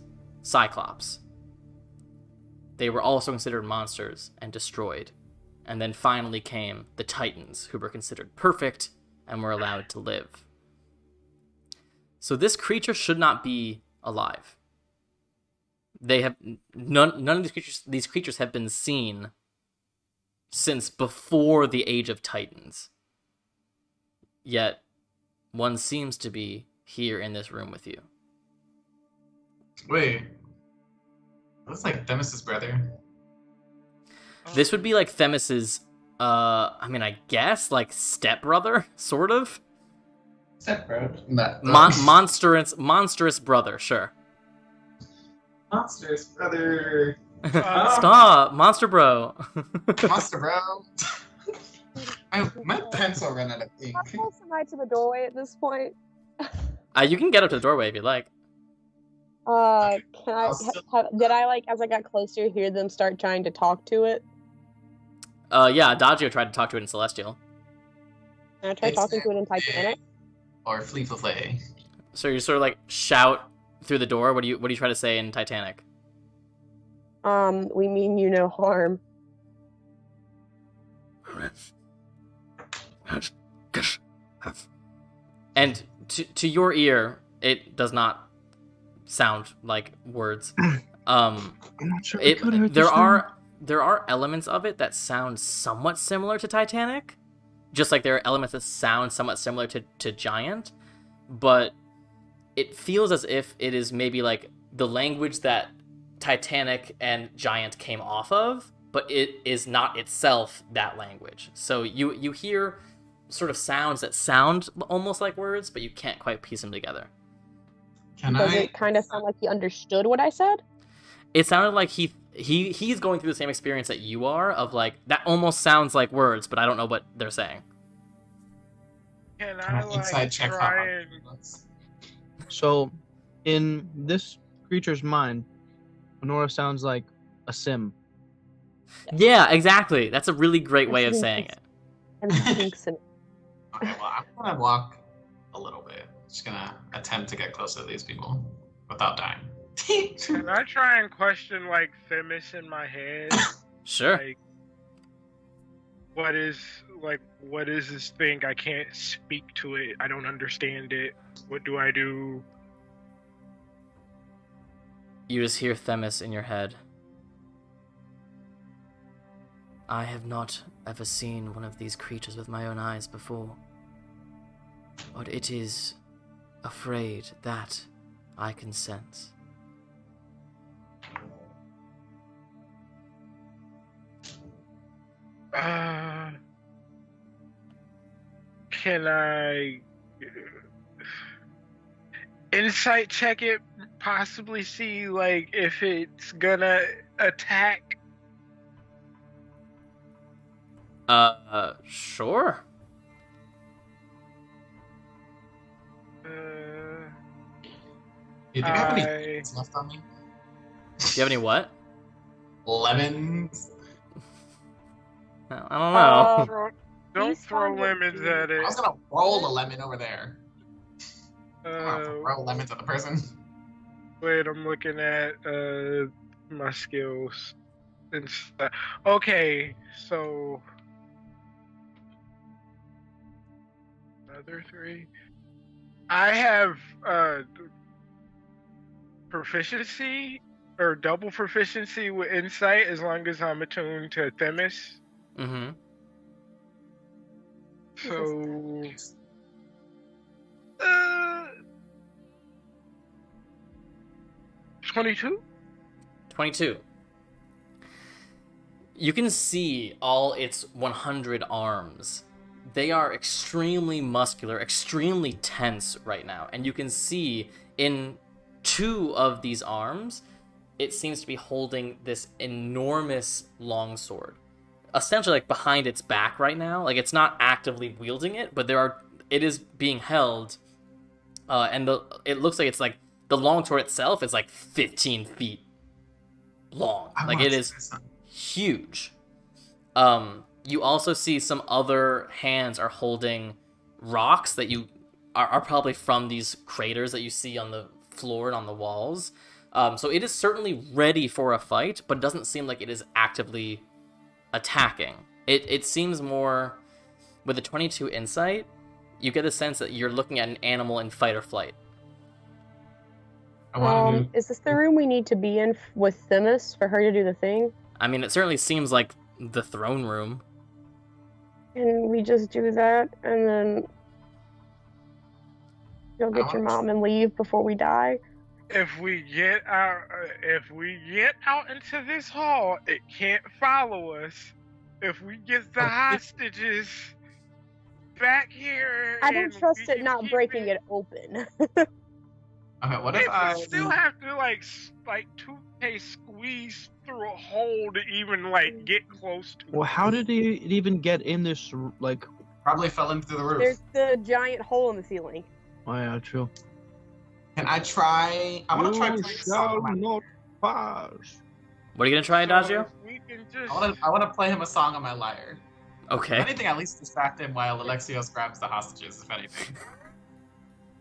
A: They were also considered monsters and destroyed. And then finally came the Titans, who were considered perfect and were allowed to live. So this creature should not be alive. They have none of these creatures have been seen since before the Age of Titans. Yet one seems to be here in this room with you.
D: Wait. That's like Themis' brother.
A: This would be like Themis's, I guess, like, stepbrother, sort of?
D: Stepbro.
A: Monstrous brother, sure.
D: Monsters, brother.
A: Stop! Monster bro!
D: Monster, bro. My pencil ran out of ink.
E: How close am I to the doorway at this point?
A: You can get up to the doorway if you like.
E: Can I? Did I, like, as I got closer, hear them start trying to talk to it?
A: Yeah, Adagio tried to talk to it in Celestial.
E: And I tried talking to it in Titanic.
D: Or Flee Flay.
A: So you sort of, like, shout through the door. What do you try to say in Titanic?
E: We mean you no harm.
A: And to your ear, it does not sound like words.
B: I'm not sure we could have
A: There are elements of it that sound somewhat similar to Titanic, just like there are elements that sound somewhat similar to giant, but it feels as if it is maybe like the language that Titanic and giant came off of, but it is not itself that language. So you hear sort of sounds that sound almost like words, but you can't quite piece them together.
E: Does it kind of sound like he understood what I said?
A: It sounded like he's going through the same experience that you are, of like, that almost sounds like words, but I don't know what they're saying.
F: Can I
D: inside check
F: try and...
B: So, in this creature's mind, Honora sounds like a sim.
A: Yeah, exactly. That's a really great way of saying it.
E: And thinks in
D: Okay, well, I'm gonna walk a little bit. Just gonna attempt to get closer to these people without dying.
F: Can I try and question, like, Themis in my head?
A: Sure.
F: Like, what is this thing? I can't speak to it. I don't understand it. What do I do?
A: You just hear Themis in your head. I have not ever seen one of these creatures with my own eyes before, but it is afraid that I can sense.
F: Can I insight check it? Possibly see, like, if it's gonna attack?
A: Sure.
D: Do you think I have any lemons left on me?
A: Do you have any what?
D: Lemons?
A: I don't know.
F: Don't throw lemons at it.
D: I was gonna roll a lemon over there. I'm gonna throw lemons at the person.
F: Wait, I'm looking at my skills and stuff. Okay, so another 3. I have proficiency or double proficiency with insight as long as I'm attuned to Themis.
A: Mm-hmm.
F: So 22?
A: 22. You can see all its 100 arms. They are extremely muscular, extremely tense right now. And you can see in 2 of these arms, it seems to be holding this enormous longsword. Essentially, like, behind its back right now. Like, it's not actively wielding it, but it is being held. And it looks like it's like the longsword itself is like 15 feet long. Like, it is huge. You also see some other hands are holding rocks that you are probably from these craters that you see on the floor and on the walls. So it is certainly ready for a fight, but it doesn't seem like it is actively attacking. It seems more, with the 22 insight, you get the sense that you're looking at an animal in fight or flight.
E: Is this the room we need to be in with Themis for her to do the thing?
A: I mean, it certainly seems like the throne room.
E: And we just do that, and then you'll get your mom and leave before we die?
F: If we get out into this hall, it can't follow us. If we get the hostages back here,
E: I don't trust it not breaking it open.
D: Okay, what if I
F: still have to like toothpaste squeeze through a hole to even like get close to?
B: Well, how did it even get in this? Like,
D: probably fell into the roof.
E: There's the giant hole in the ceiling.
B: Oh yeah, true.
D: Can I try? I want to try.
B: You shall not pass.
A: What are you gonna try, Adagio?
F: We can just...
D: I want to play him a song on my lyre.
A: Okay.
D: If anything, at least distract him while Alexios grabs the hostages. If anything.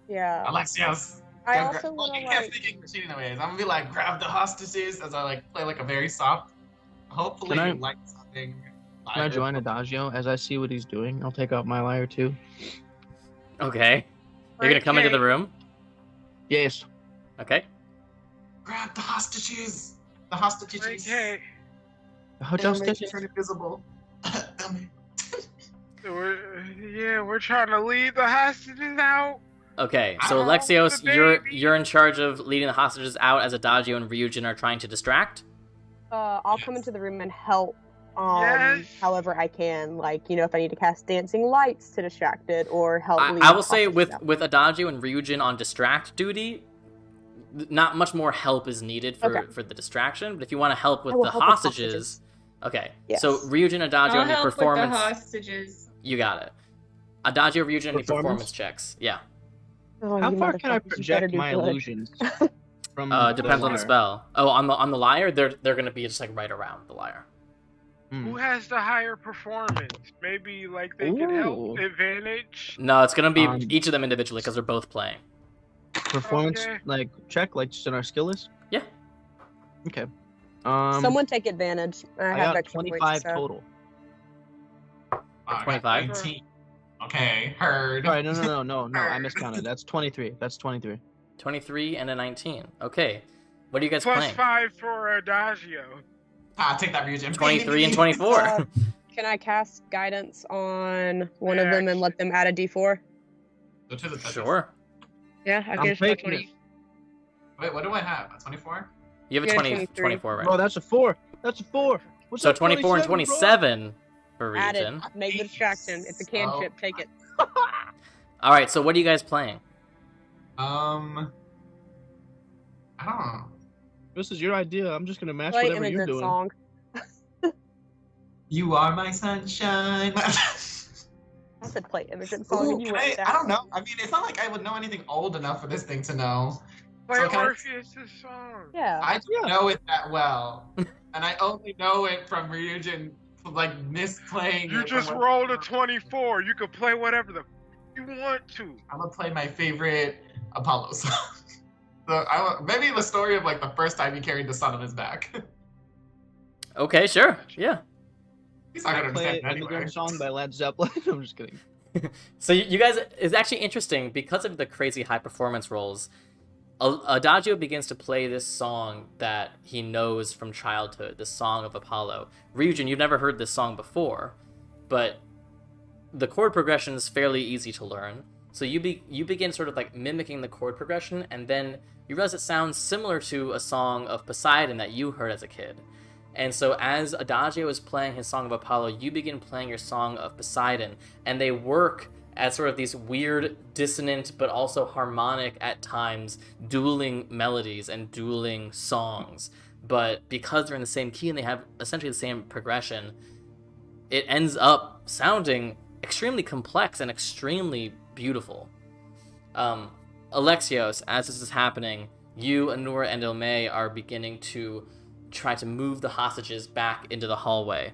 E: Yeah.
D: Alexios.
E: I also want to
D: you can't speak English anyways. I'm gonna be like, grab the hostages as I like play like a very soft. Hopefully, you like something.
B: Can I join Adagio as I see what he's doing? I'll take out my lyre too.
A: Okay. You're gonna come into the room?
B: Yes.
A: Okay.
D: Grab the hostages. The hostages.
B: The hostages.
D: Turn invisible.
F: We're Yeah, we're trying to lead the hostages out.
A: Okay, so
F: Oh,
A: Alexios,
F: the
A: you're
F: baby.
A: you're in charge of leading the hostages out as Adagio and Ryujin are trying to distract.
E: I'll come into the room and help.
F: Yes.
E: However I can, like, if I need to cast dancing lights to distract it or help lead.
A: I will say
E: hostages out.
A: with Adagio and Ryujin on distract duty, not much more help is needed for the distraction. But if you want to help with
E: I will
A: the
E: help with
A: hostages, okay.
E: Yes.
A: So Ryujin, Adagio,
C: I'll
A: any
C: help
A: performance.
C: with the hostages.
A: You got it. Adagio, Ryujin, any performance
B: Performance?
A: checks? Yeah.
E: Oh,
B: How
E: you
B: far can I
E: motherfuckers, you better
B: project
E: do
B: my
E: good.
B: illusions? From
A: Depends on the
B: lyre?
A: spell. Oh, on the lyre, they're gonna be just like right around the lyre.
F: Who has the higher performance? Maybe like they could help
B: Ooh.
F: advantage.
A: No, it's gonna be
B: Um,
A: each of them individually because they're both playing.
B: Performance,
F: Okay.
B: like check, like just in our skill list.
A: Yeah.
B: Okay.
E: Someone take advantage. I
B: I
E: have
B: got
E: extra
B: 25
E: points, so.
B: total.
D: I got
A: 25?
D: 19. Okay, heard.
B: Sorry, no. I miscounted. That's 23. That's 23.
A: 23 and a 19. Okay. What are you guys
F: Plus
A: playing?
F: 5 for Adagio.
D: Take that region.
A: 23 and 24.
E: Can I cast guidance on one
F: Yeah,
E: of them and let them add a d4?
D: Go to the touches.
A: Sure.
E: Yeah, I
B: I'm
E: guess my
B: taking it.
E: 20.
D: Wait, what do I have? A 24?
A: You have a
E: Yeah,
A: 20,
E: 23.
A: 24 right
B: Bro,
A: now.
B: that's a 4. That's a 4. What's
A: So
B: up,
A: 24 and
B: 27,
A: 27 for
E: Add it.
A: region.
E: Make the distraction. It's a cantrip.
D: Oh.
E: Take it.
A: All right. So what are you guys playing?
D: I don't know.
B: This is your idea. I'm just gonna match
E: Play
B: whatever you're
E: immigrant
B: doing.
E: song.
D: You are my sunshine.
E: I said play immigrant song
D: Ooh,
E: and you
D: can
E: went
D: I don't
E: down.
D: know. I mean, it's not like I would know anything old enough for this thing to know.
F: Play
D: So can I-
F: Orpheus' song.
E: Yeah.
D: I don't know it that well. And I only know it from Ryujin, like, misplaying
F: You
D: it.
F: just
D: from
F: rolled a 24. You can play whatever the you want to.
D: I'm gonna play my favorite Apollo song. So maybe the story of, like, the first time he carried the sun on his back.
A: Okay. Sure. Yeah.
D: He's not gonna
B: I play
D: understand it anyway.
B: Immigrant Song by Led Zeppelin. I'm just kidding.
A: So you guys, it's actually interesting because of the crazy high performance rolls. Adagio begins to play this song that he knows from childhood, the Song of Apollo. Ryujin, you've never heard this song before, but the chord progression is fairly easy to learn. So you begin sort of like mimicking the chord progression, and then you realize it sounds similar to a song of Poseidon that you heard as a kid. And so as Adagio is playing his Song of Apollo, you begin playing your Song of Poseidon, and they work as sort of these weird, dissonant, but also harmonic at times, dueling melodies and dueling songs. But because they're in the same key and they have essentially the same progression, it ends up sounding extremely complex and extremely beautiful. Alexios, as this is happening, you, Anura, and Ilme are beginning to try to move the hostages back into the hallway.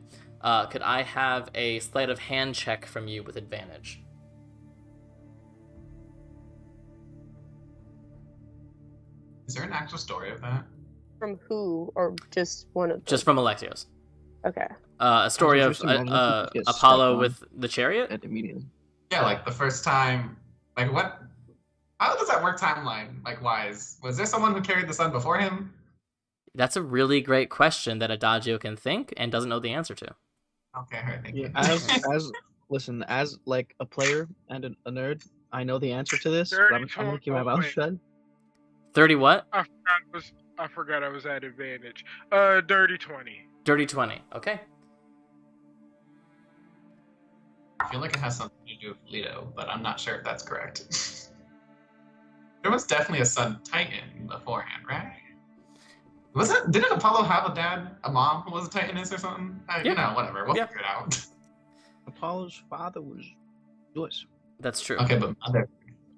A: Could I have a sleight of hand check from you with advantage?
D: Is there an actual story of that?
E: From who? Or just one of them?
A: Just from Alexios.
E: Okay.
A: A story of
B: Just imagine if you get
A: Apollo
B: stepped on.
A: with the chariot?
B: At immediately.
D: Yeah, like the first time. Like what? How does that work timeline? Like wise? Was there someone who carried the sun before him?
A: That's a really great question that Adagio can think and doesn't know the answer to.
D: Okay, alright, thank
B: Yeah,
D: you.
B: listen, as like a player and a nerd, I know the answer to this.
F: Dirty
B: But I'm gonna keep my mouth
F: wait.
B: shut.
A: 30 what?
F: I forgot I was at advantage. Dirty 20.
A: Dirty 20. Okay.
D: I feel like it has something to do with Leto, but I'm not sure if that's correct. There was definitely a Sun Titan beforehand, right? Didn't Apollo have a dad, a mom who was a Titaness or something? You
A: Yeah.
D: know, whatever. We'll
A: Yeah.
D: figure it out.
B: Apollo's father was Zeus.
A: That's true.
D: Okay, but mother.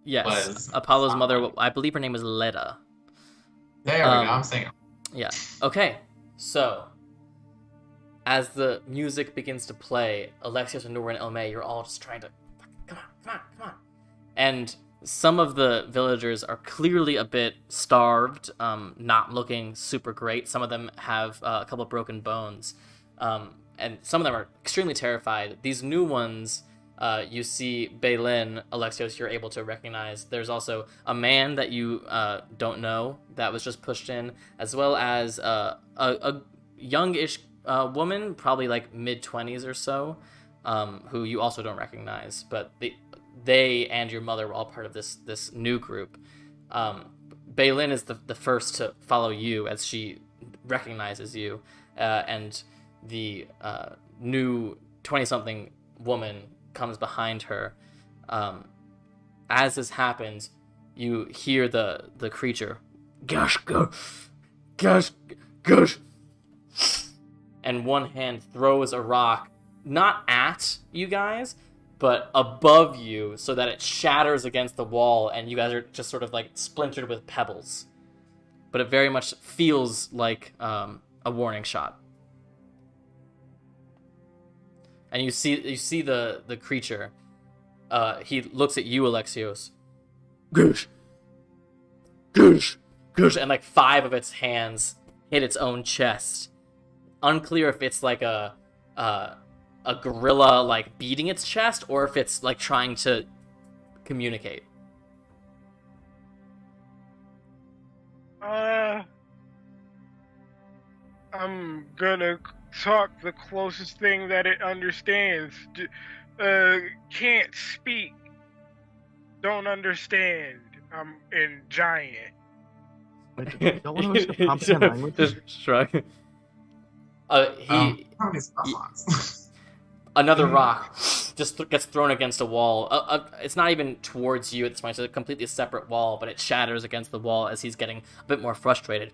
A: Yes.
D: was-
A: Apollo's mother, I believe her name was Leda.
D: There we go. I'm saying.
A: Yeah. Okay. So, as the music begins to play, Alexios and Nora and Elme, you're all just trying to, come on. And some of the villagers are clearly a bit starved, not looking super great. Some of them have a couple of broken bones, and some of them are extremely terrified. These new ones, you see Baylin, Alexios, you're able to recognize. There's also a man that you don't know that was just pushed in, as well as a youngish woman, probably like mid-20s or so, who you also don't recognize, but they and your mother were all part of this new group. Baylin is the first to follow you as she recognizes you, and the new 20-something woman comes behind her. As this happens, you hear the creature, gosh, gosh, gosh, and one hand throws a rock, not at you guys, but above you, so that it shatters against the wall, and you guys are just sort of like splintered with pebbles. But it very much feels like a warning shot. And you see the creature. He looks at you, Alexios. Goosh, goosh, goosh, and like 5 of its hands hit its own chest. Unclear if it's like a gorilla like beating its chest, or if it's like trying to communicate.
F: I'm gonna talk the closest thing that it understands. Can't speak. Don't understand. I'm in giant.
B: Wait, don't want to comprehend language.
A: Just shrug.
D: Response.
A: Another rock just gets thrown against a wall. It's not even towards you at this point. It's a completely separate wall, but it shatters against the wall as he's getting a bit more frustrated.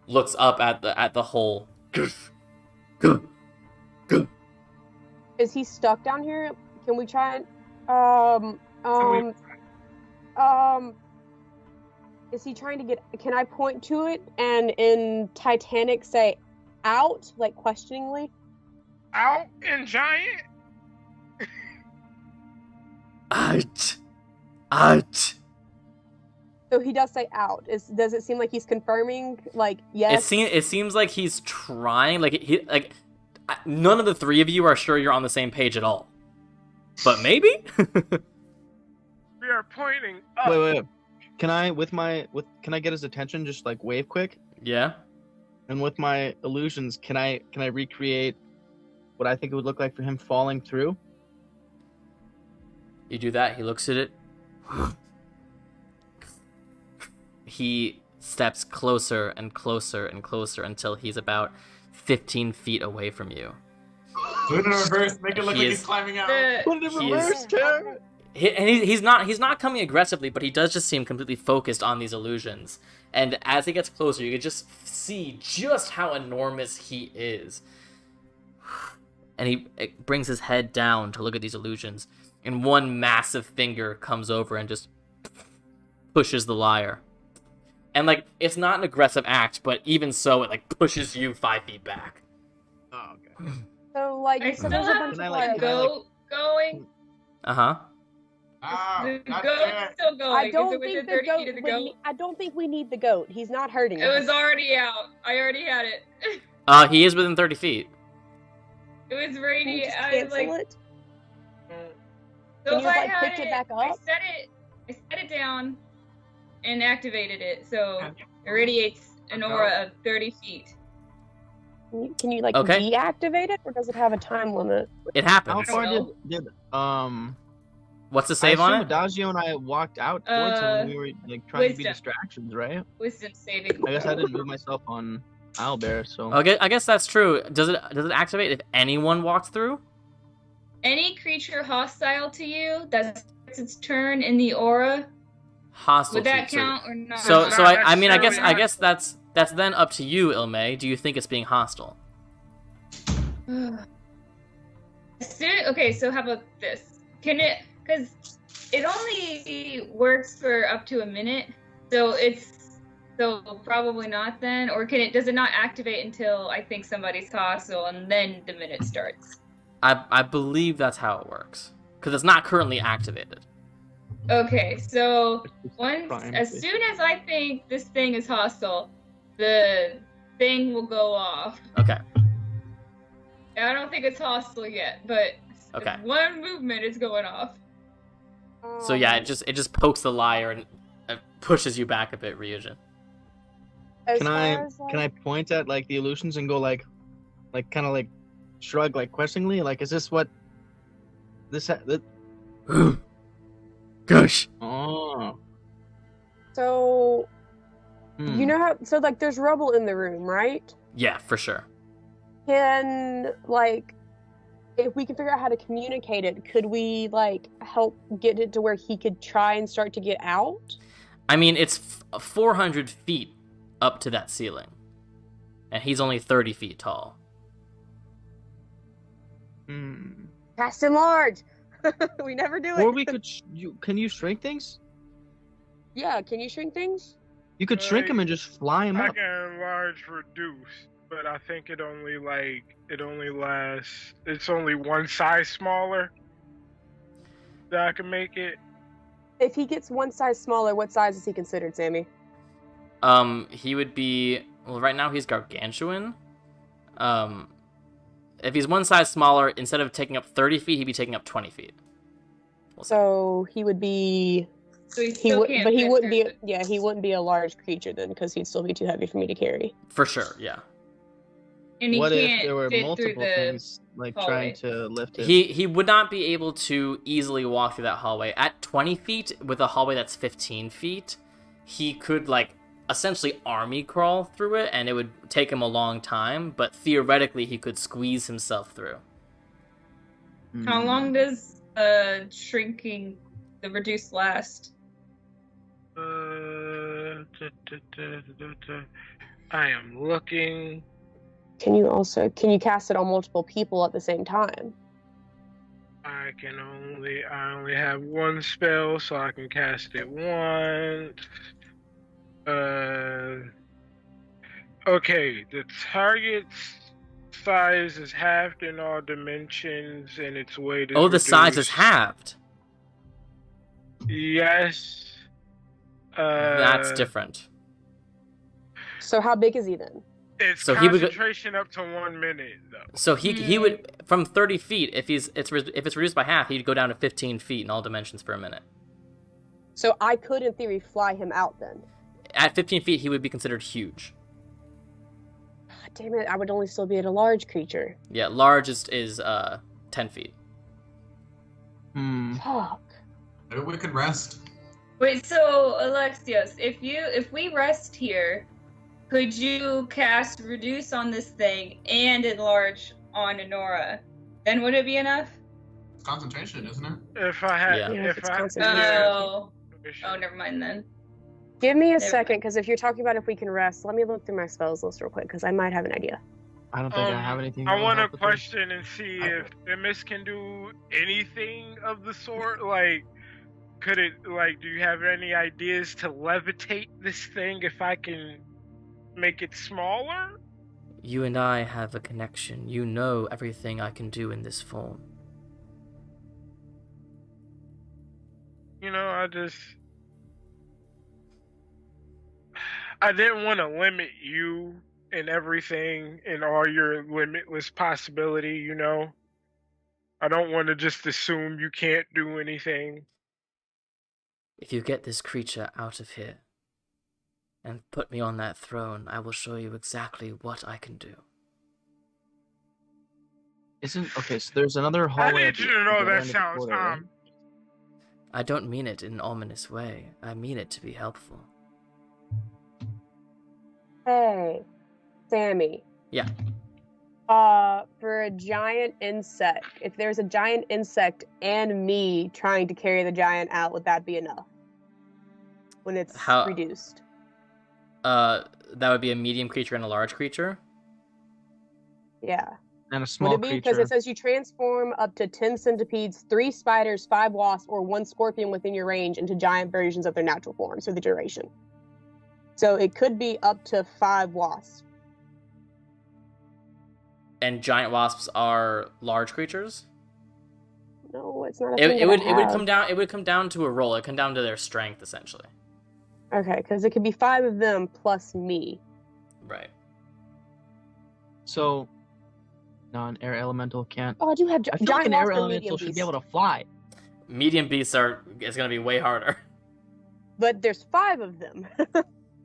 A: Looks up at the hole.
E: Is he stuck down here? Can we try and is he trying to get? Can I point to it and in Titanic say out, like questioningly?
F: Out in giant?
A: Out.
E: So he does say out. Does it seem like he's confirming? Like yes.
A: It seems like he's trying. Like none of the 3 of you are sure you're on the same page at all. But maybe.
F: We are pointing up.
B: Wait. Can I get his attention? Just like wave quick.
A: Yeah.
B: And with my illusions, can I recreate what I think it would look like for him falling through?
A: You do that. He looks at it. He steps closer and closer and closer until he's about 15 feet away from you.
D: Do it in reverse. Make it look like he's climbing out.
B: Put it in
A: He
B: reverse,
A: is-
B: Karen.
A: And he's not coming aggressively, but he does just seem completely focused on these illusions. And as he gets closer, you can just see just how enormous he is. And he brings his head down to look at these illusions, and one massive finger comes over and just pushes the lyre. And like, it's not an aggressive act, but even so, it like pushes you 5 feet back.
B: Oh, okay.
E: So like
C: I
E: you said,
C: still
E: there's a
C: have
E: bunch
B: Can I,
E: of
B: like,
C: the
E: like,
C: goat going.
A: Uh-huh.
D: Oh,
C: The
D: not
C: goat's
D: yet.
C: still going.
E: I
C: Is it
E: don't
C: within
E: think the
C: 30
E: goat.
C: feet of the goat?
E: I don't think we need the goat. He's not hurting
C: It
E: us.
C: was already out. I already had it.
A: He is within 30 feet.
C: It was
E: Can you
C: ready.
E: just
C: I
E: cancel
C: like.
E: it?
C: So
E: Can
C: if
E: you,
C: I
E: like,
C: had
E: pick it back
C: I
E: up?
C: set it down, and activated it. So
D: Yeah.
C: it radiates an aura of 30 feet.
E: Can you like
A: Okay.
E: deactivate it, or does it have a time limit?
A: It
B: How
A: happens.
B: far
C: know.
B: did
A: What's the save on it?
B: Adagio and I walked out towards him when we were like trying to be
C: Wisdom.
B: distractions, right?
C: Wisdom saving.
B: I guess I didn't move myself on Owlbear, so
A: Okay, I guess that's true. Does it activate if anyone walks through?
C: Any creature hostile to you that starts its turn in the aura,
A: Hostile.
C: would that
A: to-
C: count or not?
A: So
F: Not
A: I mean I
F: necessarily
A: guess that's then up to you, Ilme. Do you think it's being hostile?
C: Okay, so how about this? Can it? Because it only works for up to a minute, so probably not then. Or can it? Does it not activate until I think somebody's hostile, and then the minute starts?
A: I believe that's how it works because it's not currently activated.
C: Okay, so
B: Prime,
C: as soon as I think this thing is hostile, the thing will go off.
A: Okay.
C: I don't think it's hostile yet, but
A: Okay.
C: one movement is going off.
A: So yeah, it just pokes the lyre and pushes you back a bit, Ryujin.
E: As
B: can
E: far
B: I
E: as, like,
B: can I point at like the illusions and go like like kind of like shrug like questioningly, like, is this what this?
A: Gosh.
B: Oh.
E: So
B: Hmm.
E: you know how? So like, there's rubble in the room, right?
A: Yeah, for sure.
E: Can like, if we can figure out how to communicate it, could we like help get it to where he could try and start to get out?
A: I mean, it's 400 feet up to that ceiling, and he's only 30 feet tall.
B: Hmm.
E: Cast enlarge. We never do it.
B: Or we could. Can you shrink things?
E: Yeah, can you shrink things?
B: You could shrink them and just fly them
F: I
B: up.
F: can enlarge reduce, but I think it only lasts. It's only one size smaller that I can make it.
E: If he gets one size smaller, what size is he considered, Sammy?
A: He would be, well, right now he's gargantuan. If he's one size smaller, instead of taking up 30 feet, he'd be taking up 20 feet.
E: So he would be.
C: So he
E: He
C: still
E: would,
C: can't.
E: but he
C: fit
E: wouldn't
C: through
E: be.
C: the-
E: Yeah, he wouldn't be a large creature then, because he'd still be too heavy for me to carry.
A: For sure, yeah.
C: And he
B: What
C: can't
B: if there were
C: fit through
B: multiple
C: the
B: things like
C: hallway.
B: trying to lift it?
A: He would not be able to easily walk through that hallway. At 20 feet, with a hallway that's 15 feet, he could, like, essentially army crawl through it, and it would take him a long time, but theoretically he could squeeze himself through.
C: How long does shrinking the reduce last?
F: I am looking.
E: Can you cast it on multiple people at the same time?
F: I only have one spell, so I can cast it once. Okay, the target's size is halved in all dimensions, and its weight is
A: Oh, the size is
F: reduced.
A: halved.
F: Yes.
A: That's different.
E: So how big is he then?
F: It's
A: So he would go-
F: concentration up to 1 minute, though.
A: So he would, from 30 feet, if it's reduced by half, he'd go down to 15 feet in all dimensions for a minute.
E: So I could, in theory, fly him out then.
A: At 15 feet, he would be considered huge.
E: God damn it! I would only still be at a large creature.
A: Yeah, large is 10 feet.
B: Hmm.
E: Fuck.
D: Maybe we could rest.
C: Wait, so Alexios, if we rest here, could you cast reduce on this thing and enlarge on Enora? Then would it be enough?
D: It's concentration, isn't it?
F: If I had,
A: Yeah.
E: Yeah, if
F: if
E: it's
F: I,
E: concentration.
C: Oh, never mind then.
E: Give me a
C: Never
E: second,
C: mind.
E: because if you're talking about if we can rest, let me look through my spells list real quick, because I might have an idea.
B: I don't think I have anything.
F: I
B: that would
F: want to
B: help with this.
F: question and see if Themis can do anything of the sort. Like, could it? Like, do you have any ideas to levitate this thing? If I can make it smaller?
A: You and I have a connection. You know everything I can do in this form.
F: You know, I didn't want to limit you and everything and all your limitless possibility, you know? I don't want to just assume you can't do anything.
A: If you get this creature out of here and put me on that throne, I will show you exactly what I can do.
B: Isn't okay? So there's another
F: I
B: hallway.
F: need you to know that sounds
A: I don't mean it in an ominous way. I mean it to be helpful.
E: Hey, Sammy.
A: Yeah.
E: For a giant insect, if there's a giant insect and me trying to carry the giant out, would that be enough? When it's
A: How-
E: reduced.
A: That would be a medium creature and a large creature.
E: Yeah.
B: And a small
E: Would it be? Because
B: creature.
E: it says you transform up to 10 centipedes, 3 spiders, 5 wasps, or 1 scorpion within your range into giant versions of their natural forms for the duration. So it could be up to 5 wasps.
A: And giant wasps are large creatures.
E: No, it's not a
A: It,
E: thing
A: it
E: that
A: would
E: I
A: it would
E: have.
A: come down. It would come down to a roll. It would come down to their strength, essentially.
E: Okay, because it could be 5 of them plus me.
A: Right.
B: So, non-air elemental can't.
E: Oh, I do have
B: I feel
E: giant
B: like an air
E: wasp and
B: elemental
E: medium
B: should be
E: beast.
B: able to fly.
A: Medium beasts is going to be way harder.
E: But there's 5 of them.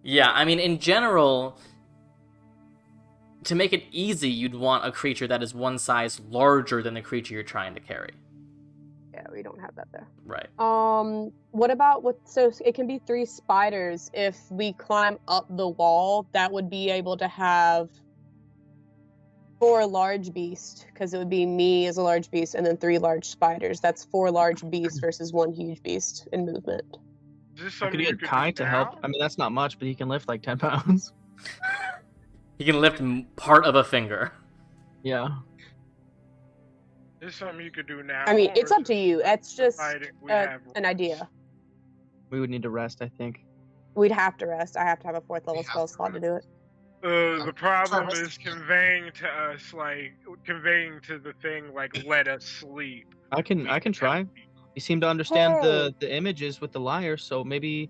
A: Yeah, I mean, in general, to make it easy, you'd want a creature that is one size larger than the creature you're trying to carry.
E: Yeah, we don't have that there.
A: Right.
E: What about so it can be 3 spiders. If we climb up the wall, that would be able to have 4 large beasts, because it would be me as a large beast and then 3 large spiders. That's 4 large beasts versus 1 huge beast in movement.
F: Is this
B: I
F: something
B: could
F: you
B: get
F: could
B: Kai
F: do
B: to help.
F: now?
B: I mean, that's not much, but he can lift like 10 pounds.
A: He can lift part of a finger.
B: Yeah.
F: Is this something you could do now?
E: I mean,
F: or
E: it's
F: is
E: up to
F: this
E: you. That's just
F: provided we have
E: an idea.
B: We would need to rest, I think.
E: We'd have to rest. I have to have a 4th level
D: We have
E: spell
D: to
E: slot to
D: rest.
E: do it.
F: The problem
D: Travis-
F: is conveying to us, like, conveying to the thing, like, let us sleep.
B: I can try. You seem to understand the images with the lyre, so maybe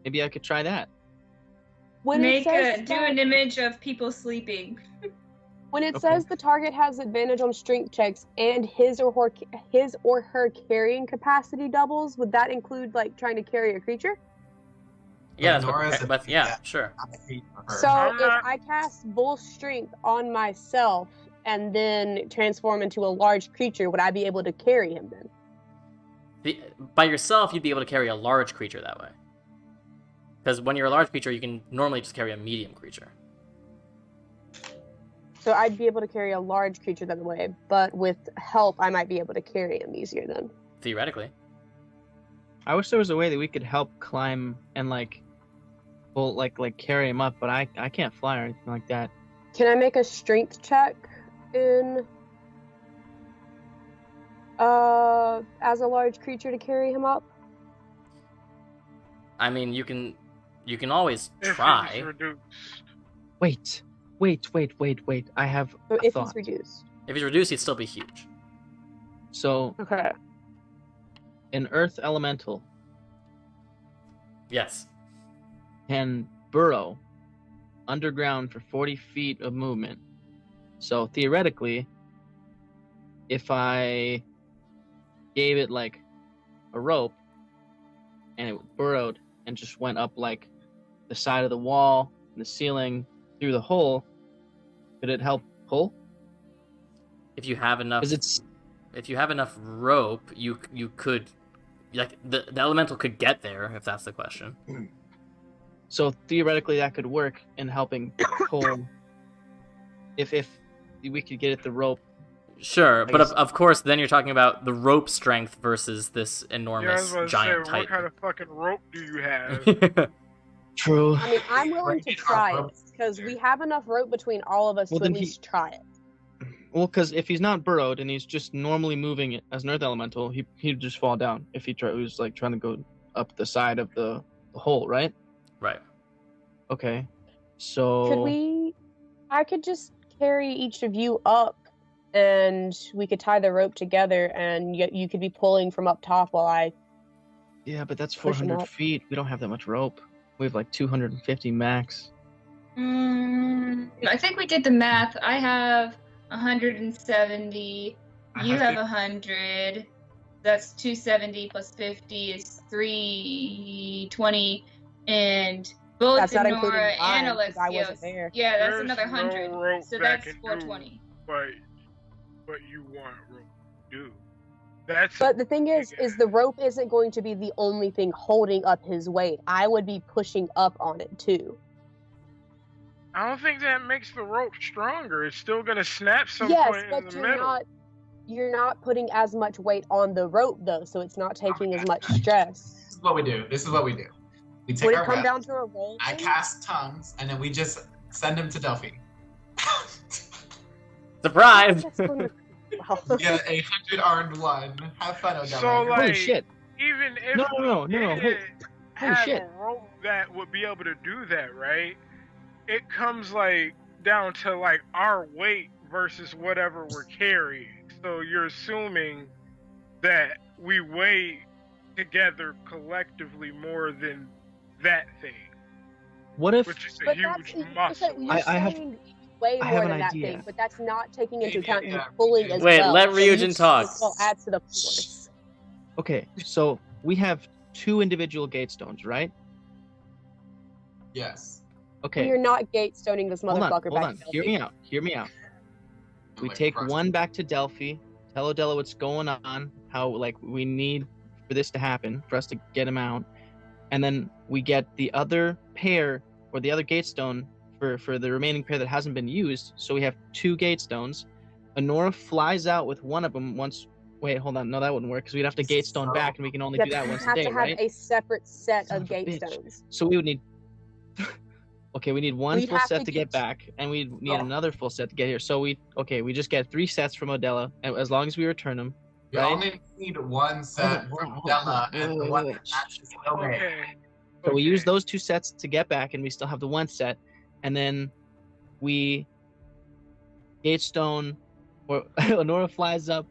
B: I could try that.
E: When
C: Make
E: it says
C: do
E: that-
C: an image of people sleeping.
E: When it
B: Okay.
E: says the target has advantage on strength checks and his or her carrying capacity doubles, would that include like trying to carry a creature?
A: Yeah, that's
D: Nora's
A: what,
D: a-
A: but yeah, sure.
D: I'm a hate for her.
E: So
F: I'm
E: if
F: not-
E: I cast bull strength on myself and then transform into a large creature, would I be able to carry him then?
A: By yourself, you'd be able to carry a large creature that way. Because when you're a large creature, you can normally just carry a medium creature.
E: So I'd be able to carry a large creature that way, but with help, I might be able to carry him easier then.
A: Theoretically.
B: I wish there was a way that we could help climb and carry him up, but I can't fly or anything like that.
E: Can I make a strength check in as a large creature to carry him up?
A: I mean, you can always
F: If he's
A: try.
F: reduced.
B: Wait. I have
E: So
B: a
E: if
B: thought.
E: he's reduced.
A: If he's reduced, he'd still be huge.
B: So,
E: Okay.
B: an earth elemental
A: Yes.
B: can burrow underground for 40 feet of movement. So theoretically, if I gave it like a rope and it burrowed and just went up like the side of the wall and the ceiling through the hole, could it help pull?
A: If you have enough,
B: Because
A: if you have enough rope, you could, like the elemental could get there if that's the question.
B: so theoretically that could work in helping pull. If we could get it the rope.
A: Sure, but
B: guess-
A: of course, then you're talking about the rope strength versus this
F: Yeah, I was
A: enormous
F: about to
A: giant
F: say, what kind
A: titan.
F: of fucking rope do you have?
B: True.
E: I mean, I'm willing to
D: Bring our
E: try it
D: ropes
E: because
D: there.
E: we have enough rope between all of us
B: Well,
E: to at
B: then he-
E: least try it.
B: Well, because if he's not burrowed and he's just normally moving it as an earth elemental, he'd just fall down if he was like trying to go up the side of the hole, right?
A: Right.
B: Okay. So
E: Could we? I could just carry each of you up, and we could tie the rope together, and you could be pulling from up top while I.
B: Yeah, but that's
E: Push him
B: 400
E: up.
B: feet. We don't have that much rope. We have like 250 max.
C: I think we did the math. I have 170.
D: I
C: You have
D: have
C: 100. That's 270 plus 50 is 320. And both
E: That's not including
C: Nora and
E: mine, 'cause I wasn't
C: Alexios.
E: there.
C: Yeah, that's
F: There's
C: another
F: no
C: 100.
F: rope
C: So
F: that
C: that's
F: can do
C: 420.
F: But you want rope to do. That's
E: But the thing is the rope isn't going to be the only thing holding up his weight. I would be pushing up on it too.
F: I don't think that makes the rope stronger. It's still gonna snap some
E: Yes,
F: point in
E: but
F: the
E: you're
F: middle.
E: you're not putting as much weight on the rope though, so it's not taking as much stress.
D: This is what we do. We take
E: Would
D: our
E: it come
D: breath.
E: down to a roll?
D: I
E: thing?
D: cast tongues, and then we just send him to Delphi.
A: Surprise!
E: That's going to... Well,
D: Yeah, 100 armed one. Have fun, Odella.
F: So, like-
B: Holy shit!
F: Even if
B: No.
F: we
B: Holy
F: did have
B: shit.
F: a rope that would be able to do that, right? It comes like down to like our weight versus whatever we're carrying. So you're assuming that we weigh together collectively more than that thing,
B: What if?
F: which is a
E: but
F: huge
E: that's
F: muscle.
E: you're
B: I have-
E: saying way
B: I
E: more
B: have
E: than
B: an
E: that
B: idea.
E: thing, but that's not taking into
D: Yeah,
E: account you
D: yeah.
E: pulling as
A: Wait,
E: well.
A: let
E: So
A: Ryujin
E: you
A: talk.
E: still add to the force.
B: Okay, so we have 2 individual gate stones, right?
D: Yes.
B: Okay.
E: You're not gate stoning this
B: Hold
E: motherfucker
B: on.
E: back
B: Hold
E: to
B: on. Hear me out. Hear me out. We
D: Like,
B: take
D: crushed.
B: one back to Delphi. Tell Odella what's going on. How like we need for this to happen for us to get him out, and then we get the other pair or the other gate stone for the remaining pair that hasn't been used. So we have 2 gate stones. Honora flies out with one of them once. Wait, hold on. No, that wouldn't work because we'd have to gate stone back, and we can only do that
E: You
B: once a
E: have
B: day,
E: to have
B: right?
E: a separate set
B: Son
E: of
B: of a
E: gate
B: bitch.
E: stones.
B: So we would need. Okay, we need one
E: We'd
B: full
E: have
B: set
E: to
B: to get
E: get-
B: back, and we need
E: Yeah.
B: another full set to get here. So we just get 3 sets from Odella, and as long as we return them.
D: We
B: Right?
D: only need one set
B: Hold on,
D: from
B: hold on,
D: Della
B: hold on.
D: and
B: Wait,
D: the one
B: wait,
D: that
B: wait.
D: matches still made.
F: Okay.
B: So we use
F: Okay.
B: those 2 sets to get back, and we still have the 1 set, and then we gate stone, or Honora flies up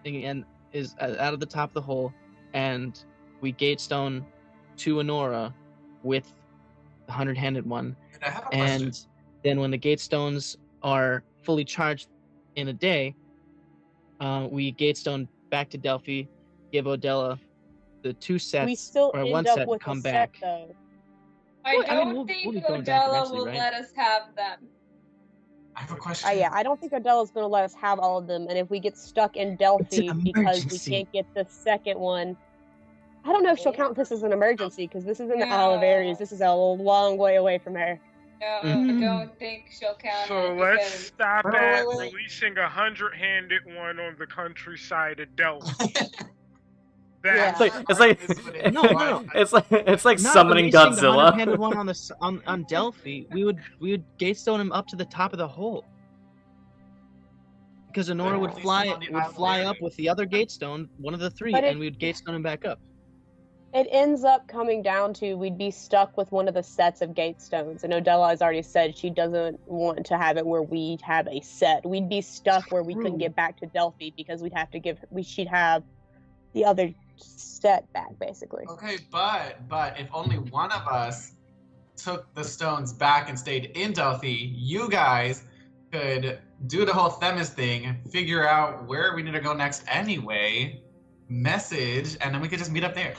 B: and is out of the top of the hole, and we gate stone to Honora with the 100-handed one,
D: And I have a question.
B: and then when the gate stones are fully charged in a day, we gate stone back to Delphi, give Odella the 2 sets
E: We still
B: or
E: end
B: 1
E: up
B: set,
E: with
B: come
E: a set,
B: back.
E: though.
C: I
B: Well, I mean,
C: don't
B: we'll
C: think
B: be going back
C: Odella
B: eventually,
C: will
B: right?
C: let us have them.
D: I have a question.
E: Yeah, I don't think Odella's going to let us have all of them, and if we get stuck in Delphi
B: an
E: because we
B: emergency.
E: can't get the second one, I don't know if she'll count this as an emergency, because this is in the Isle of Ares. This is a long way away from her.
C: No,
B: Mhm.
C: I don't think she'll count
F: So
C: it
F: let's
C: because
F: stop
D: Wait,
F: at
D: wait, wait.
F: releasing 100-handed one on the countryside of Delphi.
E: Yeah.
A: It's like it's like
B: No.
A: it's like
B: Not
A: summoning
B: releasing the
A: Godzilla.
B: 100-handed one on Delphi. We would gate stone him up to the top of the hole. Because Honora
D: Then
B: would
D: release him
B: fly
D: on the island.
B: up with the other gate stone, one of the 3,
E: But
B: and we would gate stone him back up.
E: It ends up coming down to we'd be stuck with one of the sets of gate stones, and Odella has already said she doesn't want to have it where we have a set. We'd be stuck where we couldn't
B: True.
E: get back to Delphi because she'd have the other set back, basically.
D: Okay, but if only one of us took the stones back and stayed in Delphi, you guys could do the whole Themis thing, figure out where we need to go next anyway, message, and then we could just meet up there.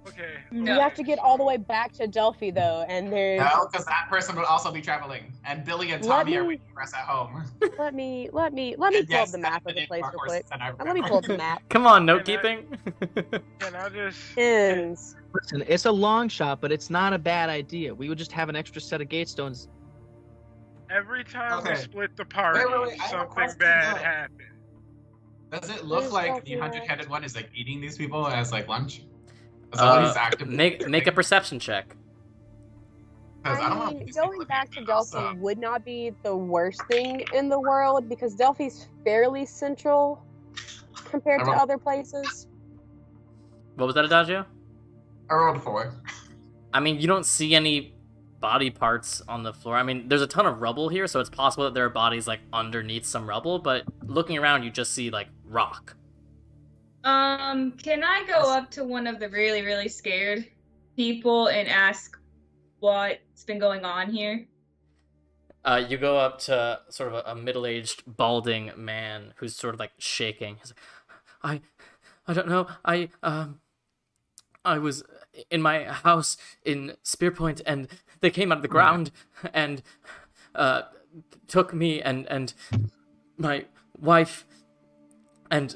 F: Okay.
C: No.
E: We have to get all the way back to Delphi though, and there's
D: No, because that person would also be traveling, and Billy and
E: Let
D: Tommy are
E: me-
D: waiting for us at home.
E: let me
D: And
E: pull
D: yes,
E: up the map of
D: that's
E: the
D: name
E: place
D: our
E: real
D: horses,
E: quick.
D: and I
E: Let me
D: remember.
E: pull up the map.
A: Come on, note
F: Can I-
A: keeping.
F: Can I just...
E: Ins.
B: Listen, it's a long shot, but it's not a bad idea. We would just have an extra set of gate stones.
F: Every time we
D: Okay.
F: split the party,
D: wait, I have a
F: something
D: question,
F: bad
D: though.
F: happens.
D: Does it look
E: Where's
D: like
E: Delphi
D: the
E: at?
D: 100-headed one is like eating these people as like lunch? Is that what he's actively
A: Make a
D: doing?
A: perception check.
D: 'Cause I don't
E: I
D: want
E: mean,
D: these people
E: going
D: looking
E: back
D: at
E: to
D: me
E: Delphi
D: also.
E: would not be the worst thing in the world because Delphi's fairly central compared
D: I
E: to
D: rolled-
E: other places.
A: What was that, Adagio?
D: I rolled 4.
A: I mean, you don't see any body parts on the floor. I mean, there's a ton of rubble here, so it's possible that there are bodies like underneath some rubble, but looking around, you just see like rock.
C: Can I go up to one of the really, really scared people and ask what's been going on here?
A: You go up to sort of a middle-aged, balding man who's sort of like shaking. He's like, I don't know. I was in my house in Spearpoint, and they came out of the ground and took me and my wife and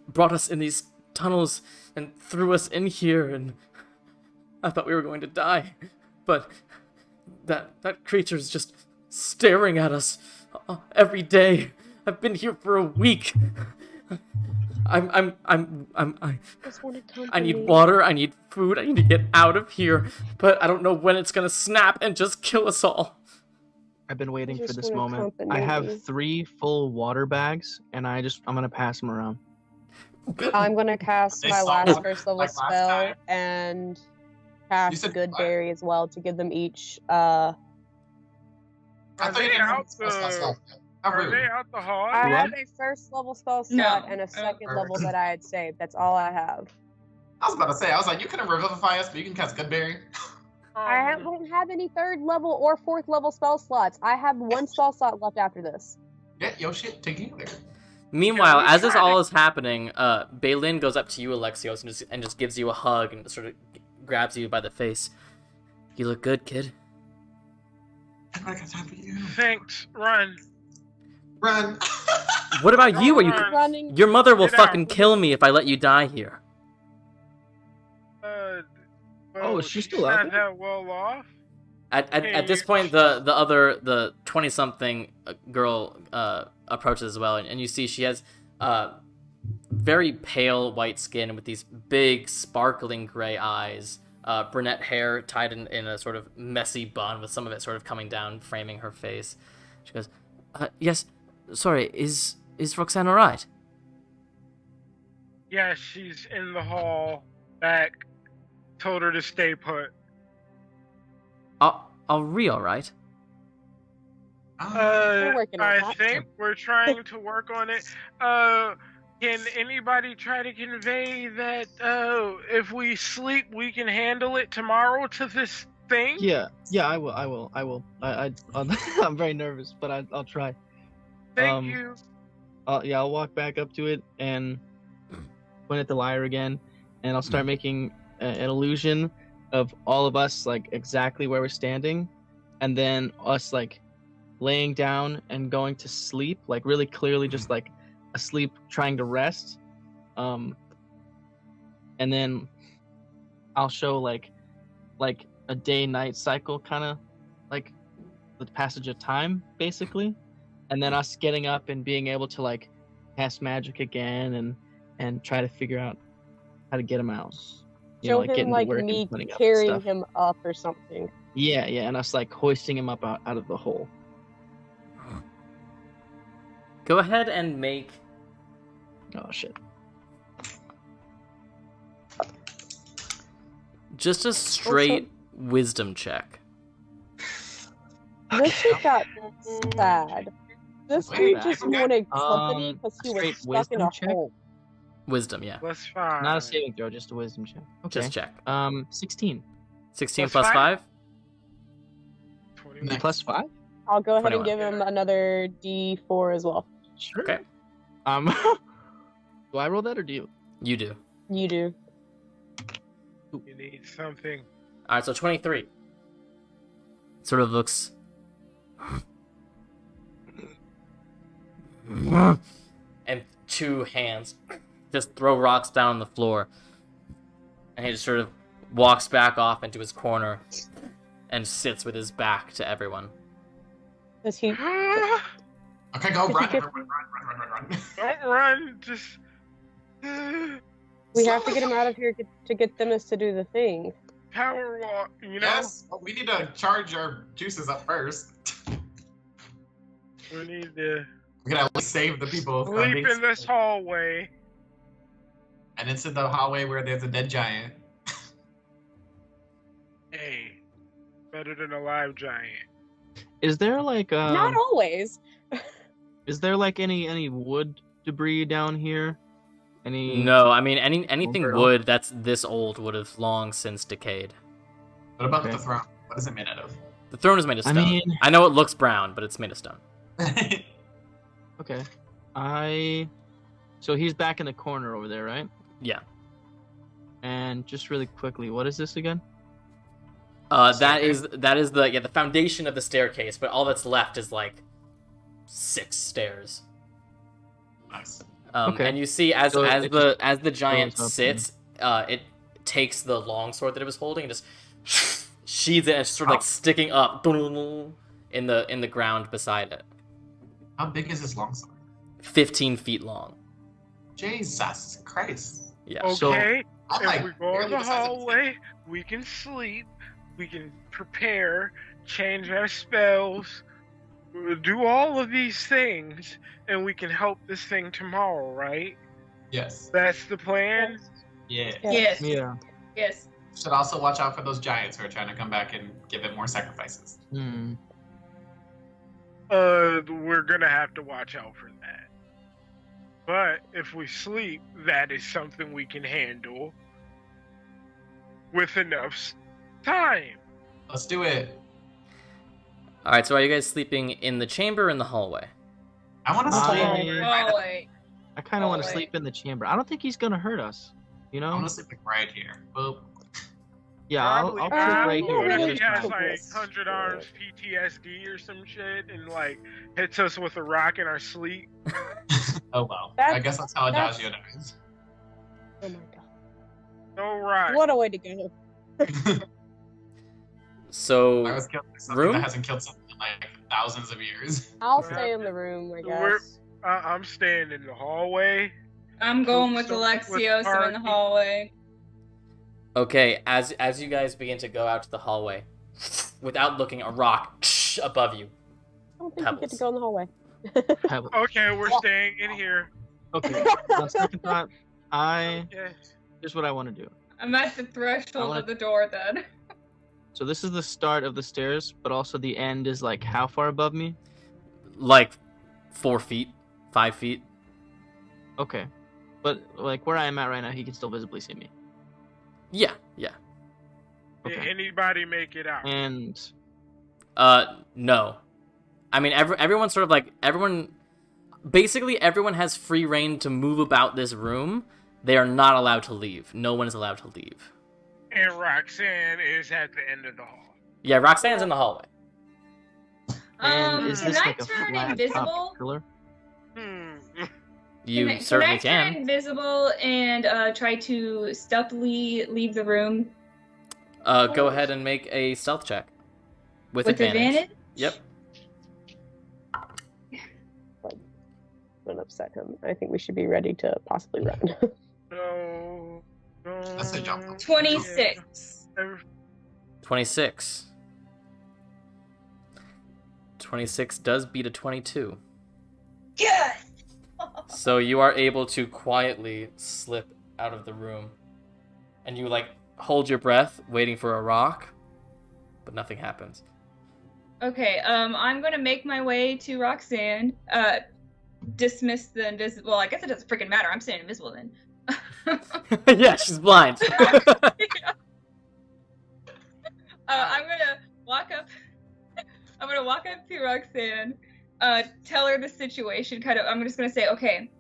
A: brought us in these tunnels and threw us in here, and I thought we were going to die, but that creature's just staring at us every day. I've been here for a week. I
E: Just want to
A: I need water, I need food, I need to get out of here, but I don't know when it's gonna snap and just kill us all.
B: I've been waiting for
E: just
B: this
E: wanna
B: moment. I
E: accompany
B: have
E: you.
B: 3 full water bags, and I'm gonna pass them around.
E: I'm gonna cast
D: They
E: my
D: saw
E: last
D: one,
E: first level
D: like last
E: spell
D: time.
E: and
D: You
E: cast
D: said
E: Good
D: what?
E: Berry as well to give them each.
D: I
F: Are
D: thought you
F: they
D: didn't have
F: out
D: spell slot
F: the-
D: slot. How
F: Are
D: rude.
F: they out the hall?
E: I
B: What?
E: have a first level spell slot and a second
D: or-
E: level that I had saved. That's all I have.
D: I was about to say, I was like, you couldn't revivify us, but you can cast Goodberry.
E: Don't have any third level or fourth level spell slots. I have one spell slot left after this.
D: Get your shit together.
A: Meanwhile,
F: we
A: as this
F: try
A: all
F: to-
A: is happening, Baylin goes up to you, Alexios, and just gives you a hug and sort of grabs you by the face. You look good, kid.
D: I don't got time for you.
F: Thanks. Run.
D: Run.
A: What about you? Are you?
F: Run.
E: Running.
A: Your mother will
F: Get out.
A: fucking kill me if I let you die here.
B: Oh, is she still out
F: not
B: there?
F: that well off?
A: At this point, the 20-something girl approaches as well, and you see she has very pale white skin with these big sparkling gray eyes, brunette hair tied in a sort of messy bun with some of it sort of coming down, framing her face. She goes, "Yes, sorry, is Roxanne all right?"
F: Yeah, she's in the hall. Back. Told her to stay put.
A: Are we all right?
E: We're working on
F: I
E: that.
F: think we're trying to work on it. Can anybody try to convey that if we sleep, we can handle it tomorrow to this thing?
B: Yeah, I will. I'm very nervous, but I'll try.
F: Thank you.
B: I'll walk back up to it and point at the lyre again, and I'll start making an illusion of all of us like exactly where we're standing, and then us like laying down and going to sleep, like really clearly just like asleep, trying to rest. And then I'll show like a day-night cycle, kind of like the passage of time, basically, and then us getting up and being able to like cast magic again and try to figure out how to get him out.
E: Show
B: like
E: him
B: getting to
E: like
B: work and
E: me
B: putting up and
E: carrying
B: stuff.
E: him up or something.
B: Yeah, and us like hoisting him up out of the hole.
A: Go ahead and make
B: Oh shit.
A: just a straight wisdom check.
E: This shit got sad. This
D: Wait,
E: dude just
D: I forgot.
E: wanted company because he
B: straight
E: was stuck in a
B: wisdom check?
E: hole.
A: Wisdom, yeah.
F: That's fine.
B: Not a saving throw, just a wisdom check. Okay.
A: Just check.
B: 16.
A: 16
F: Plus
A: plus
F: five?
A: 5?
F: 21.
B: Plus 5?
E: I'll go ahead
A: 21.
E: and give him another D4 as well.
B: Sure.
A: Okay.
B: Do I roll that or do you?
A: You do.
E: You do.
F: You need something.
A: Alright, so 23. Sort of looks... and two hands just throw rocks down on the floor. And he just sort of walks back off into his corner and sits with his back to everyone.
E: Does he?
D: Okay, go
E: Did
D: run,
E: you get-
D: run.
F: Don't run. Just.
E: We have to get him out of here to get Themis to do the thing.
F: Power walk, you know?
D: Yes, but we need to charge our juices up first.
F: We need to
D: We gotta at least save the people. from
F: sleep
D: being
F: in this
D: scared.
F: hallway.
D: And into the hallway where there's a dead giant.
F: Hey, better than a live giant.
B: Is there like
E: Not always.
B: is there like any wood debris down here? Any
A: No, I mean, anything
B: Overall.
A: wood that's this old would have long since decayed.
D: What about
B: Okay.
D: the throne? What is it made out of?
A: The throne is made of
B: I
A: stone.
B: mean-
A: I know it looks brown, but it's made of stone.
B: Okay. So he's back in the corner over there, right?
A: Yeah.
B: And just really quickly, what is this again?
A: That is the foundation of the staircase, but all that's left is like 6 stairs.
D: Nice.
B: Okay.
A: And you see as
B: So
A: as
B: it
A: the giant
B: goes up
A: sits, it takes the long sword that it was holding and just sheathes it and it's sort of like sticking up in the ground beside it.
D: How big is this longsword?
A: 15 feet long.
D: Jesus Christ.
A: Yeah.
F: Okay,
B: So-
D: I'm
F: if
D: like
F: we go
D: barely
F: in the
D: the size of a
F: hallway, we can sleep, we can prepare, change our spells, we'll do all of these things, and we can help this thing tomorrow, right?
D: Yes.
F: That's the plan?
D: Yeah.
C: Yes.
B: Yeah.
C: Yes.
D: Should also watch out for those giants who are trying to come back and give it more sacrifices.
B: Hmm.
F: We're gonna have to watch out for that. But if we sleep, that is something we can handle with enough time.
D: Let's do it.
A: All right. So are you guys sleeping in the chamber or in the hallway?
D: I want to
B: I-
D: sleep.
C: Oh, wait.
B: I kind of want to
C: Hallway.
B: sleep in the chamber. I don't think he's gonna hurt us. You
D: I
B: know?
D: want to sleep like right here. Boop.
B: Yeah, I'll
F: Probably
B: click
F: not.
B: right here.
F: What if
E: really
F: he has
E: took
F: like
E: this
F: 100 arms PTSD or some shit and like hits us with a rock in our sleep?
D: Oh well.
E: That's-
D: I guess that's how
E: that's-
D: Adagio dies.
E: Oh my god.
F: No rock.
E: What a way to go.
A: So,
D: I was killed by something
A: room?
D: that hasn't killed someone in like thousands of years.
E: I'll stay in the room, I
F: We're-
E: guess.
F: I'm staying in the hallway.
C: I'm going with
F: So-
C: Alexios. I'm in the
F: Party.
C: hallway.
A: okay, as you guys begin to go out to the hallway, without looking, a rock above you.
E: I don't think you get to go in the hallway.
B: Pebble.
F: Okay, we're staying in here.
B: Okay, on second thought,
F: Yeah.
B: here's what I want to do.
C: I'm at the threshold
B: wanna-
C: of the door then.
B: So this is the start of the stairs, but also the end is like how far above me?
A: Like 4 feet, 5 feet.
B: Okay. But like where I am at right now, he can still visibly see me.
A: Yeah.
F: Did
B: Okay.
F: anybody make it out?
B: And
A: No. I mean, everyone's sort of like basically everyone has free reign to move about this room. They are not allowed to leave. No one is allowed to leave.
F: And Roxanne is at the end of the hall.
A: Yeah, Roxanne's in the hallway.
B: and is
C: Can
B: this
C: I
B: like a
C: turn
B: flat
C: invisible?
B: top pillar?
A: You certainly
C: Can I turn
A: can.
C: invisible and try to stealthily leave the room
A: Go ahead and make a stealth check with advantage. Yep.
E: Don't upset him. I think we should be ready to possibly run.
F: No.
D: That's a jump.
C: 26.
A: 26. 26 does beat a 22.
C: Yes!
A: So you are able to quietly slip out of the room. And you, like, hold your breath, waiting for a rock, but nothing happens.
C: Okay, I'm gonna make my way to Roxanne. Dismiss the invisible. Well, I guess it doesn't freaking matter. I'm staying invisible then.
A: Yeah, she's blind.
C: I'm gonna walk up. I'm gonna walk up to Roxanne. Tell her the situation. I'm just gonna say, okay.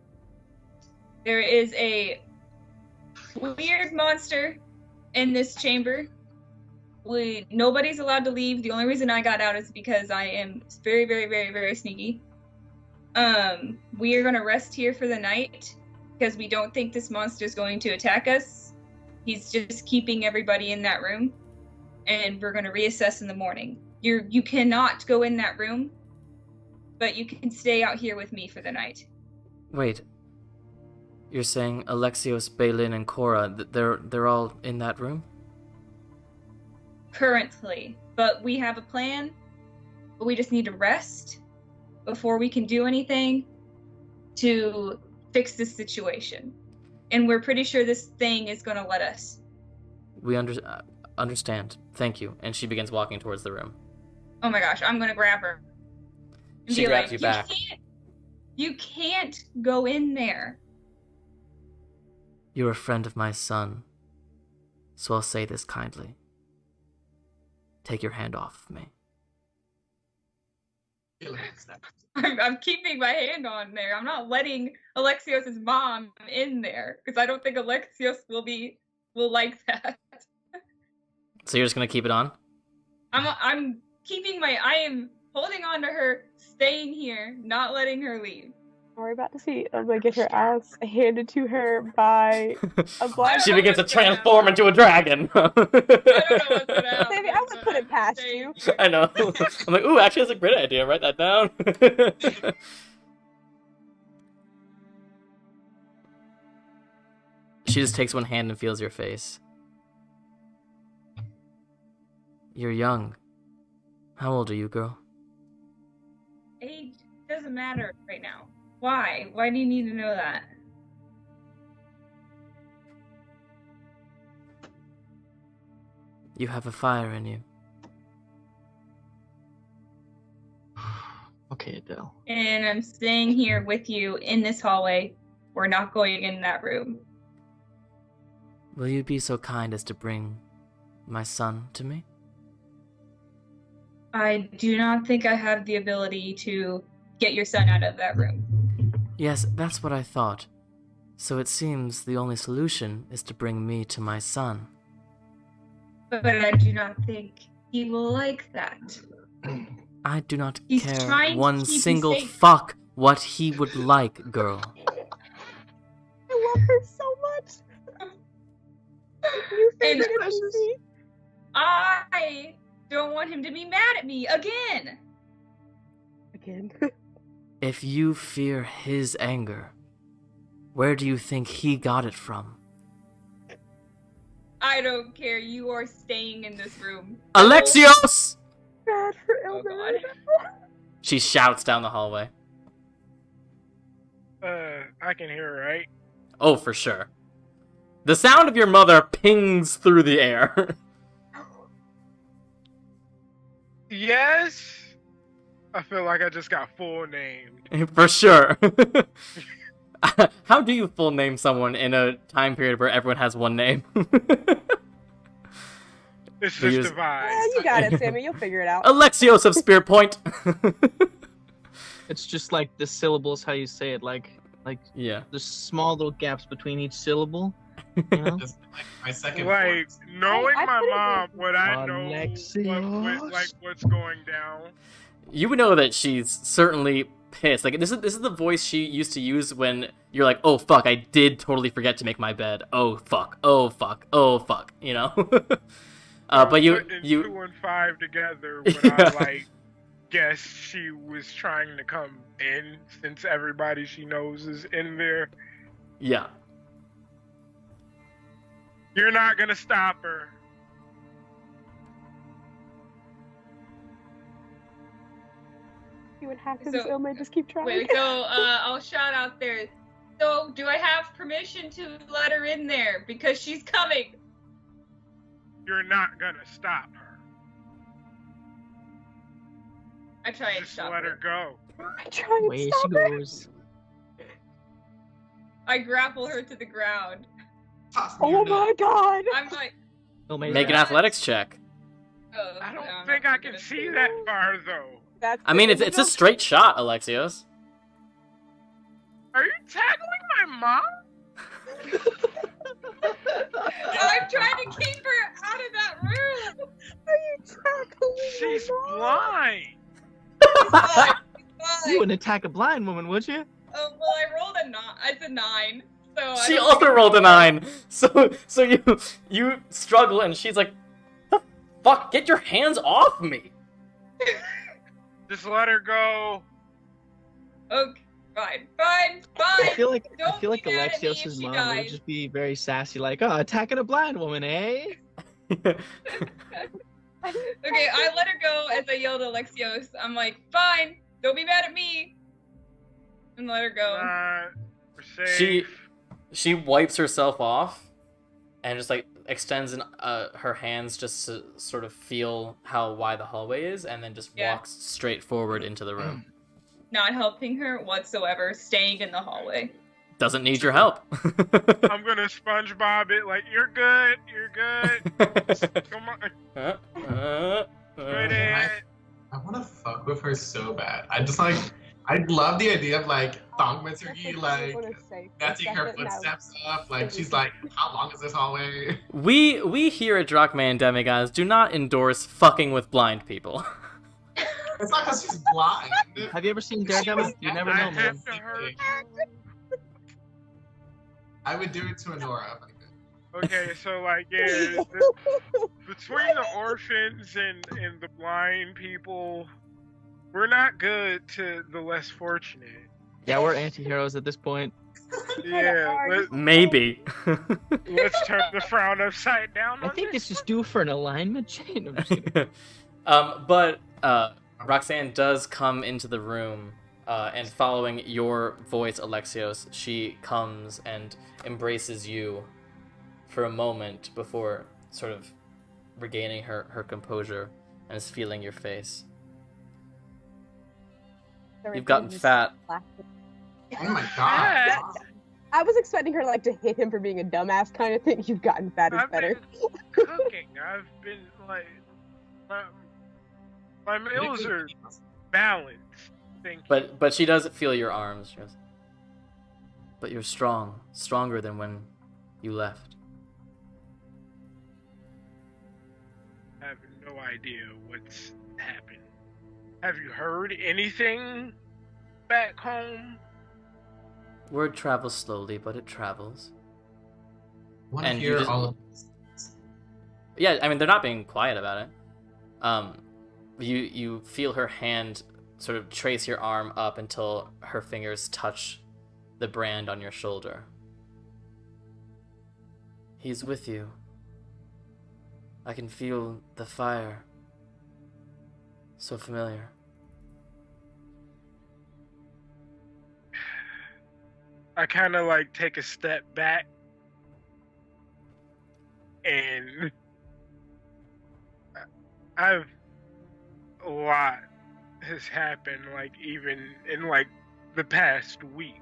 C: There is a weird monster in this chamber. Nobody's allowed to leave. The only reason I got out is because I am very, very, very, very sneaky. We are gonna rest here for the night because we don't think this monster is going to attack us. He's just keeping everybody in that room, and we're gonna reassess in the morning. You cannot go in that room, but you can stay out here with me for the night.
A: Wait. You're saying Alexios, Balin, and Cora, they're all in that room?
C: Currently, but we have a plan. But we just need to rest before we can do anything to fix this situation. And we're pretty sure this thing is going to let us.
A: We understand. Thank you. And she begins walking towards the room.
C: Oh my gosh, I'm going to grab her. And
A: She
C: be
A: grabs
C: like,
A: you back.
C: You can't go in there.
A: You're a friend of my son, so I'll say this kindly. Take your hand off of me.
C: I'm keeping my hand on there. I'm not letting Alexios' mom in there because I don't think Alexios will like that.
A: So you're just gonna keep it on?
C: I'm keeping I am holding on to her, staying here, not letting her leave.
E: We're about to see. I'm gonna get her ass handed to her by a blind.
A: She begins to transform into a dragon.
C: I don't know what's gonna happen.
E: Baby, I would put it past
C: Stay-
E: you.
A: I know. I'm like, ooh, actually, that's a great idea. Write that down. She just takes one hand and feels your face. You're young. How old are you, girl?
C: Age doesn't matter right now. Why? Why do you need to know that?
A: You have a fire in you.
B: Okay, Adele.
C: And I'm staying here with you in this hallway. We're not going in that room.
A: Will you be so kind as to bring my son to me?
C: I do not think I have the ability to get your son out of that room.
A: Yes, that's what I thought. So it seems the only solution is to bring me to my son.
C: But I do not think he will like that.
A: I do not
C: He's
A: care
C: trying to
A: one
C: keep you
A: single
C: safe.
A: fuck what he would like, girl.
E: I love her so much. You
C: And
E: figured it easy.
C: I don't want him to be mad at me again.
E: Again.
A: If you fear his anger, where do you think he got it from?
C: I don't care. You are staying in this room.
A: Alexios!
E: God, for
C: Oh
E: Elder.
C: god.
A: She shouts down the hallway.
F: I can hear, right?
A: Oh, for sure. The sound of your mother pings through the air.
F: Yes. I feel like I just got full named.
A: For sure. How do you full name someone in a time period where everyone has one name?
F: It's
A: We
F: just
A: use-
F: a vibe.
E: Yeah, you got it, Sammy. You'll figure it out.
A: Alexios of Spear Point.
B: It's just like the syllables, how you say it, like
A: Yeah.
B: there's small little gaps between each syllable. You know?
D: Just like my second
F: Like knowing
E: I
F: my
E: put it
F: mom,
E: in-
F: would I know
B: Alexios.
F: like what's going down?
A: You would know that she's certainly pissed. Like this is the voice she used to use when you're like, "Oh fuck, I did totally forget to make my bed. Oh fuck. Oh fuck. Oh fuck." You know. But you
F: Putting 2
A: you
F: and 5 together when
A: Yeah.
F: I like guess she was trying to come in since everybody she knows is in there.
A: yeah.
F: You're not gonna stop her.
E: See what happens,
C: So-
E: Ilma. Just keep trying.
C: Wait, so I'll shout out there. So, do I have permission to let her in there? Because she's coming.
F: You're not gonna stop her.
C: I try and
F: Just
C: stop
F: let her
C: her.
F: go.
E: I try and
B: Away
E: stop
B: she
E: her.
B: goes.
C: I grapple her to the ground.
D: Toss me
E: Oh
D: your nut.
E: my god.
C: I'm like,
B: No, maybe
A: Make an
C: Yeah.
A: athletics check.
C: oh,
F: I don't
C: no,
F: think
C: I'm
F: I
C: not
F: can
C: gonna
F: see
C: do
F: that far though.
E: That's
A: I mean,
E: the
A: it's a straight shot, Alexios.
F: Are you tackling my mom?
C: I'm trying to keep her out of that room.
E: Are you tackling
F: She's
E: my mom?
F: blind.
C: It's fine. It's
B: You
C: fine.
B: wouldn't attack a blind woman, would you?
C: Oh, well, I rolled a 9. It's a 9. So I
A: She
C: don't
A: also
C: think-
A: rolled a 9. So you struggle and she's like, "The fuck, get your hands off me."
F: Just let her go.
C: Okay, fine, fine,
B: I
C: fine.
B: feel like
C: Don't
B: be
C: be mad at me if
B: Alexios'
C: she
B: mom
C: dies.
B: would just be very sassy, like, "Oh, attacking a blind woman, eh?"
C: Okay, I let her go as I yelled at Alexios. I'm like, fine, don't be mad at me. And let her go.
F: We're safe.
A: She wipes herself off and just like extends her hands just to sort of feel how wide the hallway is, and then just
C: Yeah.
A: walks straight forward into the room.
C: Not helping her whatsoever, staying in the hallway.
A: Doesn't need your help.
F: I'm gonna SpongeBob it like you're good. You're good. Come on. Good
D: I want to fuck with her so bad. I love the idea of like thaumaturgy, like matching her footsteps up. Like she's like, how long is this hallway?
A: We here at Drachmae and Demigods do not endorse fucking with blind people.
D: It's not because she's blind.
B: Have you ever seen Daredevil? You never
F: I
B: know, man.
F: have to hurt.
D: I would do it to Honora.
F: Okay, so like between the orphans and the blind people, we're not good to the less fortunate.
B: Yeah, we're anti-heroes at this point.
F: Yeah,
A: Maybe.
F: let's turn the frown upside down.
B: I
F: on
B: think
F: this.
B: this is due for an alignment change. I'm just kidding.
A: But Roxanne does come into the room, and following your voice, Alexios, she comes and embraces you for a moment before sort of regaining her composure and is feeling your face. You've gotten fat.
D: Oh my god.
F: Yeah.
E: I was expecting her like to hit him for being a dumbass kind of thing. You've gotten fat is
F: I've
E: better.
F: been cooking. I've been like, my meals are balanced. Thank you.
A: But she does feel your arms. She goes, but you're strong, stronger than when you left.
F: I have no idea what's happened. Have you heard anything back home?
A: Word travels slowly, but it travels.
D: Want to
A: And you
D: hear
A: just-
D: all of
A: Yeah, I mean, they're not being quiet about it. You feel her hand sort of trace your arm up until her fingers touch the brand on your shoulder. He's with you. I can feel the fire. So familiar.
F: I kind of like take a step back and a lot has happened, like even in like the past week.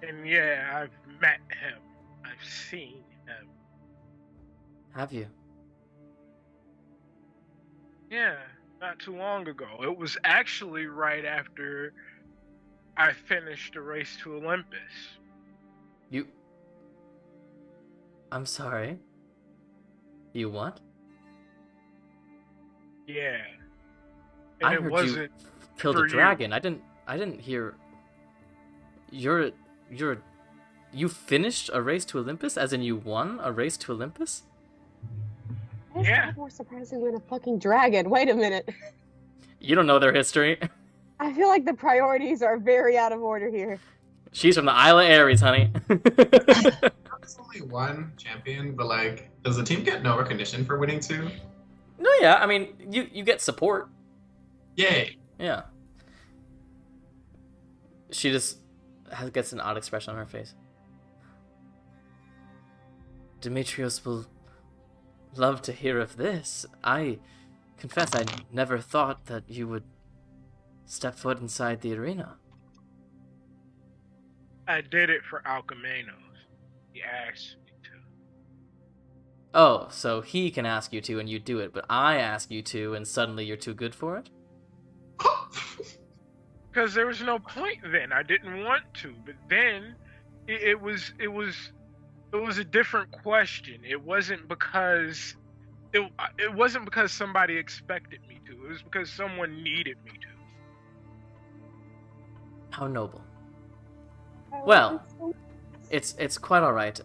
F: And yeah, I've met him. I've seen him.
A: Have you?
F: Yeah, not too long ago. It was actually right after I finished the race to Olympus.
A: You... I'm sorry. You what?
F: Yeah. And
A: I
F: it
A: heard
F: wasn't
A: you killed
F: for
A: a
F: you.
A: dragon. I didn't hear... You finished a race to Olympus? As in you won a race to Olympus?
E: That's
F: Yeah.
E: more surprising than a fucking dragon. Wait a minute.
A: You don't know their history.
E: I feel like the priorities are very out of order here.
A: She's from the Isle of Ares, honey.
D: There's only one champion, but like, does the team get no recognition for winning two?
A: No, yeah, I mean, you get support.
D: Yay!
A: Yeah. She just gets an odd expression on her face. Demetrios will love to hear of this. I confess I never thought that you would step foot inside the arena.
F: I did it for Alcamenos. He asked me to.
A: Oh, so he can ask you to and you do it, but I ask you to and suddenly you're too good for it?
F: Because there was no point then. I didn't want to, but then it was a different question. It wasn't because somebody expected me to. It was because someone needed me to.
A: How noble.
E: I
A: Well,
E: love it so
A: It's quite all right.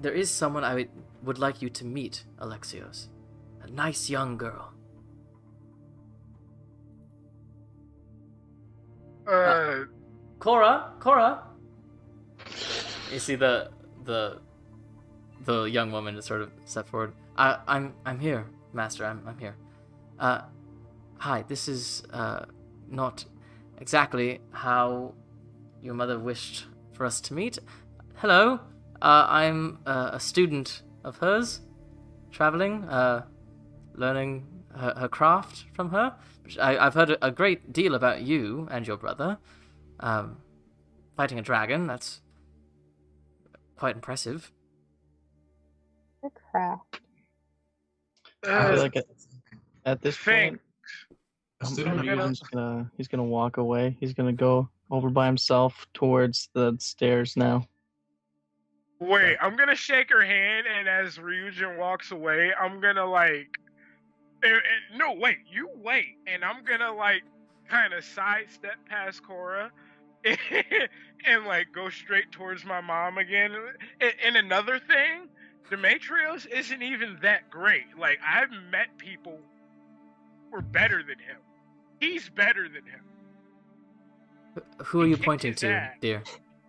A: There is someone I would like you to meet, Alexios. A nice young girl. Cora. You see the young woman just sort of step forward. I'm here, Master. I'm here. Hi. This is not exactly how your mother wished for us to meet. Hello. I'm a student of hers, traveling, learning her craft from her. I've heard a great deal about you and your brother. Fighting a dragon, that's quite impressive.
E: crap.
B: I feel like at this
F: Thing.
B: point,
D: A student of
B: he's gonna walk away. He's gonna go over by himself towards the stairs now.
F: Wait, I'm gonna shake her hand, and as Ryujin walks away, I'm gonna no, wait, you wait, and I'm gonna kind of sidestep past Cora, and go straight towards my mom again. And another thing, Demetrios isn't even that great. I've met people who are better than him. He's better than him.
A: Who are you
F: Kick
A: pointing
F: his
A: to,
F: ass.
A: dear?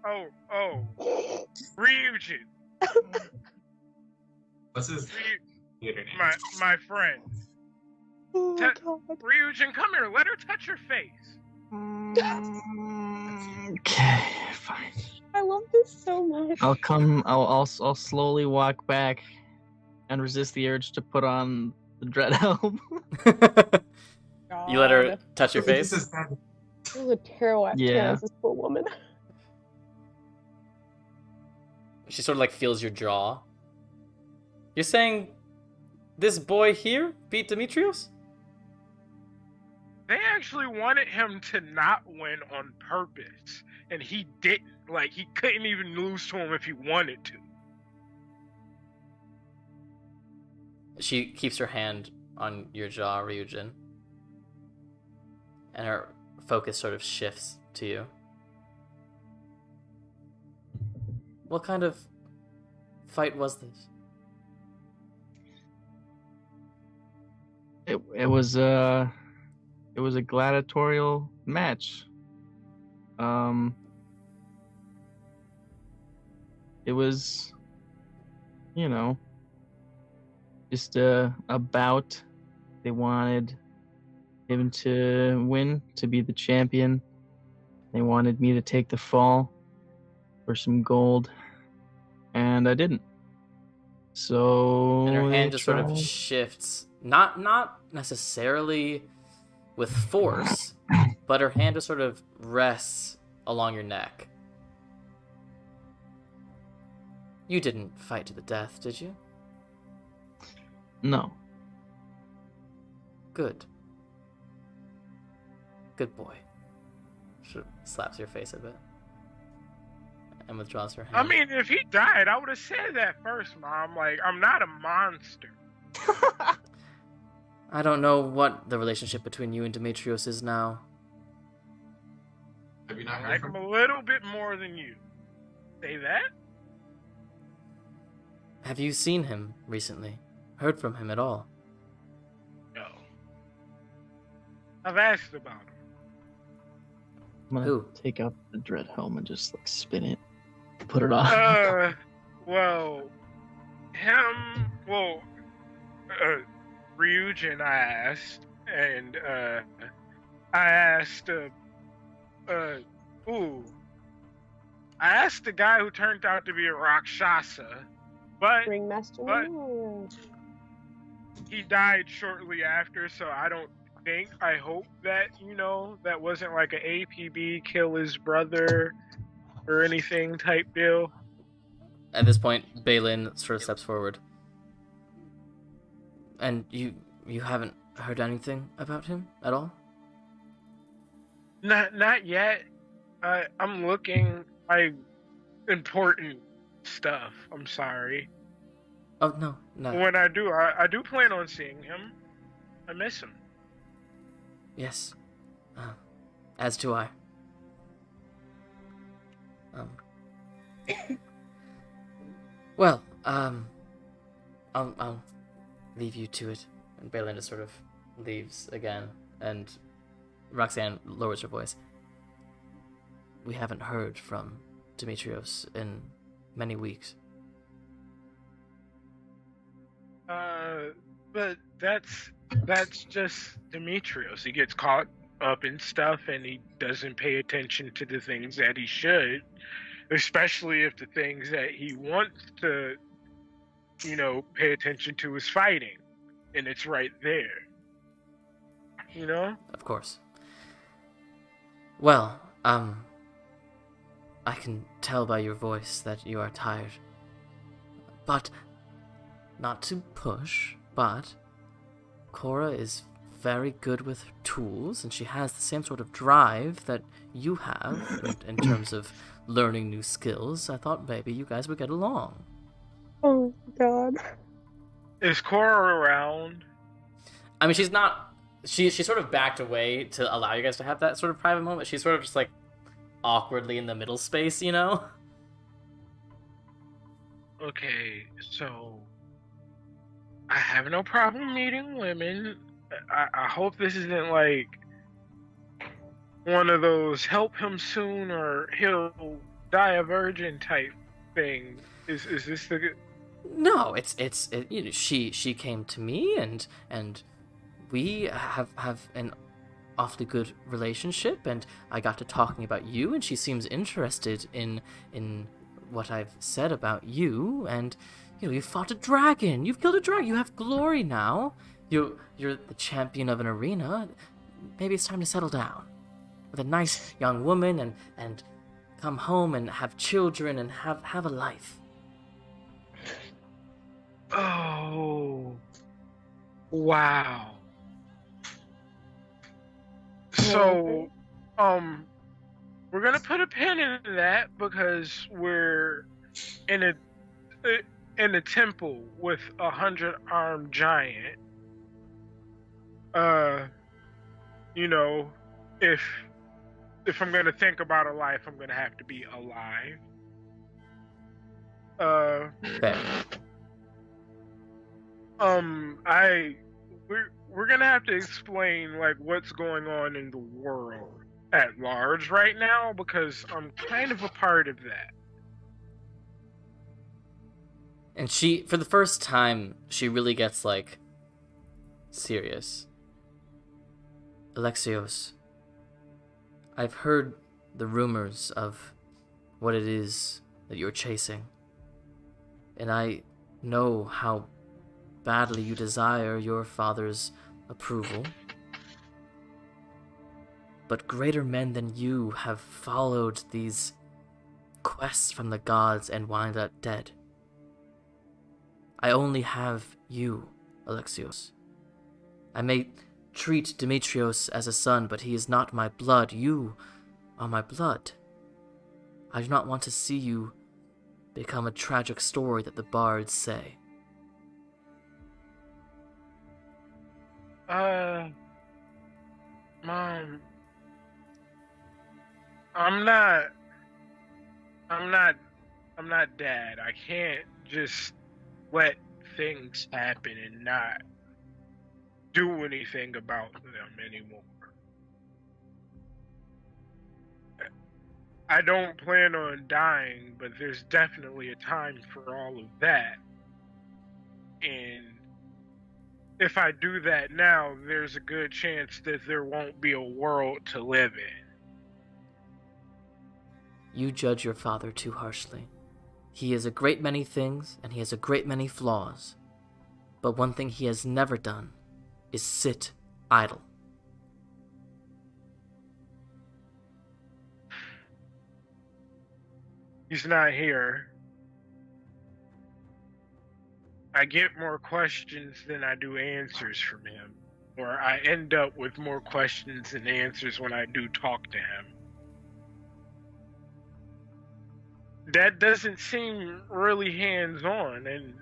F: Oh, Ryujin,
D: What's his
F: Ryu-
D: theater name?
F: my friend.
E: Oh my god.
F: Ryujin, come here. Let her touch your face.
B: Okay, fine.
E: I love this so much.
B: I'll slowly walk back and resist the urge to put on the dread helm.
A: You let her touch your
D: This
A: face?
D: is bad.
E: This was a terrible
B: Yeah.
E: this poor woman.
A: She sort of feels your jaw. You're saying this boy here beat Demetrios?
F: They actually wanted him to not win on purpose, and he didn't. He couldn't even lose to him if he wanted to.
A: She keeps her hand on your jaw, Ryujin. And her focus sort of shifts to you. What kind of fight was this?
B: It was a gladiatorial match. It was, just a bout. They wanted him to win, to be the champion. They wanted me to take the fall for some gold, and I didn't. So
A: And her hand
B: they
A: just sort of
B: tried.
A: shifts, not necessarily with force, but her hand just sort of rests along your neck. You didn't fight to the death, did you?
B: No.
A: Good. Good boy. She slaps your face a bit and withdraws her hand.
F: I mean, if he died, I would have said that first, Mom. Like, I'm not a monster.
A: I don't know what the relationship between you and Demetrios is now.
D: Have you not
F: I
D: heard
F: like
D: from
F: him a little bit more than you. Say that?
A: Have you seen him recently? Heard from him at all?
F: No. I've asked about him.
B: I'm gonna
A: Who?
B: take out the dread helm and just like spin it, put it on.
F: Well, Ryujin I asked, and I asked, I asked the guy who turned out to be a Rakshasa, but
E: Ringmaster.
F: But- he died shortly after, so I hope that, that wasn't like an APB kill his brother or anything type deal.
A: At this point, Balin sort of steps forward. And you haven't heard anything about him at all?
F: Not yet. I'm looking like important stuff. I'm sorry.
A: Oh, no.
F: When I do, I do plan on seeing him. I miss him.
A: Yes. As do I. Well, I'll leave you to it. And Balin just sort of leaves again, and Roxanne lowers her voice. We haven't heard from Demetrios in many weeks.
F: But that's just Demetrios. He gets caught up in stuff and he doesn't pay attention to the things that he should, especially if the things that he wants to, pay attention to is fighting, and it's right there.
A: Of course. Well, I can tell by your voice that you are tired. But, not to push, but Cora is very good with tools, and she has the same sort of drive that you have in terms of learning new skills. I thought maybe you guys would get along.
E: Oh, God.
F: Is Cora around?
A: I mean, she's not... She sort of backed away to allow you guys to have that sort of private moment. She's sort of just, like, awkwardly in the middle space,
F: Okay, so I have no problem meeting women. I hope this isn't like one of those help him soon or he'll die a virgin type thing. Is this the?
A: No, she came to me and we have an awfully good relationship, and I got to talking about you, and she seems interested in what I've said about you, and you fought a dragon, you've killed a dragon, you have glory now, you're the champion of an arena. Maybe it's time to settle down with a nice young woman and come home and have children and have a life.
F: Oh, wow. So, we're gonna put a pin in that because we're in in a temple with 100-armed giant, you know, if I'm gonna think about a life, I'm gonna have to be alive.
A: Fair.
F: We're gonna have to explain like what's going on in the world at large right now, because I'm kind of a part of that.
A: And she, for the first time, she really gets, like, serious. Alexios, I've heard the rumors of what it is that you're chasing. And I know how badly you desire your father's approval. But greater men than you have followed these quests from the gods and wind up dead. I only have you, Alexios. I may treat Demetrios as a son, but he is not my blood. You are my blood. I do not want to see you become a tragic story that the bards say.
F: Mom, I'm not dad. I can't just let things happen and not do anything about them anymore. I don't plan on dying, but there's definitely a time for all of that. And if I do that now, there's a good chance that there won't be a world to live in.
A: You judge your father too harshly. He is a great many things, and he has a great many flaws. But one thing he has never done is sit idle.
F: He's not here. I get more questions than I do answers from him. Or I end up with more questions than answers when I do talk to him. That doesn't seem really hands-on, and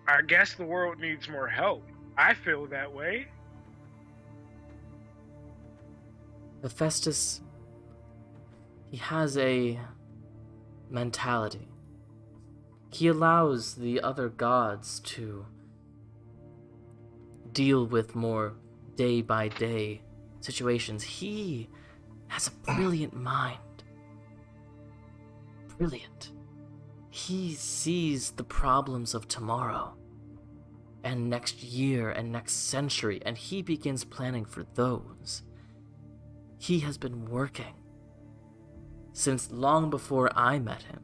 F: I guess the world needs more help. I feel that way.
A: Hephaestus, he has a mentality. He allows the other gods to deal with more day-by-day situations. He has a brilliant mind. Brilliant. He sees the problems of tomorrow, and next year, and next century, and he begins planning for those. He has been working since long before I met him.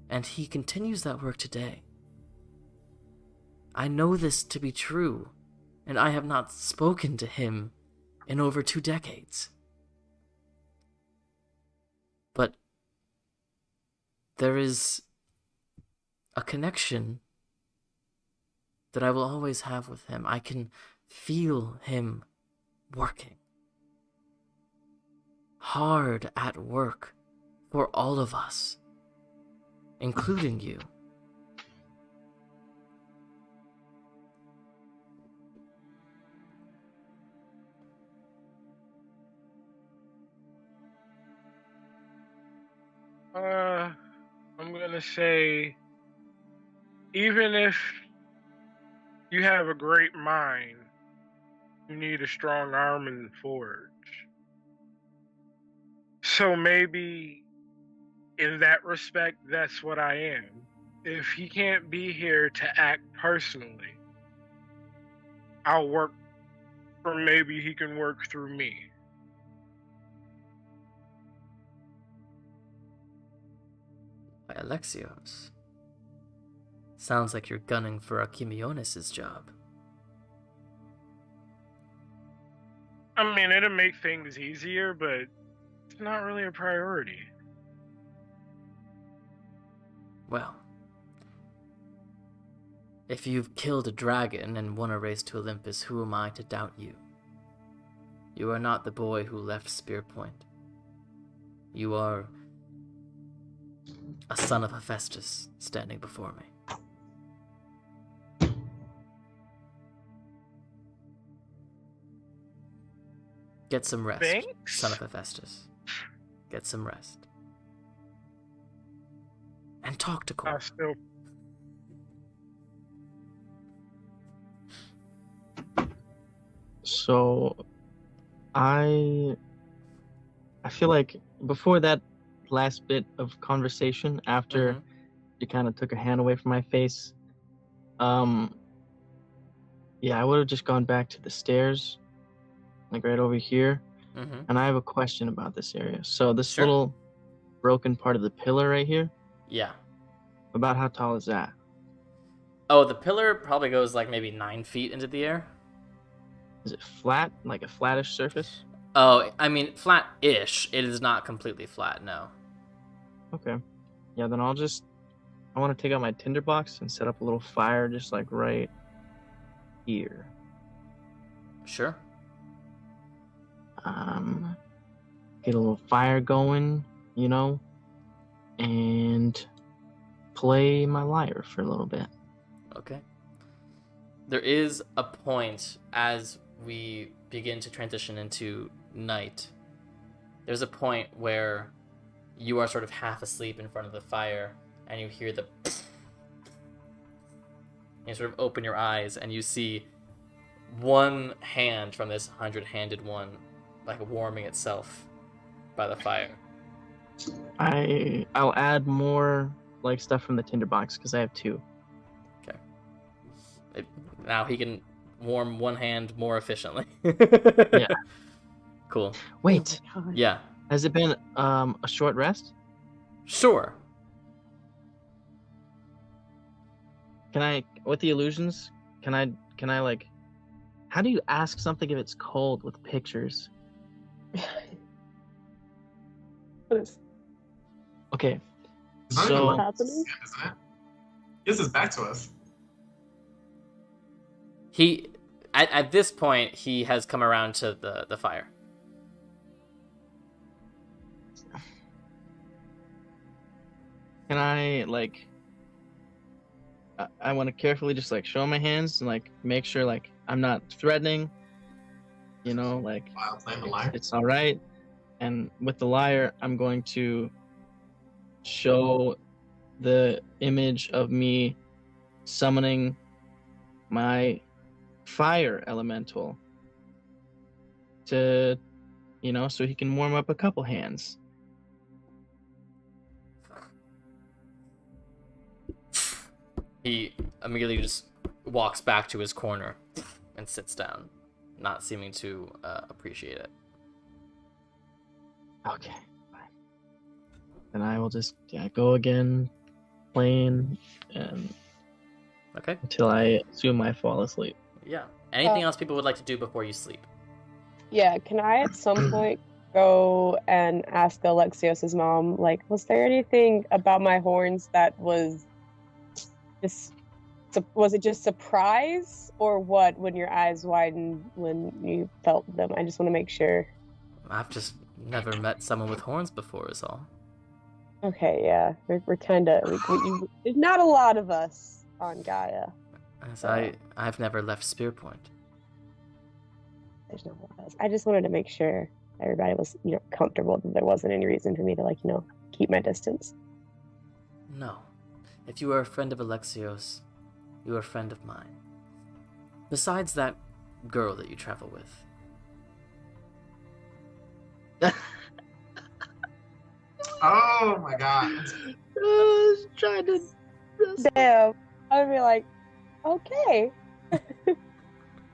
A: And he continues that work today. I know this to be true, and I have not spoken to him in over 2 decades. But there is a connection that I will always have with him. I can feel him working. Hard at work for all of us, including you.
F: I'm gonna say, even if you have a great mind, you need a strong arm in the forge. So maybe in that respect, that's what I am. If he can't be here to act personally, I'll work, or maybe he can work through me.
A: By Alexios. Sounds like you're gunning for Archimionis' job.
F: I mean, it'll make things easier, but it's not really a priority.
A: Well, if you've killed a dragon and won a race to Olympus, who am I to doubt you? You are not the boy who left Spear Point. You are A son of Hephaestus standing before me. Get some rest,
F: Thanks.
A: son of Hephaestus. Get some rest. And talk to
F: I
A: Cor.
F: still
B: So, I feel like before that last bit of conversation, after
A: Mhm.
B: you kind of took a hand away from my face, yeah, I would have just gone back to the stairs, like right over here.
A: Mhm.
B: And I have a question about this area. So this
A: Sure.
B: little broken part of the pillar right here,
A: Yeah.
B: about how tall is that?
A: Oh, the pillar probably goes like maybe 9 feet into the air.
B: Is it flat, like a flattish surface?
A: Oh, I mean, flat-ish. It is not completely flat, no.
B: Okay. Yeah, then I want to take out my tinderbox and set up a little fire just like right here.
A: Sure.
B: Get a little fire going, you know, and play my lyre for a little bit.
A: Okay. There is a point as we begin to transition into night. There's a point where you are sort of half asleep in front of the fire and you hear the you sort of open your eyes and you see one hand from this 100-handed one like warming itself by the fire.
B: I'll add more like stuff from the tinderbox because I have 2.
A: Now he can warm one hand more efficiently.
B: Yeah.
A: Cool.
B: Wait,
E: Oh my God.
A: Yeah.
B: has it been a short rest?
A: Sure.
B: Can I, with the illusions, can I like, how do you ask something if it's cold with pictures?
E: What is
B: Okay,
D: It's not even
B: so
D: left,
E: happening?
D: isn't it? This is back to us.
A: He at this point he has come around to the fire.
B: can I like, I want to carefully just like show my hands and like make sure like I'm not threatening, you know, like
D: While playing the lyre.
B: it's all right. And with the lyre, I'm going to show the image of me summoning my fire elemental to, you know, so he can warm up a couple hands.
A: He immediately just walks back to his corner and sits down, not seeming to appreciate it.
B: Okay, fine. And I will just go again, playing, and
A: Okay.
B: until I assume I fall asleep.
A: Yeah. Anything else people would like to do before you sleep?
E: Yeah, can I at some point go and ask Alexios' mom, like, was there anything about my horns that was just, was it just surprise or what when your eyes widened when you felt them? I just want to make sure.
A: I've just never met someone with horns before, is all.
E: Okay, yeah, we're kind of, there's not a lot of us on Gaia.
A: As I've never left Spear Point.
E: There's not a lot of us. I just wanted to make sure everybody was, comfortable, that there wasn't any reason for me to, keep my distance.
A: No. If you are a friend of Alexios, you are a friend of mine. Besides that girl that you travel with.
D: Oh my god.
B: I was trying to.
E: Damn. I would be like, okay.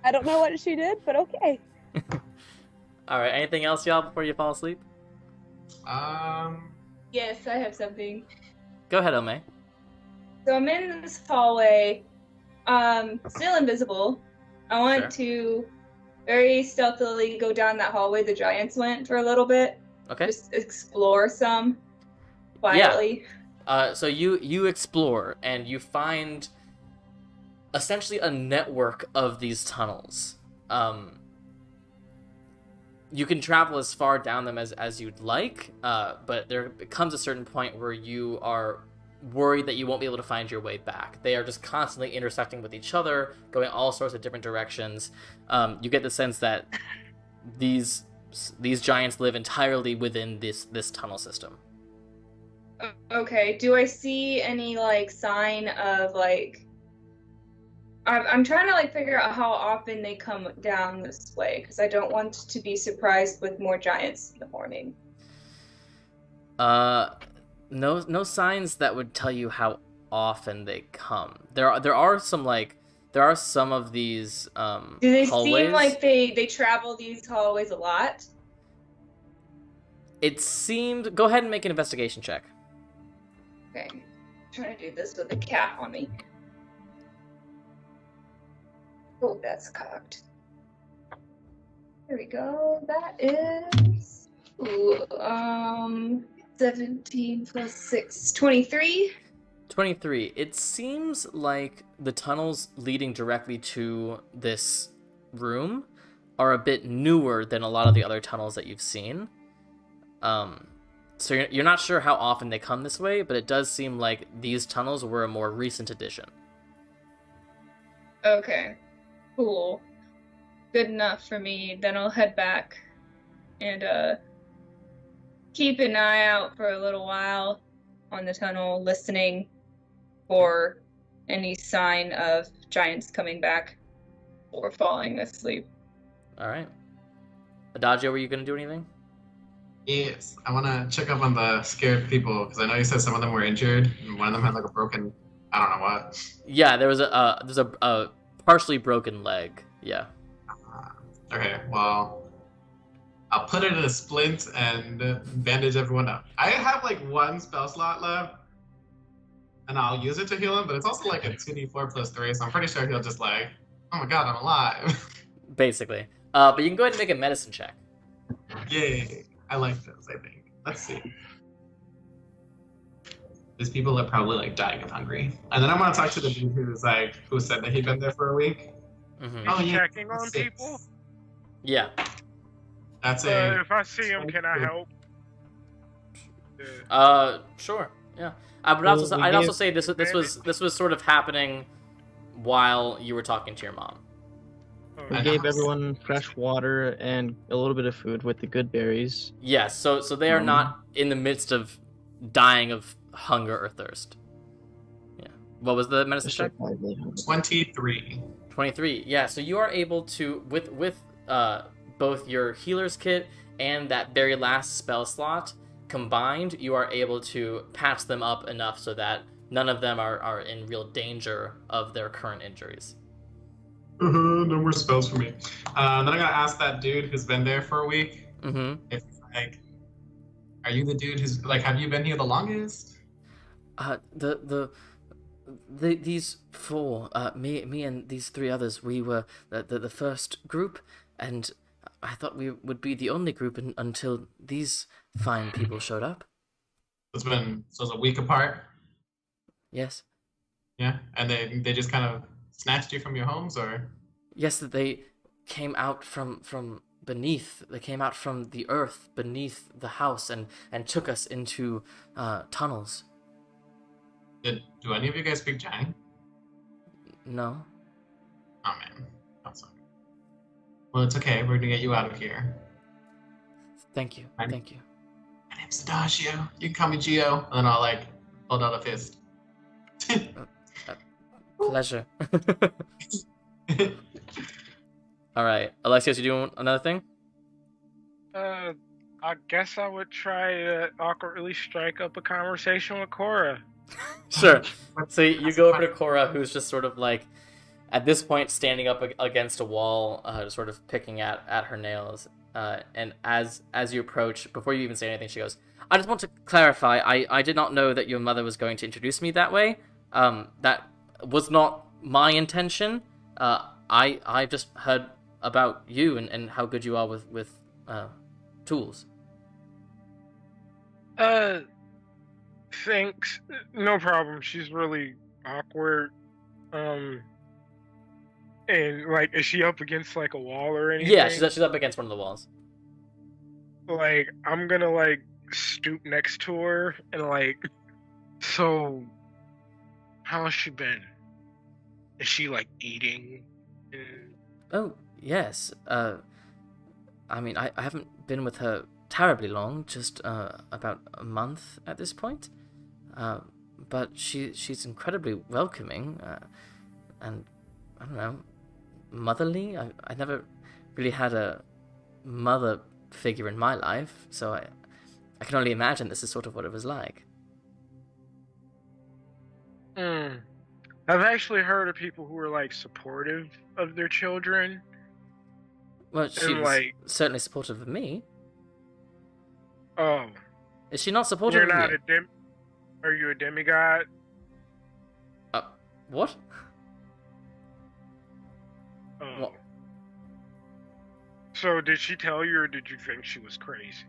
E: I don't know what she did, but okay.
A: Alright, anything else, y'all, before you fall asleep?
C: Yes, I have something.
A: Go ahead, Ome.
C: So I'm in this hallway, still invisible. I want to very stealthily go down that hallway the giants went for a little bit.
A: Okay.
C: Just explore some quietly.
A: So you explore and you find essentially a network of these tunnels. you can travel as far down them as you'd like, but there comes a certain point where you are worried that you won't be able to find your way back. They are just constantly intersecting with each other, going all sorts of different directions. You get the sense that these giants live entirely within this tunnel system.
C: Okay, do I see any like sign of like I'm trying to like figure out how often they come down this way because I don't want to be surprised with more giants in the morning.
A: No signs that would tell you how often they come. There are some of these
C: Do they
A: hallways.
C: seem like they travel these hallways a lot?
A: It seemed. Go ahead and make an investigation check.
C: Okay, I'm trying to do this with a cat on me. Oh, that's cocked. There we go. That is 17 plus 6, 23.
A: 23. It seems like the tunnels leading directly to this room are a bit newer than a lot of the other tunnels that you've seen. So you're not sure how often they come this way, but it does seem like these tunnels were a more recent addition.
C: Okay, cool. Good enough for me. Then I'll head back and keep an eye out for a little while on the tunnel, listening for any sign of giants coming back or falling asleep.
A: All right. Adagio, were you going to do anything?
D: Yes, I want to check up on the scared people because I know you said some of them were injured and one of them had like a broken, I don't know what.
A: Yeah, there's a partially broken leg. Yeah.
D: Okay, well, I'll put it in a splint and bandage everyone up. I have like one spell slot left, and I'll use it to heal him, but it's also like a 2d4 plus 3, so I'm pretty sure he'll just like, oh my god, I'm alive.
A: Basically. But you can go ahead and make a medicine check.
D: Yay. I like those, I think. Let's see. These people are probably like dying of hungry. And then I'm gonna talk to the dude who said that he'd been there for a week.
A: Mm-hmm.
D: Oh, yeah.
F: Checking on
D: 6.
F: people?
A: Yeah.
D: That's a.
F: If I see him, can I help?
A: Sure. Yeah. I'd also say this was sort of happening while you were talking to your mom.
B: We gave everyone fresh water and a little bit of food with the good berries.
A: Yes, so they are not in the midst of dying of hunger or thirst. Yeah. What was the medicine check?
D: 23.
A: 23. Yeah, so you are able to with both your healer's kit and that very last spell slot combined, you are able to patch them up enough so that none of them are in real danger of their current injuries.
D: No more spells for me. Then I gotta ask that dude who's been there for a week.
A: Mm-hmm.
D: If like, are you the dude who's like, have you been here the longest?
A: These four, me and these three others, we were the first group, and I thought we would be the only group until these fine people showed up.
D: It's a week apart.
A: Yes.
D: Yeah, and they just kind of snatched you from your homes, or?
A: Yes, that they came out from beneath. They came out from the earth beneath the house and took us into tunnels.
D: Do any of you guys speak Giant?
A: No.
D: Oh man, that sucks. Well, it's okay. We're gonna get you out of here.
A: Thank you. Thank you.
D: My name's Adagio. You can call me Gio, and then I'll like hold out a fist.
A: Pleasure. All right, Alexios, you doing another thing?
F: I guess I would try to awkwardly strike up a conversation with Cora.
A: Sure. So you go over to Cora, who's just sort of like, at this point, standing up against a wall, sort of picking at her nails. And as you approach, before you even say anything, she goes, "I just want to clarify. I did not know that your mother was going to introduce me that way. That was not my intention. I just heard about you and how good you are with tools."
F: Thanks. No problem. She's really awkward. And like, is she up against like a wall or anything?
A: Yeah, she's up against one of the walls.
F: Like, I'm gonna, like, stoop next to her and, like, so, how's she been? Is she, like, eating?
A: Oh, yes. I mean, I haven't been with her terribly long, just about a month at this point. But she's incredibly welcoming, and I don't know, motherly. I never really had a mother figure in my life, so I can only imagine this is sort of what it was like.
F: Hmm. I've actually heard of people who are, like, supportive of their children.
A: Well, she
F: And,
A: was
F: like,
A: certainly supportive of me.
F: oh,
A: Is she not supportive
F: you're
A: of
F: not
A: you?
F: are you a demigod?
A: What?
F: Oh.
A: What?
F: So did she tell you, or did you think she was crazy?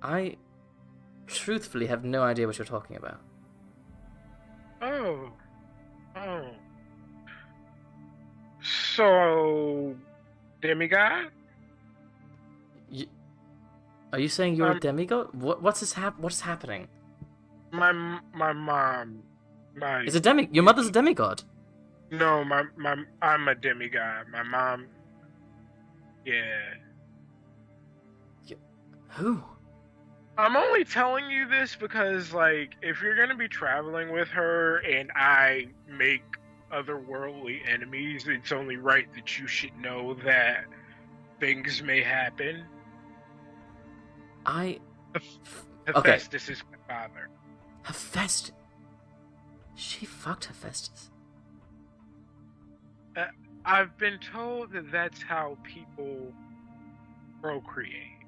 A: I truthfully have no idea what you're talking about.
F: Oh. Oh. So, demigod?
A: Are you saying you're a demigod? What's happening?
F: My mom,
A: Is your mother's a demigod?
F: no, I'm a demigod. My mom, yeah.
A: Who?
F: I'm only telling you this because, like, if you're gonna be traveling with her and I make otherworldly enemies, it's only right that you should know that things may happen.
A: Okay.
F: Hephaestus is my father.
A: Hephaestus? She fucked Hephaestus.
F: I've been told that that's how people procreate.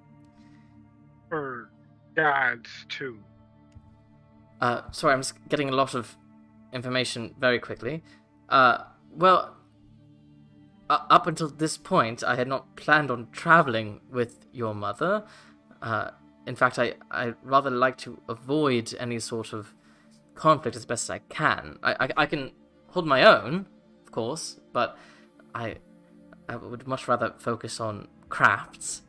F: Or gods, too.
A: Sorry, I'm just getting a lot of information very quickly. Well, up until this point, I had not planned on traveling with your mother. In fact, I rather like to avoid any sort of conflict as best as I can. I can hold my own, of course, but I would much rather focus on crafts.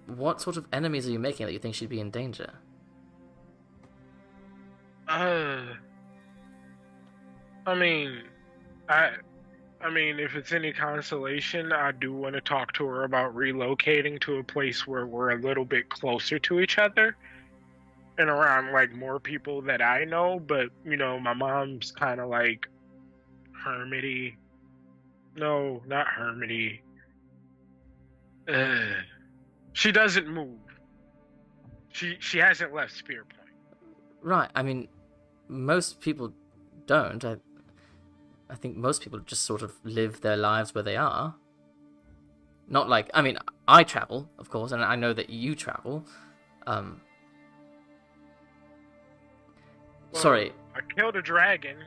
A: What sort of enemies are you making that you think should be in danger?
F: I mean, if it's any consolation, I do want to talk to her about relocating to a place where we're a little bit closer to each other and around, like, more people that I know. But, you know, my mom's kind of like hermity. No, not hermity. She doesn't move. She hasn't left Spear Point.
A: Right. I mean, most people don't. I think most people just sort of live their lives where they are. Not like, I mean, I travel, of course, and I know that you travel.
F: Well,
A: Sorry.
F: I killed a dragon.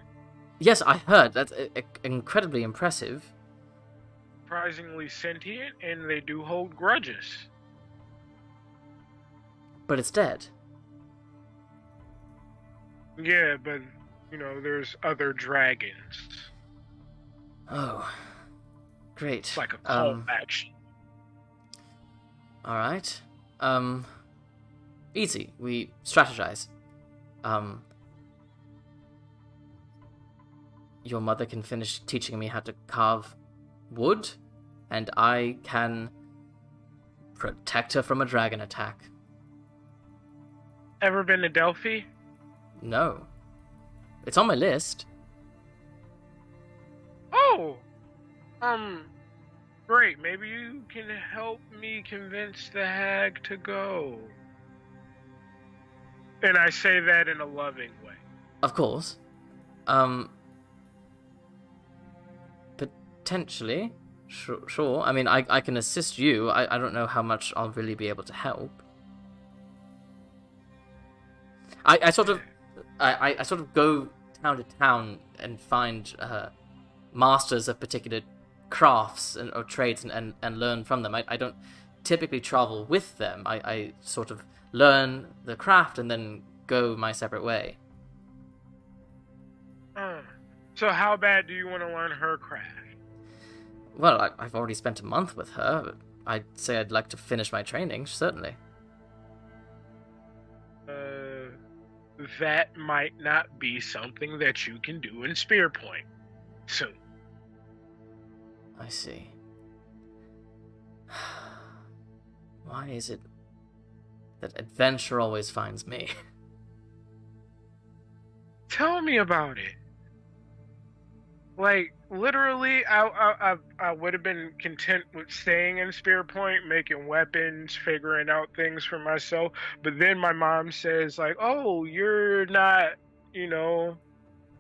A: Yes, I heard. That's incredibly impressive.
F: Surprisingly sentient, and they do hold grudges.
A: But it's dead.
F: Yeah, but, you know, there's other dragons.
A: Oh. Great.
F: It's like a call to action.
A: Alright. Easy. We strategize. Your mother can finish teaching me how to carve wood, and I can protect her from a dragon attack.
F: Ever been to Delphi?
A: No. It's on my list.
F: Oh! Great. Maybe you can help me convince the hag to go. And I say that in a loving way.
A: Of course. Potentially. Sure. I mean, I can assist you. I don't know how much I'll really be able to help. I sort of go town to town and find masters of particular crafts or trades and learn from them. I don't typically travel with them. I sort of learn the craft and then go my separate way.
F: So how bad do you want to learn her craft?
A: Well, I've already spent a month with her, but I'd say I'd like to finish my training, certainly.
F: That might not be something that you can do in Spear Point soon.
A: I see. Why is it that adventure always finds me?
F: Tell me about it. Like, literally, I would have been content with staying in Spear Point, making weapons, figuring out things for myself. But then my mom says, like, oh, you're not,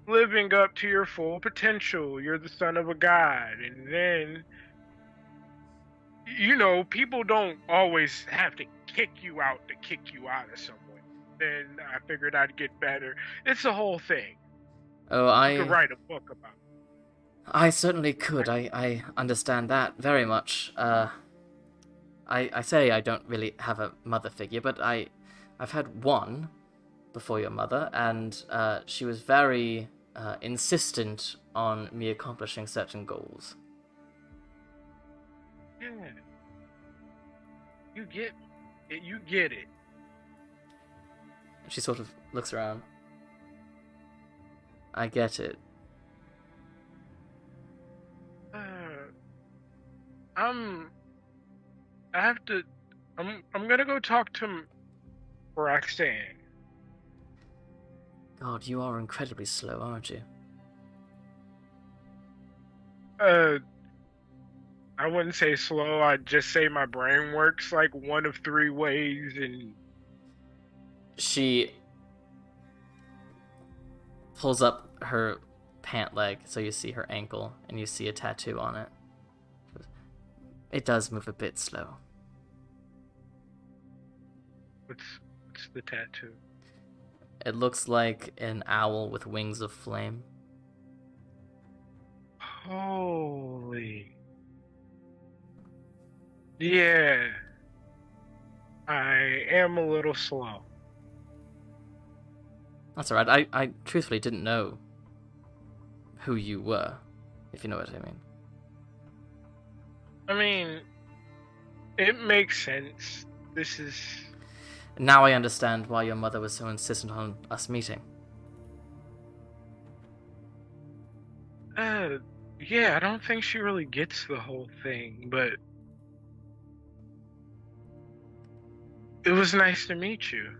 F: living up to your full potential. You're the son of a god. And then, people don't always have to kick you out of somewhere. Then I figured I'd get better. It's a whole thing.
A: Oh,
F: You could write a book about it.
A: I certainly could. I understand that very much. I say I don't really have a mother figure, but I've had one before your mother, and she was very insistent on me accomplishing certain goals.
F: Yeah. You get it. You get it.
A: She sort of looks around. I get it.
F: I'm gonna go talk to Roxanne.
A: God, you are incredibly slow, aren't you?
F: I wouldn't say slow, I'd just say my brain works like one of three ways, and
A: She pulls up her pant leg so you see her ankle and you see a tattoo on it. It does move a bit slow.
F: what's the tattoo?
A: It looks like an owl with wings of flame.
F: Holy. Yeah. I am a little slow.
A: That's alright. I truthfully didn't know who you were, if you know what I mean.
F: I mean, it makes sense. This is...
A: Now I understand why your mother was so insistent on us meeting.
F: Yeah, I don't think she really gets the whole thing, but it was nice to meet you.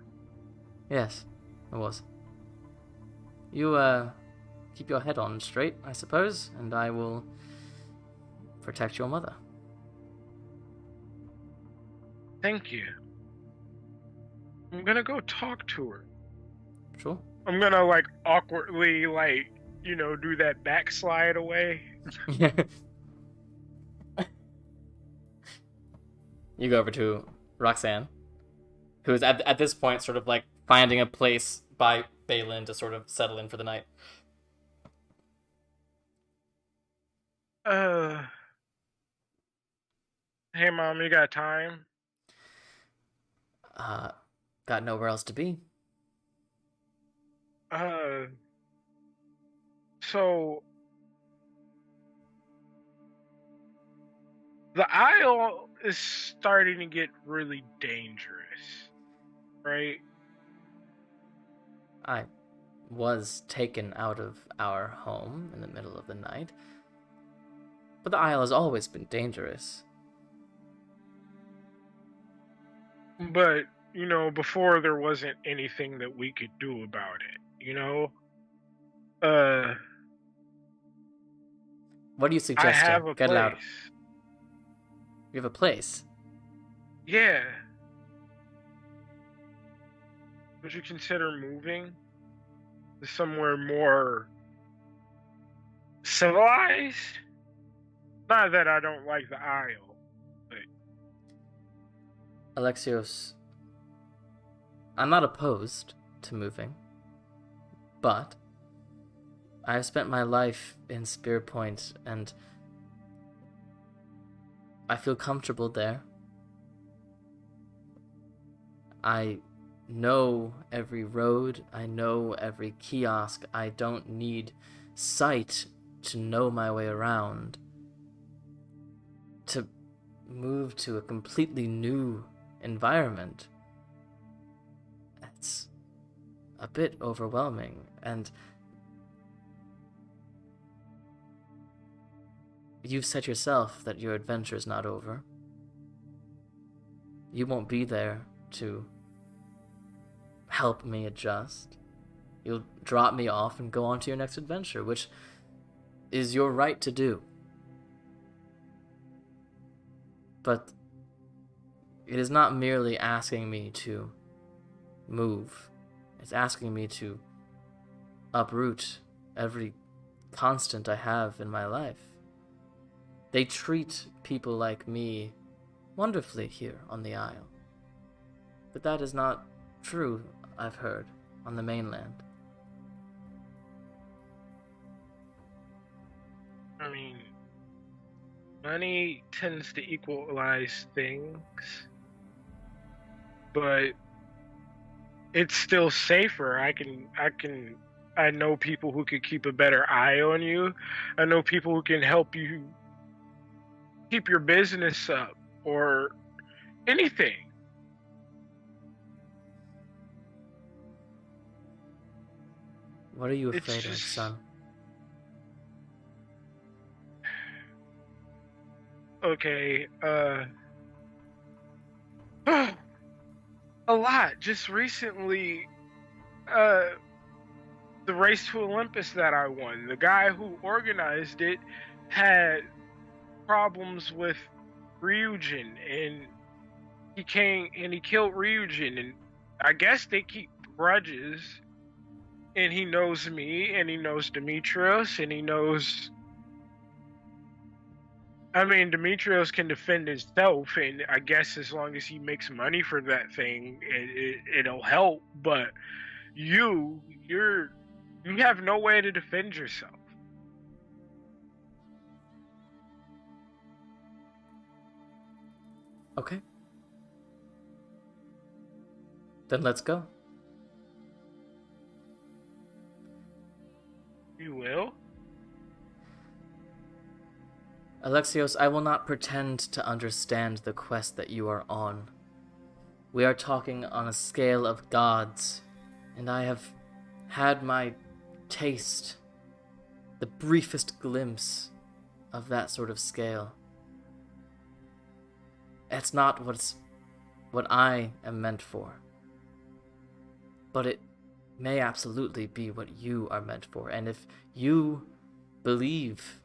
A: Yes, it was. You, keep your head on straight, I suppose, and I will protect your mother.
F: Thank you. I'm gonna go talk to her.
A: Sure.
F: I'm gonna, like, awkwardly, like, do that backslide away.
A: You go over to Roxanne, who is at this point sort of like finding a place by Balin to sort of settle in for the night.
F: Hey, Mom, you got time?
A: Got nowhere else to be.
F: So the Isle is starting to get really dangerous, right?
A: I was taken out of our home in the middle of the night, but the Isle has always been dangerous.
F: But, before there wasn't anything that we could do about it,
A: What are you
F: I
A: suggesting?
F: have a
A: Get
F: place.
A: louder. You have a place?
F: Yeah. Would you consider moving to somewhere more civilized? Not that I don't like the Isle, but
A: Alexios, I'm not opposed to moving, but I have spent my life in Spear Point, and I feel comfortable there. I know every road, I know every kiosk. I don't need sight to know my way around. to move to a completely new environment, it's a bit overwhelming. And you've said yourself that your adventure's not over. You won't be there to help me adjust. You'll drop me off and go on to your next adventure, which is your right to do. But it is not merely asking me to move. It's asking me to uproot every constant I have in my life. They treat people like me wonderfully here on the Isle. But that is not true, I've heard, on the mainland.
F: I mean, money tends to equalize things, but it's still safer. I know people who could keep a better eye on you. I know people who can help you keep your business up or anything.
A: What are you
F: It's
A: afraid of,
F: just-
A: son?
F: Okay, a lot. Just recently, the race to Olympus that I won, the guy who organized it had problems with Ryujin, and he came and he killed Ryujin, and I guess they keep grudges, and he knows me, and he knows Demetrios, and he knows... I mean, Demetrios can defend himself, and I guess as long as he makes money for that thing, it'll help. But you have no way to defend yourself.
A: Okay. Then let's go.
F: You will?
A: Alexios, I will not pretend to understand the quest that you are on. We are talking on a scale of gods, and I have had my taste, the briefest glimpse of that sort of scale. It's not what I am meant for. But it may absolutely be what you are meant for, and if you believe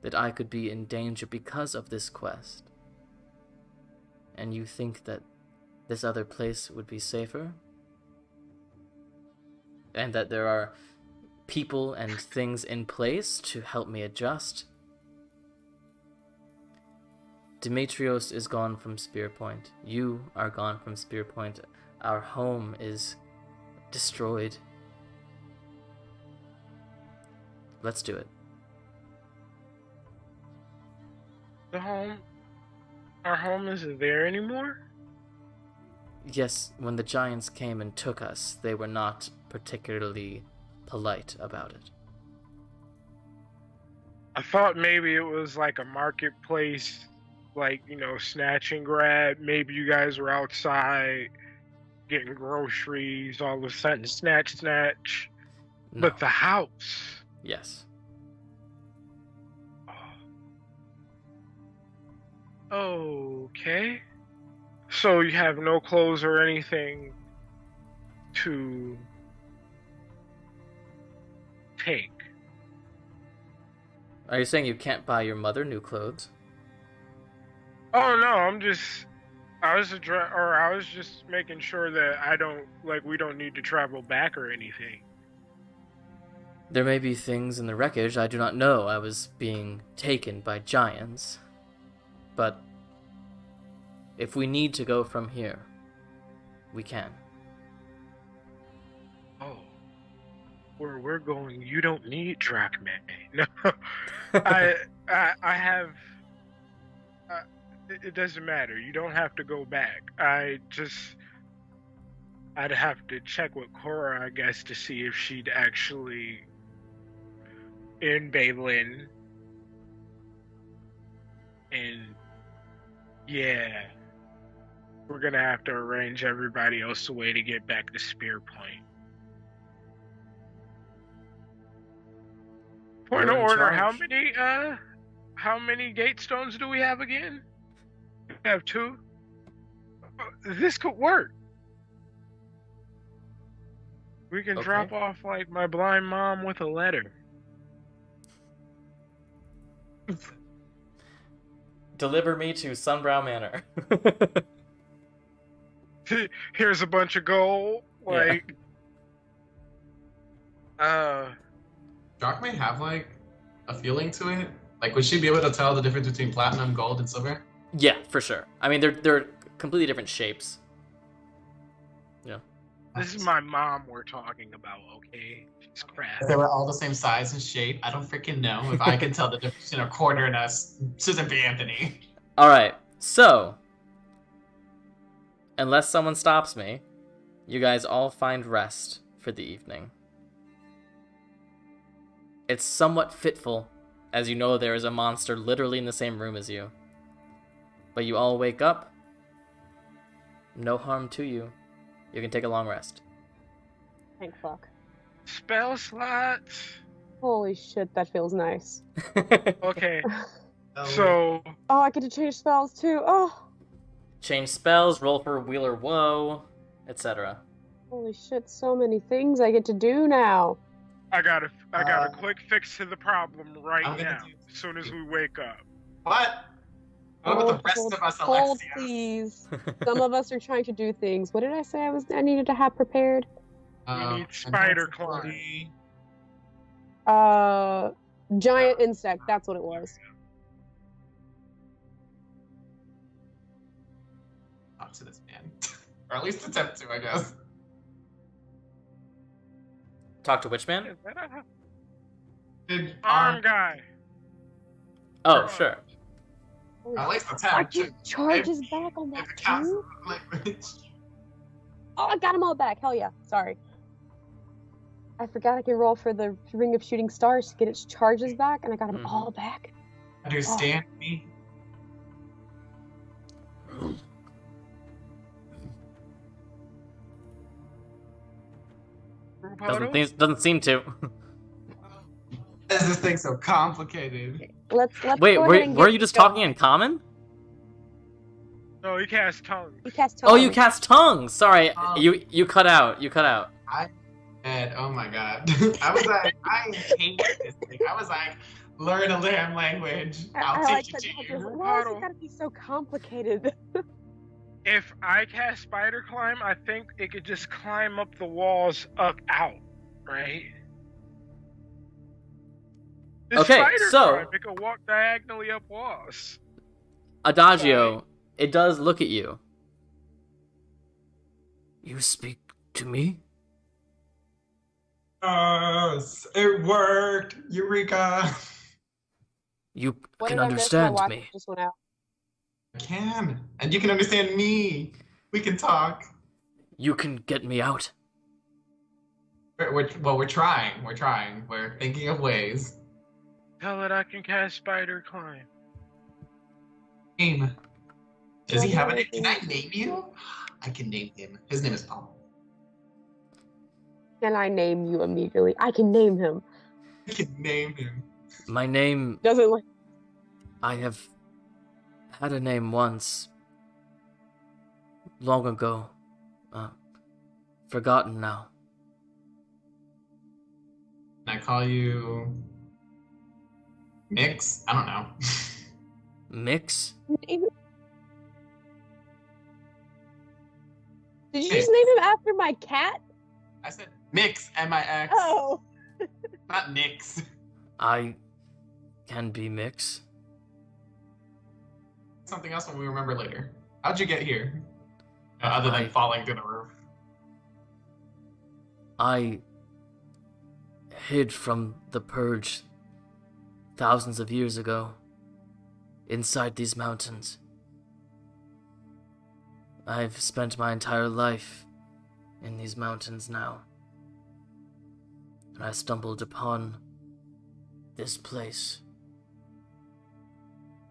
A: that I could be in danger because of this quest, and you think that this other place would be safer, and that there are people and things in place to help me adjust, Demetrios is gone from Spearpoint. You are gone from Spearpoint. Our home is destroyed. Let's do it.
F: Our home isn't there anymore?
A: Yes, when the giants came and took us, they were not particularly polite about it.
F: I thought maybe it was like a marketplace, like, snatch and grab. Maybe you guys were outside getting groceries, all of a sudden snatch.
A: No.
F: But the house.
A: Yes.
F: Okay. So you have no clothes or anything to take?
A: Are you saying you can't buy your mother new clothes?
F: Oh no, I was just making sure that we don't need to travel back or anything.
A: There may be things in the wreckage I do not know. I was being taken by giants. But if we need to go from here, we can.
F: Oh, where we're going, you don't need Drachmae. No, I have. It doesn't matter. You don't have to go back. I'd have to check with Cora, I guess, to see if she'd actually in Baylin. And yeah, we're gonna have to arrange everybody else a way to get back to Spear Point. Point
A: You're
F: of
A: in
F: order,
A: charge.
F: how many gate stones do we have again? We have 2. This could work. We can
A: Okay.
F: drop off like my blind mom with a letter.
A: Deliver me to Sunbrow Manor.
F: Here's a bunch of gold. Like,
D: Drachmae have like a feeling to it? Like, would she be able to tell the difference between platinum, gold, and silver?
A: Yeah, for sure. I mean, they're completely different shapes. Yeah.
F: this is my mom we're talking about, okay? She's crap.
D: If they were all the same size and shape, I don't freaking know if I can tell the difference between a quarter and a Susan B. Anthony.
A: All right. So, unless someone stops me, you guys all find rest for the evening. It's somewhat fitful, as you know there is a monster literally in the same room as you. But you all wake up. No harm to you. You can take a long rest.
E: Thank fuck.
F: Spell slots.
E: Holy shit, that feels nice.
F: Okay, so
E: Oh, I get to change spells too. Oh,
A: Change spells, roll for Wheeler Woe, etc.
E: holy shit, so many things I get to do now.
F: I got a quick fix to the problem right
D: I'm gonna
F: now.
D: do-
F: As soon as we wake up.
D: What? What about the rest of us,
E: Hold,
D: Alexios?
E: please. Some of us are trying to do things. What did I say I needed to have prepared?
F: We need spider climb.
E: Giant insect, that's what it was.
D: Talk to this man. Or at least attempt to, I guess.
A: Talk to which man?
F: Is that a
D: Did
F: arm guy?
A: Oh, sure.
D: at least
E: I
D: attempt to.
E: get charges
D: if-
E: back on
D: If
E: that
D: it counts
E: too?
D: as language.
E: Oh, I got them all back. Hell yeah. Sorry. I forgot I can roll for the Ring of Shooting Stars to get its charges back, and I got them
A: Mhm.
E: all back.
D: Understand me?
F: Group huddle?
A: Doesn't seem to.
D: Is this thing so complicated?
E: Let's
A: Wait,
E: go ahead
A: were
E: and
A: you
E: get
A: just
E: going.
A: talking in common?
F: No, he cast tongue.
E: You cast
A: Oh, you
E: tongues.
A: cast tongues. Sorry,
D: Oh.
A: you cut out. You cut out.
D: And oh my god. I was like, I hate this thing. I was like, learn a damn language. I'll
E: I like
D: teach
E: that.
D: it to
E: Just,
D: you.
E: why is it gotta be so complicated?
F: If I cast spider climb, I think it could just climb up the walls out, right? It's
A: Okay,
F: spider
A: so-
F: climb. It could walk diagonally up walls.
A: Adagio, it does look at you. You speak to me?
D: It worked. Eureka.
A: You
E: What
A: can
E: did I miss? My
A: understand
E: watch
A: me.
E: just went out.
D: I can. And you can understand me. We can talk.
A: You can get me out.
D: We're trying. We're trying. We're thinking of ways.
F: Tell it I can cast spider climb.
D: Name. Does he
E: Well,
D: have a
E: no,
D: name? Can I
E: I
D: name you? I can name him. His name is Paul.
E: Can I name you immediately? I can name him.
D: I can name him.
A: My name,
E: Doesn't like.
A: I have had a name once. Long ago. Forgotten now.
D: Can I call you Mix? I don't know.
A: Mix?
E: Did you just name him after my cat?
D: I said Mix, M-I-X.
E: Oh.
D: Not Nix.
A: I can be Mix.
D: Something else when we remember later. How'd you get here? Other than
A: I-
D: falling through the roof.
A: I hid from the purge thousands of years ago inside these mountains. I've spent my entire life in these mountains now. And I stumbled upon this place.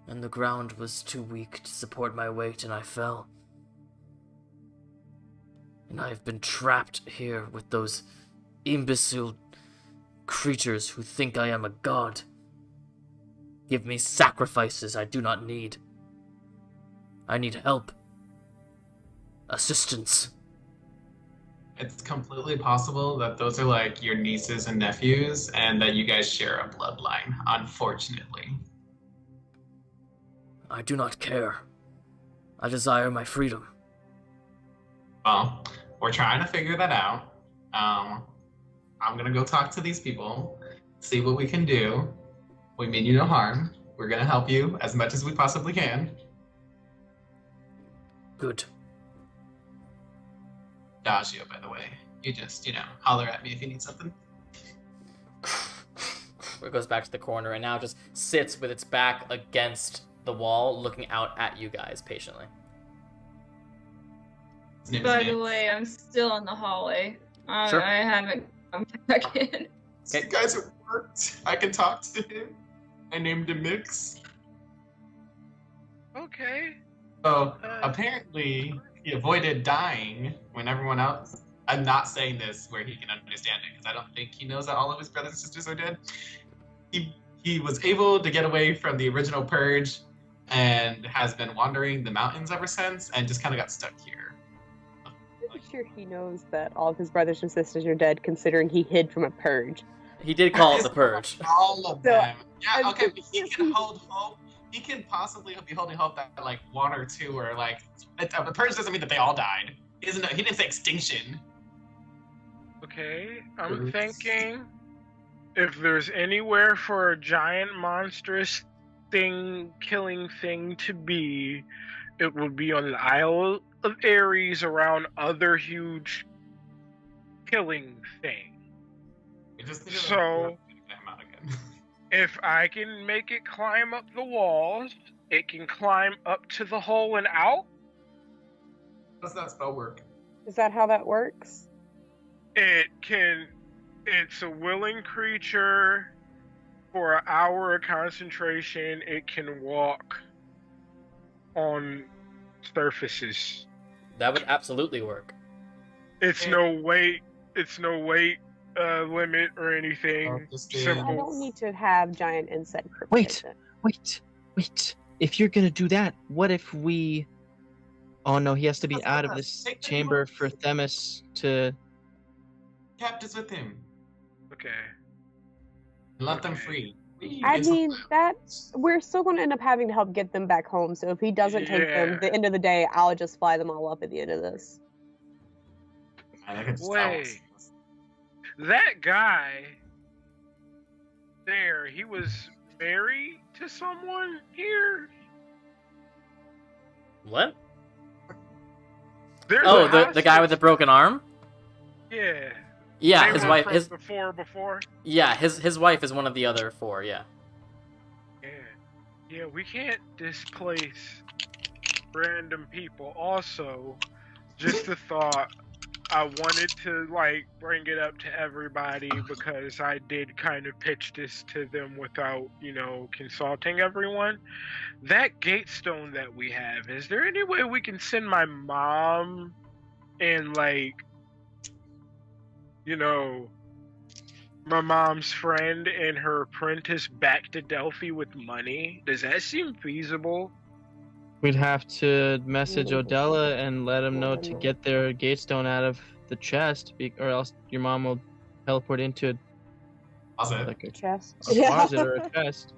A: and the ground was too weak to support my weight, and I fell. And I have been trapped here with those imbecile creatures who think I am a god. Give me sacrifices I do not need. I need help. Assistance.
D: It's completely possible that those are like your nieces and nephews and that you guys share a bloodline, unfortunately.
A: I do not care. I desire my freedom.
D: Well, we're trying to figure that out. I'm gonna go talk to these people, see what we can do. We mean you no harm. We're gonna help you as much as we possibly can.
A: Good.
D: Dagio, by the way. You just, holler at me if you need something.
A: It goes back to the corner and now just sits with its back against the wall, looking out at you guys patiently.
D: His name is
C: By the
D: Nance.
C: way, I'm still in the hallway.
A: Sure.
C: I haven't come back in.
D: You guys have worked. I can talk to him. I named him Mix.
F: Okay.
D: So apparently he avoided dying when everyone else. I'm not saying this where he can understand it because I don't think he knows that all of his brothers and sisters are dead. He was able to get away from the original purge and has been wandering the mountains ever since and just kind of got stuck here.
E: I'm pretty sure he knows that all of his brothers and sisters are dead, considering he hid from a purge.
A: He did call it the purge.
D: All of
E: So,
D: them. Yeah,
E: I'm
D: okay, but he
E: pretty
D: can
E: sure
D: hold hope. He can possibly be holding hope that like one or two are like. The purge doesn't mean that they all died. He didn't say extinction.
F: Okay. I'm
D: Oops.
F: thinking if there's anywhere for a giant monstrous killing thing to be, it would be on the Isle of Ares around other huge killing thing.
D: We just need to,
F: So-
D: get him out again.
F: If I can make it climb up the walls, it can climb up to the hole and out.
D: How does that spell work?
E: Is that how that works?
F: It's a willing creature. For an hour of concentration, it can walk on surfaces.
A: That would absolutely work.
F: It's no weight limit or anything.
D: Just
E: I
F: Simple.
E: don't need to have giant insect
B: Wait.
E: protection.
B: Wait. If you're gonna do that, what if we... Oh no, he has to be
D: That's
B: out of
D: not-
B: this
D: take the
B: chamber
D: people-
B: for Themis to...
D: Captives with him.
F: Okay.
D: Let them
F: Okay.
D: free.
E: I mean, we're still going to end up having to help get them back home, so if he doesn't take them,
F: Yeah.
E: at the end of the day, I'll just fly them all up at the end of this.
D: I can just
F: Wait. That guy there, he was married to someone here?
A: What?
F: There's
A: Oh,
F: a
A: the guy with the
F: hostage-
A: broken arm?
F: Yeah.
A: Yeah,
F: They
A: his
F: were
A: wife.
F: from
A: His
F: before.
A: his wife is one of the other four. Yeah.
F: Yeah, we can't displace random people. Also, just a thought, I wanted to bring it up to everybody because I did kind of pitch this to them without, consulting everyone. That gate stone that we have, is there any way we can send my mom and my mom's friend and her apprentice back to Delphi with money? Does that seem feasible?
B: We'd have to message Odella and let him know to get their gatestone out of the chest, or else your mom will teleport into
D: Closet.
B: like a
E: Chest.
B: closet or a chest.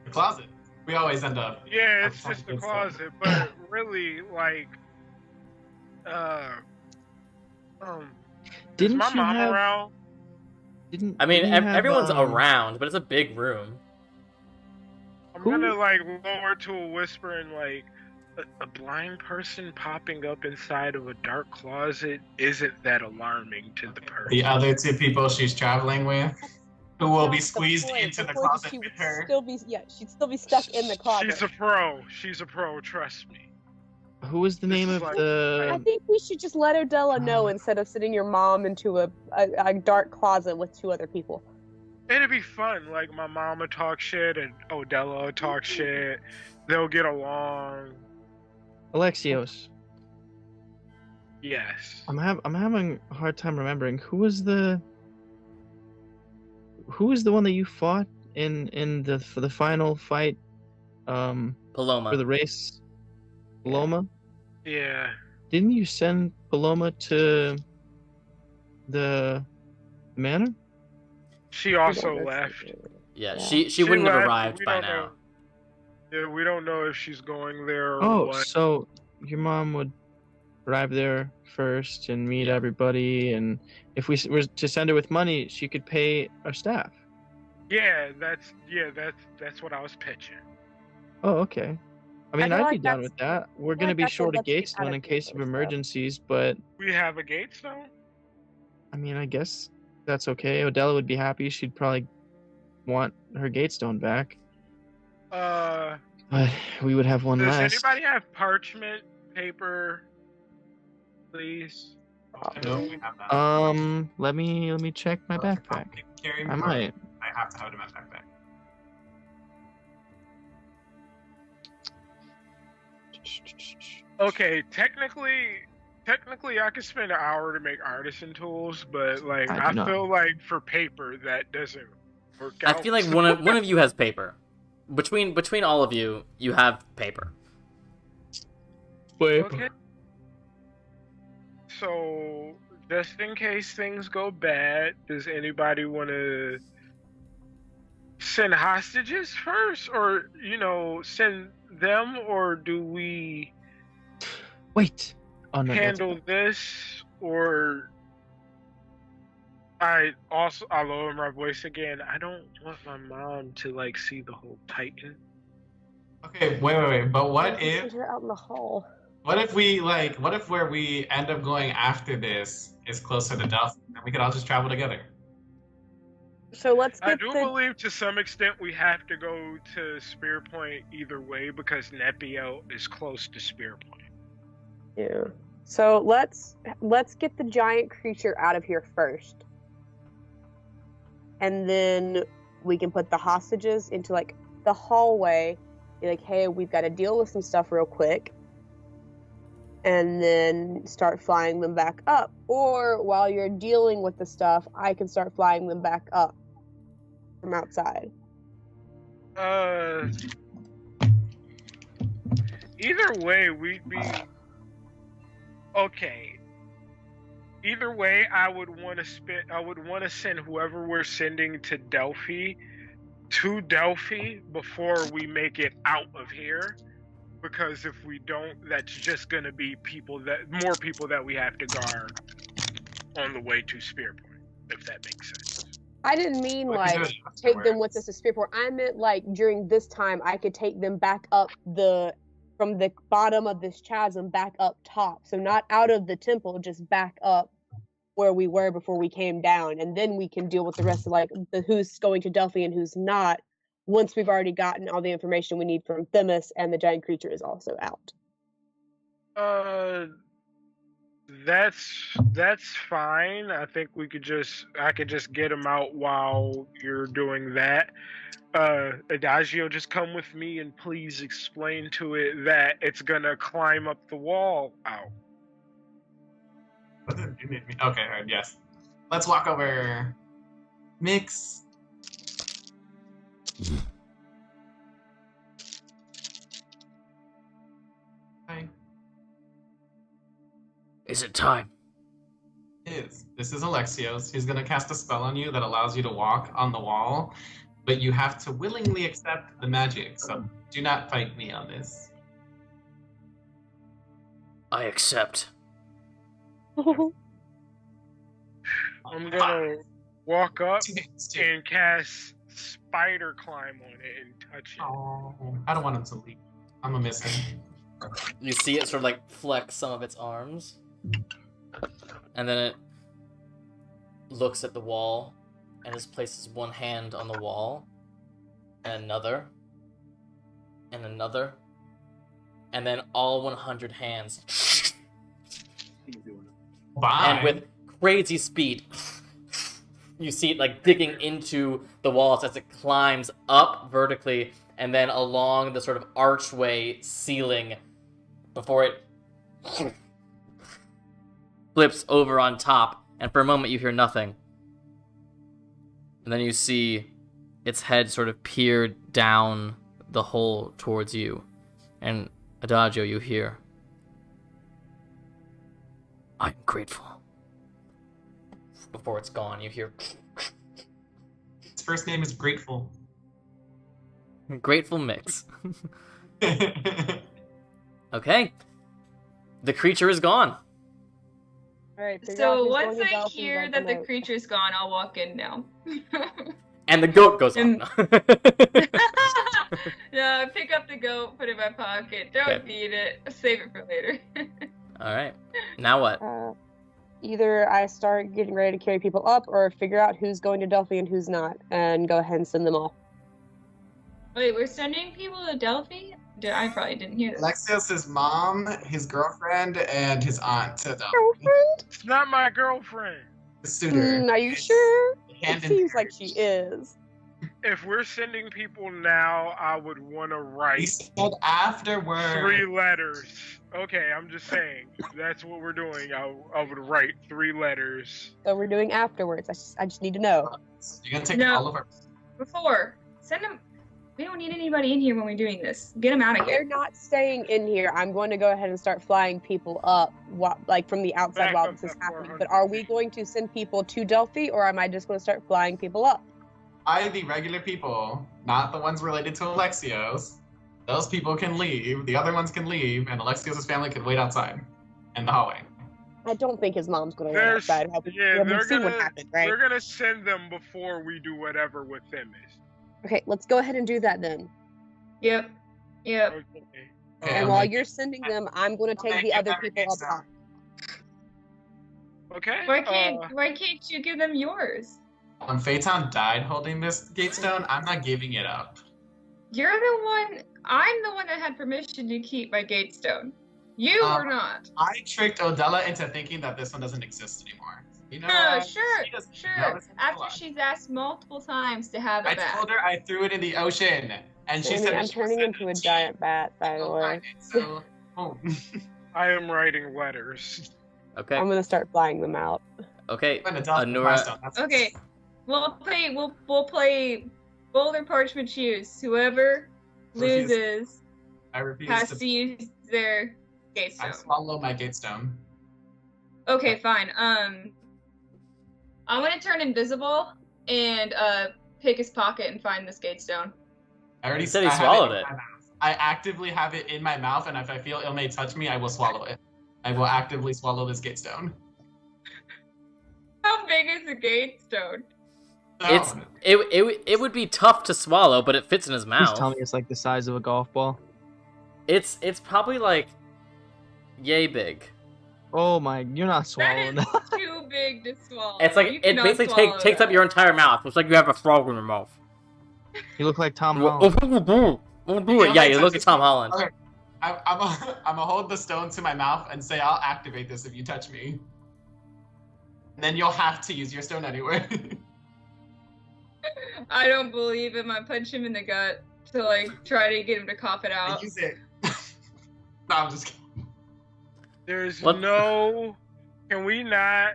D: The closet. We always end up.
F: Yeah, it's
D: outside
F: just a
D: the
F: closet, but really,
B: Didn't
F: is my
B: you
F: mom
B: have?
F: around?
A: I mean,
B: didn't you have,
A: everyone's around, but it's a big room.
F: I'm
B: Who-
F: gonna lower to a whisper and a blind person popping up inside of a dark closet isn't that alarming to the person.
D: The other two people she's traveling with, who will be
E: That's the
D: squeezed
E: point.
D: into the
E: point is
D: closet
E: she
D: with
E: would
D: her.
E: she'd still be stuck in the closet.
F: She's a pro. She's a pro. Trust me.
B: Who was the name
F: is
B: of
F: like-
E: I
B: the?
E: think we should just let Odella know instead of sending your mom into a dark closet with two other people.
F: It'd be fun. My mama talk shit and Odella talk shit, they'll get along.
B: Alexios,
F: Yes.
B: I'm having a hard time remembering who was the one that you fought for the final fight
A: Paloma.
B: for the race? Paloma?
F: Yeah.
B: Didn't you send Paloma to the manor?
F: She also left.
A: Yeah,
E: Yeah.
A: she wouldn't have
F: left,
A: arrived
F: we
A: by
F: don't
A: now.
F: know. Yeah, we don't know if she's going there or
B: Oh,
F: what.
B: so your mom would arrive there first and meet
A: Yeah.
B: everybody, and if we were to send her with money, she could pay our staff.
F: Yeah, that's what I was pitching.
B: Oh, okay. I mean,
E: feel
B: I'd
E: like
B: be down
E: that's-
B: with that. We're
E: feel
B: gonna
E: like
B: be
E: that's
B: short
E: what
B: a
E: lets you get out
B: Gatestone in
E: of here
B: case of
E: first, though.
B: emergencies, but
F: We have a Gatestone?
B: I mean, I guess that's okay. Odella would be happy. She'd probably want her Gatestone back,
F: Uh,
B: but we would have one
F: does
B: less.
F: anybody have parchment paper, please?
D: I know we have that.
B: Let me check my backpack.
D: Carry
B: I might.
D: I have to have it in my backpack.
F: Okay, technically I could spend an hour to make artisan tools, but like
B: I
F: I
B: do not.
F: feel like for paper that doesn't work
A: I
F: out.
A: feel like one of you has paper. Between all of you, you have paper.
F: Okay. So, just in case things go bad, does anybody want to send hostages first, or send them, or do we
B: Wait. Oh no. that's-
F: handle this? Or I lower my voice again. I don't want my mom to like see the whole Titan.
D: Okay, wait. But what if
E: Send her out in the hall?
D: what if where we end up going after this is closer to Delphi, and we could all just travel together?
E: So let's
F: I
E: get
F: do
E: the.
F: believe to some extent we have to go to Spear Point either way because Nepio is close to Spear Point.
E: Yeah. So let's get the giant creature out of here first, and then we can put the hostages into like the hallway. Be like, hey, we've got to deal with some stuff real quick, and then start flying them back up. Or while you're dealing with the stuff, I can start flying them back up from outside.
F: Either way, we'd be okay. Either way, I would want to send whoever we're sending to Delphi before we make it out of here. Because if we don't, that's just gonna be more people that we have to guard on the way to Spear Point, if that makes sense.
E: I didn't mean
D: We can
E: like
D: do it
E: take them with
D: afterwards.
E: us to Spearport. I meant like during this time I could take them back up from the bottom of this chasm back up top. So not out of the temple, just back up where we were before we came down, and then we can deal with the rest of like the who's going to Delphi and who's not once we've already gotten all the information we need from Themis and the giant creature is also out.
F: That's fine. I think I could just get him out while you're doing that. Adagio, just come with me and please explain to it that it's gonna climb up the wall out.
D: Okay, alright, yes. Let's walk over. Mix. Hi.
A: Is it time?
D: This is Alexios. He's gonna cast a spell on you that allows you to walk on the wall, but you have to willingly accept the magic, so do not fight me on this.
A: I accept.
F: I'm gonna walk up
D: Two.
F: and cast spider climb on it and touch it.
D: Oh, I don't want him to leave. I'm gonna miss him.
A: You see it sort of like flex some of its arms, and then it looks at the wall and just places one hand on the wall, and another, and then all 100 hands.
D: Bye.
A: And with crazy speed, you see it like digging into the walls as it climbs up vertically and then along the sort of archway ceiling before it flips over on top, and for a moment you hear nothing. And then you see its head sort of peer down the hole towards you. And Adagio, you hear, "I'm grateful." Before it's gone, you hear,
D: His first name is Grateful.
A: "Grateful mix." Okay. The creature is gone.
E: All right. figure out
C: So
E: who's
C: once
E: going to
C: I
E: Delphi,
C: hear
E: let
C: that
E: me
C: the
E: know.
C: creature's gone, I'll walk in now.
A: And the goat goes
C: And-
A: off.
C: No, pick up the goat, put it in my pocket. Don't
A: Okay.
C: feed it. Save it for later.
A: Alright. Now what?
E: Either I start getting ready to carry people up, or figure out who's going to Delphi and who's not, and go ahead and send them off.
C: Wait, we're sending people to Delphi? I probably didn't hear this.
D: Alexios' mom, his girlfriend, and his aunt to Delphi.
E: Girlfriend?
F: It's not my girlfriend.
D: The suitor.
E: Are you
D: It's
E: sure? It
D: hand in
E: seems like she
D: marriage.
E: is.
F: If we're sending people now, I would want to
D: He
F: write
D: said afterwards.
F: 3 letters. Okay, I'm just saying. That's what we're doing. I would write 3 letters.
E: So we're doing afterwards. I just need to know.
D: You're gonna take
C: No.
D: all of our.
C: Before, send them. We don't need anybody in here when we're doing this. Get them out of
E: They're
C: here.
E: not staying in here. I'm going to go ahead and start flying people up, like from the outside
F: Back
E: while
F: up
E: this is
F: to
E: happening.
F: 400
E: But are we
F: feet.
E: going to send people to Delphi, or am I just going to start flying people up?
D: The regular people, not the ones related to Alexios. Those people can leave. The other ones can leave, and Alexios' family can wait outside in the hallway.
E: I don't think his mom's going to wait
F: There's,
E: outside.
F: yeah,
E: We've seen what happened, right?
F: they're gonna send them before we do whatever with Themis.
E: Okay, let's go ahead and do that then.
C: Yep. Yep.
F: Okay.
E: And while you're sending them, I'm going to take the other people up top.
F: Okay.
C: Why can't you give them yours?
D: When Phaeton died holding this gatestone, I'm not giving it up.
C: You're the one. I'm the one that had permission to keep my gatestone. You were not.
D: I tricked Odella into thinking that this one doesn't exist anymore. You know,
C: No,
D: what?
C: sure,
D: She doesn't know
C: sure.
D: this is a
C: After
D: lot.
C: she's asked multiple times to have
D: I
C: it back.
D: told her I threw it in the ocean, and she
E: Sammy,
D: said
E: I'm
D: she would
E: turning
D: send
E: into
D: it
E: a
D: to
E: giant bat, by the
D: I'll
E: way.
D: find it, so, oh.
F: I am writing letters.
A: Okay.
E: I'm going to start flying them out.
A: Okay.
D: When it's off the
A: Anura,
D: milestone, that's-
C: Okay, we'll play Boulder Parchment Shoes. Whoever
D: Refuse.
C: loses
D: I refuse
C: has
D: to.
C: to use their
D: I
C: gatestone.
D: swallow my gatestone.
C: Okay, fine. I'm gonna turn invisible and pick his pocket and find this gatestone.
D: I already
A: He said he
D: I have
A: swallowed
D: in
A: it.
D: my mouth. I actively have it in my mouth, and if I feel it may touch me, I will swallow it. I will actively swallow this gatestone.
C: How big is the gatestone?
A: it's
D: No.
A: it would be tough to swallow, but it fits in his
B: Please
A: mouth.
B: tell me it's like the size of a golf ball.
A: It's probably like yay big.
B: Oh my, you're not
C: That
B: swallowing
C: is
B: that.
C: too big to swallow.
A: It's like
C: You
A: it
C: cannot
A: basically
C: swallow
A: takes up
C: that.
A: your entire mouth. It's like you have a frog in your mouth.
B: You look like Tom Holland.
A: Yeah, you look at Tom Holland.
D: Okay. I'm gonna hold the stone to my mouth and say I'll activate this if you touch me. And then you'll have to use your stone anyway.
C: I don't believe him. I punch him in the gut to like try to get him to cough it
D: I
C: out.
D: use it. No, I'm just kidding.
F: There's
A: What?
F: no. Can we not?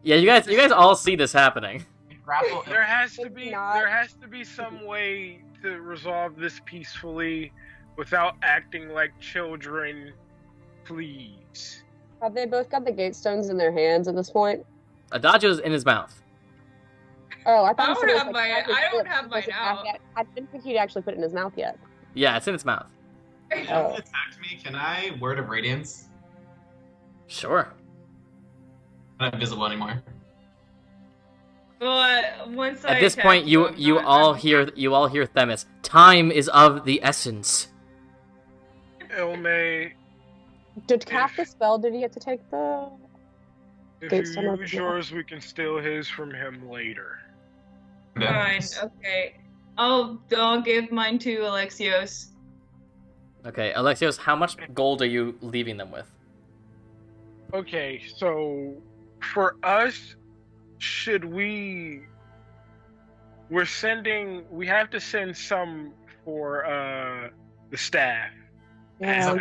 A: Yeah, you guys all see this happening.
D: Grapple.
F: There has to
E: It's
F: be.
E: not-
F: There has to be some way to resolve this peacefully, without acting like children. Please.
E: Have they both got the gatestones in their hands at this point?
A: Adagio's in his mouth.
E: Oh, I thought
C: I
E: he
C: don't
E: said it was,
C: have
E: like,
C: mine-
E: at his
C: I don't
E: lips.
C: have
E: He
C: mine
E: doesn't
C: out.
E: yet. I didn't think he'd actually put it in his mouth yet.
A: Yeah, it's in its mouth.
D: If someone attacked me, can I word of radiance?
A: Sure.
D: I'm not invisible anymore.
C: But once I
A: At this
C: attack
A: point, you
C: I'm
A: all
C: not-
A: hear Themis. Time is of the essence.
F: Ilme,
E: Did cast the spell? Did he have to take the?
F: if
E: Gates don't
F: you
E: open
F: use
E: yet.
F: yours, we can steal his from him later.
C: Fine. Okay. I'll give mine to Alexios.
A: Okay, Alexios, how much gold are you leaving them with?
F: Okay, so for us, should we We have to send some for the staff.
E: Yeah.
D: So,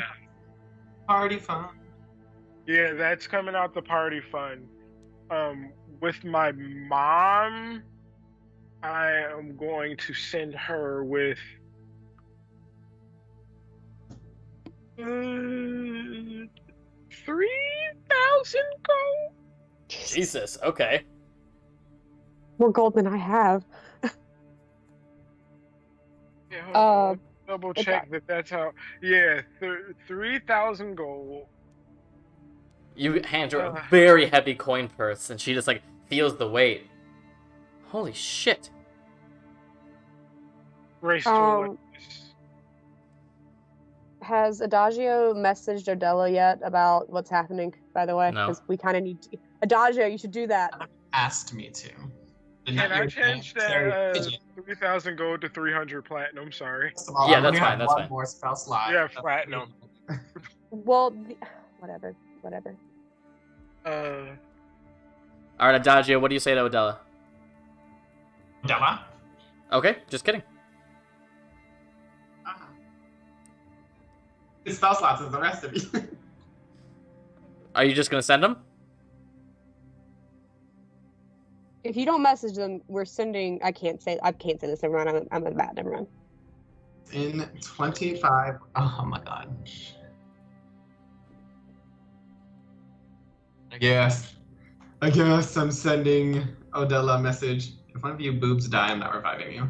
D: party fun.
F: Yeah, that's coming out the party fund. With my mom, I am going to send her with 3,000 gold.
A: Jesus. Okay.
E: More gold than I have.
F: Yeah, hold on, let's double
E: okay.
F: check that's how. Yeah, 3,000 gold.
A: You hand her a very heavy coin purse, and she just like feels the weight. Holy shit!
F: Race to Olympus.
E: Has Adagio messaged Odella yet about what's happening, by the way?
A: No.
E: Because we kind of need to... Adagio, you should do that.
D: Asked me to.
F: Can I change that 3,000 gold to 300 platinum? Sorry.
D: All,
A: Yeah,
D: I'm
A: that's
D: gonna
A: fine,
D: have
A: that's
D: one
A: fine.
D: more spell slot.
F: Yeah, platinum.
E: Well, whatever.
A: Alright, Adagio, what do you say to Odella?
D: Della?
A: Okay, just kidding.
D: His spell slots is the rest of you.
A: Are you just gonna send them?
E: If you don't message them, we're sending... I can't say this. Never mind. I'm bad. Never mind.
D: In 25. Oh my god. I guess I'm sending Odella a message. If one of you boobs die, I'm not reviving you.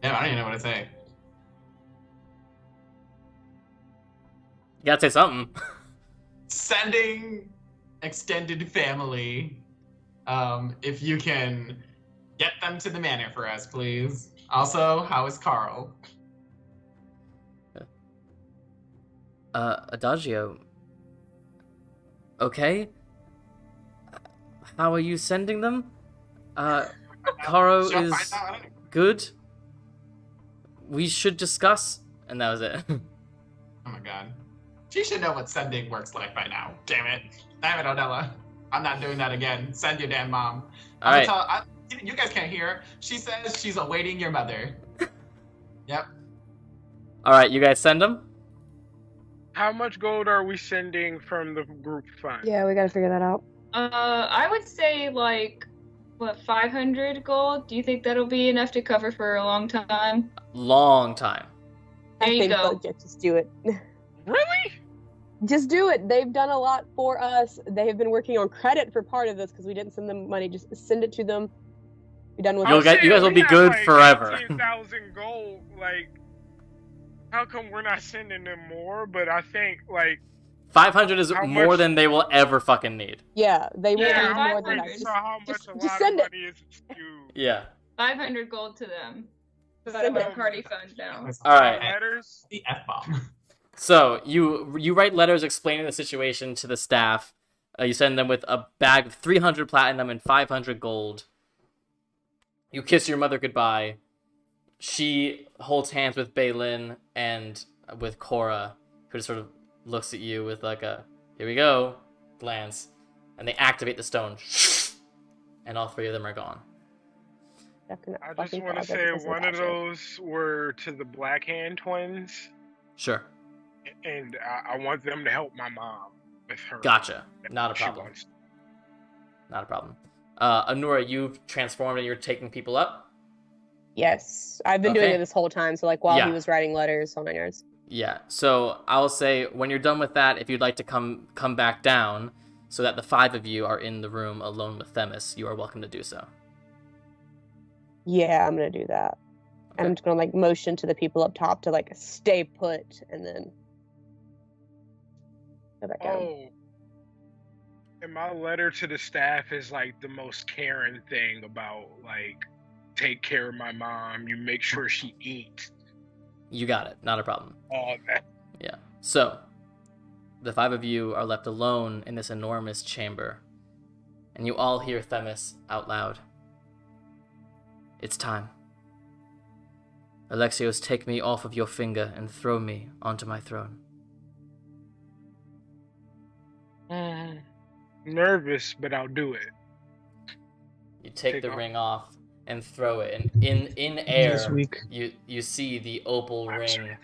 D: Yeah, I don't even know what to say.
A: You gotta say something.
D: Sending extended family. If you can get them to the manor for us, please. Also, how is Carl?
A: Adagio. Okay? How are you sending them? Caro
D: She'll
A: is
D: find out.
A: good. We should discuss. And that was it.
D: Oh my god. She should know what sending works like by now. Damn it, Odella. I'm not doing that again. Send your damn mom.
A: Alright.
D: You guys can't hear. She says she's awaiting your mother. Yep.
A: Alright, you guys send them?
F: How much gold are we sending from the group fund?
E: Yeah, we gotta figure that out.
C: I would say like, what, 500 gold? Do you think that'll be enough to cover for a long time?
A: Long time.
C: There you go.
E: Budget, just do it.
F: Really?
E: Just do it. They've done a lot for us. They have been working on credit for part of this because we didn't send them money. Just send it to them. Be done with
A: You'll
E: it.
A: get- you guys will be good forever.
F: 18,000 gold. Like, how come we're not sending them more? But I think
A: 500 is
F: How
A: more
F: much-
A: than they will ever fucking need.
E: Yeah, they will
C: Yeah,
E: need more than
C: 500.
E: that.
F: So how much
E: just
F: a
E: just
F: lot
E: send
F: of
E: it.
F: money is to you?
A: Yeah.
C: 500 gold to them. So that
E: Send
C: my
E: it.
C: party fund now.
A: Alright.
F: Letters?
D: The F-bomb.
A: So, you write letters explaining the situation to the staff. You send them with a bag of 300 platinum and 500 gold. You kiss your mother goodbye. She holds hands with Baelin and with Cora, who just sort of looks at you with like a, here we go, glance. And they activate the stone. And all three of them are gone.
F: I just want to say one of those were to the Black Hand twins,
A: Sure.
F: and I want them to help my mom with her.
A: Gotcha. Not a
F: She
A: problem.
F: wants-
A: Not a problem. Anura, you've transformed and you're taking people up?
E: Yes, I've been doing
A: Okay.
E: it this whole time. So while
A: Yeah.
E: he was writing letters on my nerves.
A: Yeah. So I'll say when you're done with that, if you'd like to come back down so that the 5 of you are in the room alone with Themis, you are welcome to do so.
E: Yeah, I'm gonna do that. And I'm just gonna motion to the people up top to stay put, and then go back down.
F: Oh. And my letter to the staff is the most caring thing about take care of my mom. You make sure she eats.
A: You got it. Not a problem.
F: All that.
A: Yeah. So, the 5 of you are left alone in this enormous chamber, and you all hear Themis out loud. It's time. Alexios, take me off of your finger and throw me onto my throne.
F: Nervous, but I'll do it.
A: You take
F: Take
A: the
F: off.
A: ring off and throw it, and in air,
B: This week.
A: you see the opal ring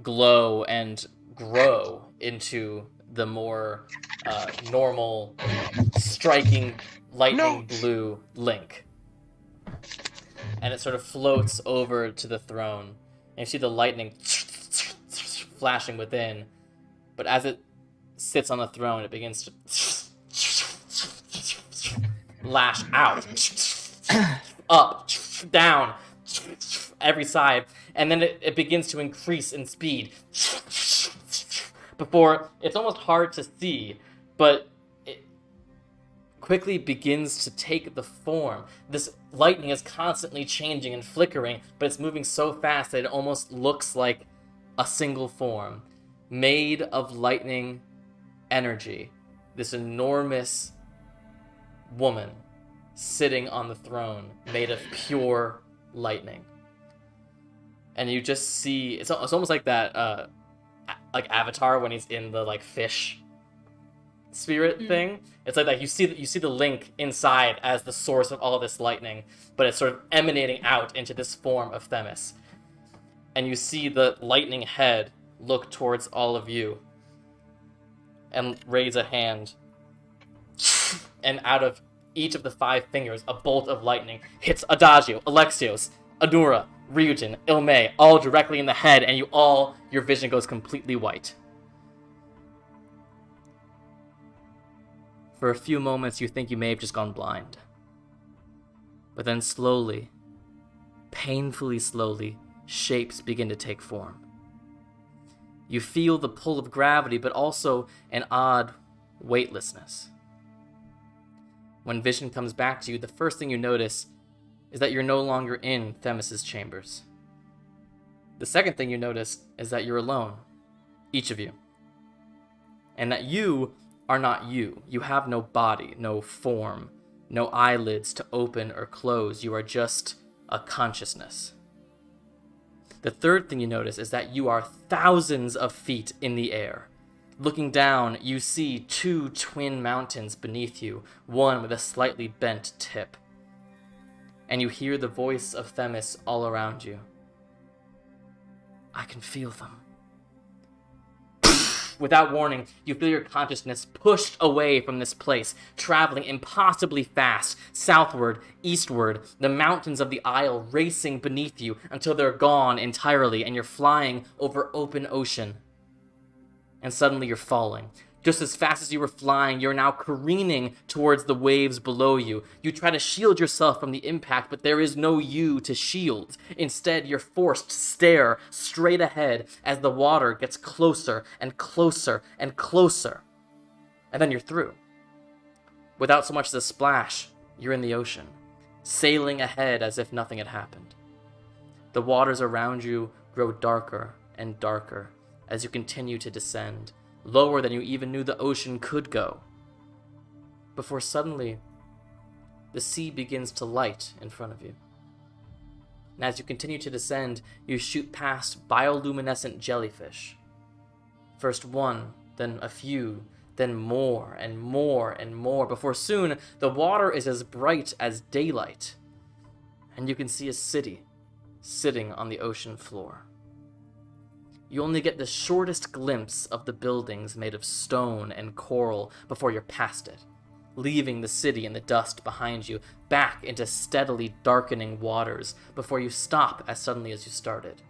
A: glow and grow into the more normal, striking lightning
F: Notes.
A: blue link. And it sort of floats over to the throne. And you see the lightning flashing within. But as it sits on the throne, it begins to lash out. Up, down, every side. And then it begins to increase in speed. Before, it's almost hard to see, but it quickly begins to take the form. This lightning is constantly changing and flickering, but it's moving so fast that it almost looks like a single form, made of lightning energy. This enormous woman sitting on the throne, made of pure lightning. And you just see, it's almost like that, like Avatar when he's in the like fish spirit thing. It's like that you see the link inside as the source of all this lightning, but it's sort of emanating out into this form of Themis. And you see the lightning head look towards all of you and raise a hand. And out of each of the 5 fingers, a bolt of lightning hits Adagio, Alexios, Adura, Ryujin, Ilme, all directly in the head, and your vision goes completely white. For a few moments, you think you may have just gone blind. But then slowly, painfully slowly, shapes begin to take form. You feel the pull of gravity, but also an odd weightlessness. When vision comes back to you, the first thing you notice is that you're no longer in Themis' chambers. The second thing you notice is that you're alone, each of you. And that you are not you. You have no body, no form, no eyelids to open or close. You are just a consciousness. The third thing you notice is that you are thousands of feet in the air. Looking down, you see 2 twin mountains beneath you, one with a slightly bent tip. And you hear the voice of Themis all around you. I can feel them. Without warning, you feel your consciousness pushed away from this place, traveling impossibly fast, southward, eastward, the mountains of the Isle racing beneath you until they're gone entirely, and you're flying over open ocean. And suddenly you're falling. Just as fast as you were flying, you're now careening towards the waves below you. You try to shield yourself from the impact, but there is no you to shield. Instead, you're forced to stare straight ahead as the water gets closer and closer and closer. And then you're through. Without so much as a splash, you're in the ocean, sailing ahead as if nothing had happened. The waters around you grow darker and darker as you continue to descend, lower than you even knew the ocean could go. Before suddenly, the sea begins to light in front of you. And as you continue to descend, you shoot past bioluminescent jellyfish. First one, then a few, then more and more and more, before soon the water is as bright as daylight, and you can see a city sitting on the ocean floor. You only get the shortest glimpse of the buildings made of stone and coral before you're past it, leaving the city in the dust behind you, back into steadily darkening waters before you stop as suddenly as you started.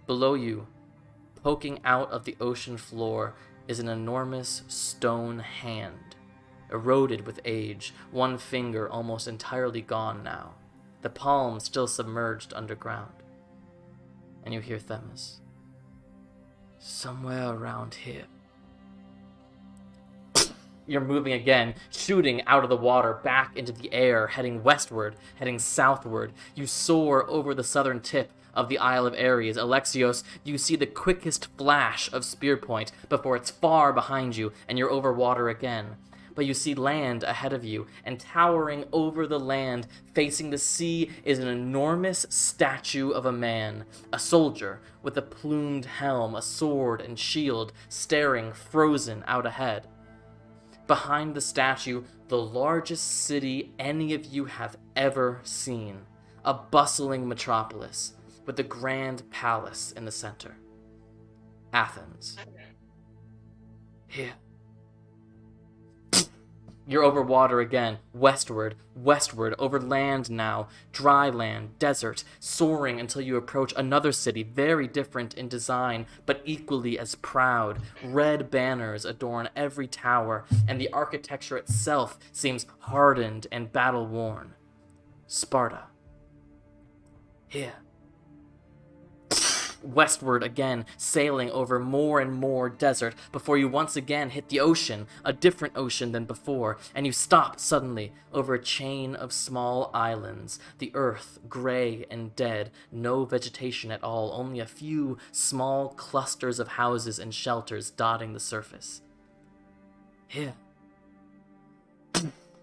A: Below you, poking out of the ocean floor, is an enormous stone hand, eroded with age, one finger almost entirely gone now, the palm still submerged underground. And you hear Themis. Somewhere around here. You're moving again, shooting out of the water, back into the air, heading westward, heading southward. You soar over the southern tip of the Isle of Ares. Alexios, you see the quickest flash of spear point before it's far behind you and you're over water again. But you see land ahead of you, and towering over the land, facing the sea, is an enormous statue of a man, a soldier, with a plumed helm, a sword and shield, staring frozen out ahead. Behind the statue, the largest city any of you have ever seen. A bustling metropolis with a grand palace in the center. Athens. Here. You're over water again, westward, over land now, dry land, desert, soaring until you approach another city, very different in design, but equally as proud. Red banners adorn every tower, and the architecture itself seems hardened and battle-worn. Sparta. Here. Westward again, sailing over more and more desert before you once again hit the ocean, a different ocean than before, and you stop suddenly over a chain of small islands, the earth gray and dead, no vegetation at all, only a few small clusters of houses and shelters dotting the surface. Here.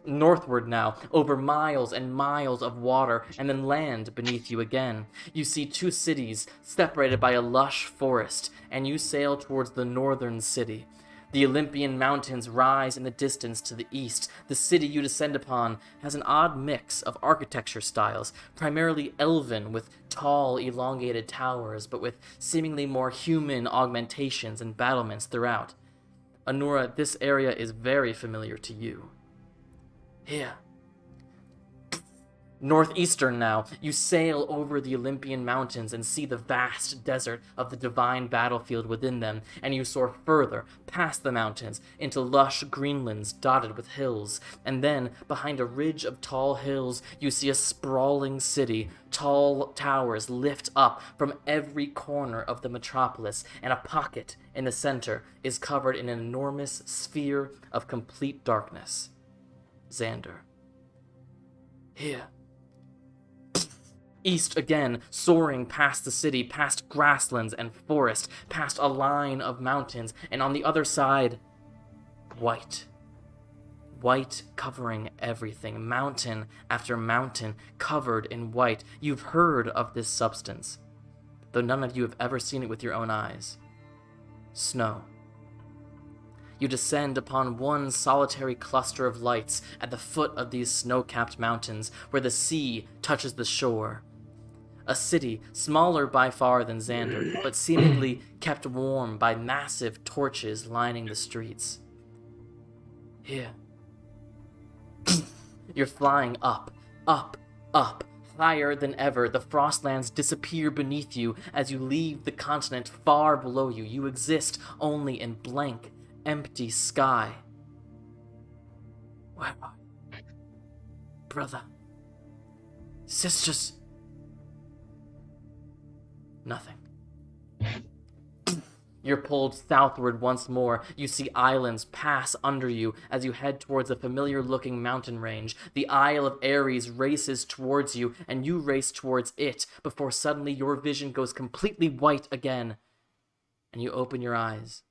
A: Northward now, over miles and miles of water, and then land beneath you again. You see two cities separated by a lush forest, and you sail towards the northern city. The Olympian mountains rise in the distance to the east. The city you descend upon has an odd mix of architecture styles, primarily elven with tall, elongated towers, but with seemingly more human augmentations and battlements throughout. Anura, this area is very familiar to you. Here. Northeastern now, you sail over the Olympian mountains and see the vast desert of the divine battlefield within them, and you soar further, past the mountains, into lush greenlands dotted with hills, and then, behind a ridge of tall hills, you see a sprawling city. Tall towers lift up from every corner of the metropolis, and a pocket in the center is covered in an enormous sphere of complete darkness. Xander. Here. East again, soaring past the city, past grasslands and forest, past a line of mountains, and on the other side, white. White covering everything, mountain after mountain covered in white. You've heard of this substance, though none of you have ever seen it with your own eyes. Snow. You descend upon one solitary cluster of lights at the foot of these snow-capped mountains, where the sea touches the shore. A city smaller by far than Xander, but seemingly kept warm by massive torches lining the streets. Here. You're flying up, up, up, higher than ever. The frostlands disappear beneath you as you leave the continent far below you. You exist only in blank, empty sky. Where are you? Brother? Sisters? Nothing. You're pulled southward once more. You see islands pass under you as you head towards a familiar-looking mountain range. The Isle of Ares races towards you, and you race towards it, before suddenly your vision goes completely white again, and you open your eyes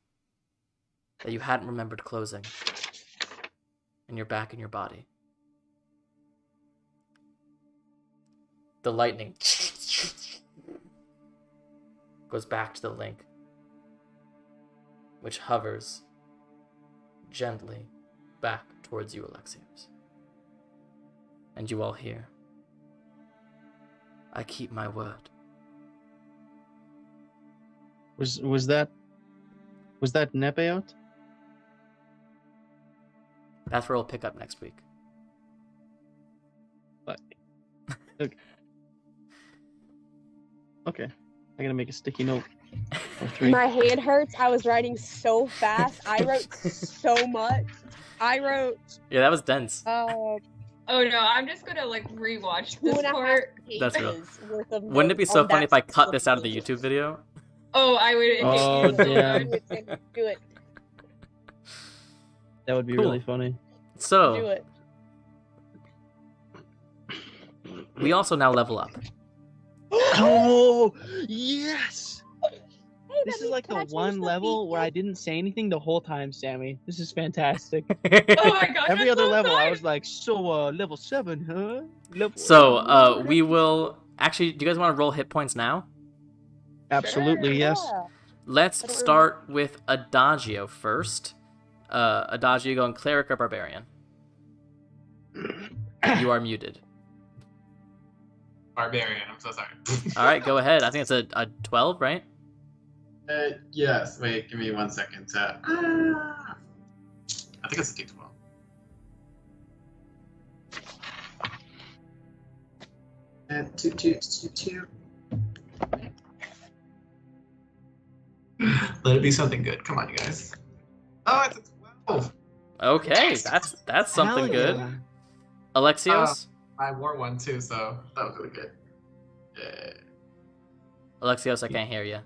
A: that you hadn't remembered closing, and you're back in your body. The lightning goes back to the link, which hovers gently back towards you, Alexios. And you all hear, I keep my word.
B: Was that Nepeot?
A: That's where we'll pick up next week.
B: Fuck. Okay. I gotta make a sticky note. Or 3.
E: My hand hurts. I was writing so fast. I wrote so much. I wrote.
A: Yeah, that was dense.
C: Oh no, I'm just gonna rewatch this
E: 2.5
C: part.
A: That's real.
E: worth of
A: Wouldn't it be
E: notes
A: so
E: on
A: funny
E: that
A: if I cut this out of the
E: specific
A: YouTube video?
C: Oh, I would.
B: Oh,
C: so
B: damn.
C: much.
E: Do it.
B: That would be
A: Cool.
B: really funny.
E: Do
A: So,
E: it.
A: we also now level up.
B: Oh, yes!
E: Hey,
B: This
E: that
B: is like
E: can
B: the
E: I change
B: one
E: the
B: level
E: beat?
B: where I didn't say anything the whole time, Sammy. This is fantastic.
C: Oh my god.
B: Every
C: that's
B: other
C: so
B: level, I
C: fun.
B: was like, so, level 7, huh? Level
A: So, we will... Actually, do you guys want to roll hit points now?
B: Absolutely, yes.
E: Yeah.
A: Let's
E: I don't
A: start with Adagio first. Adagio going cleric or barbarian? You are muted.
D: Barbarian. I'm so sorry.
A: All right, go ahead. I think it's a 12, right?
D: Yes. Wait, give me 1 second. I think it's a D12. And two. Let it be something good. Come on, you guys. Oh, it's a 12.
A: Okay, that's something
B: Hell
A: good.
B: yeah.
A: Alexios?
D: I wore one too, so that was really good. Yeah.
A: Alexios, I can't hear you.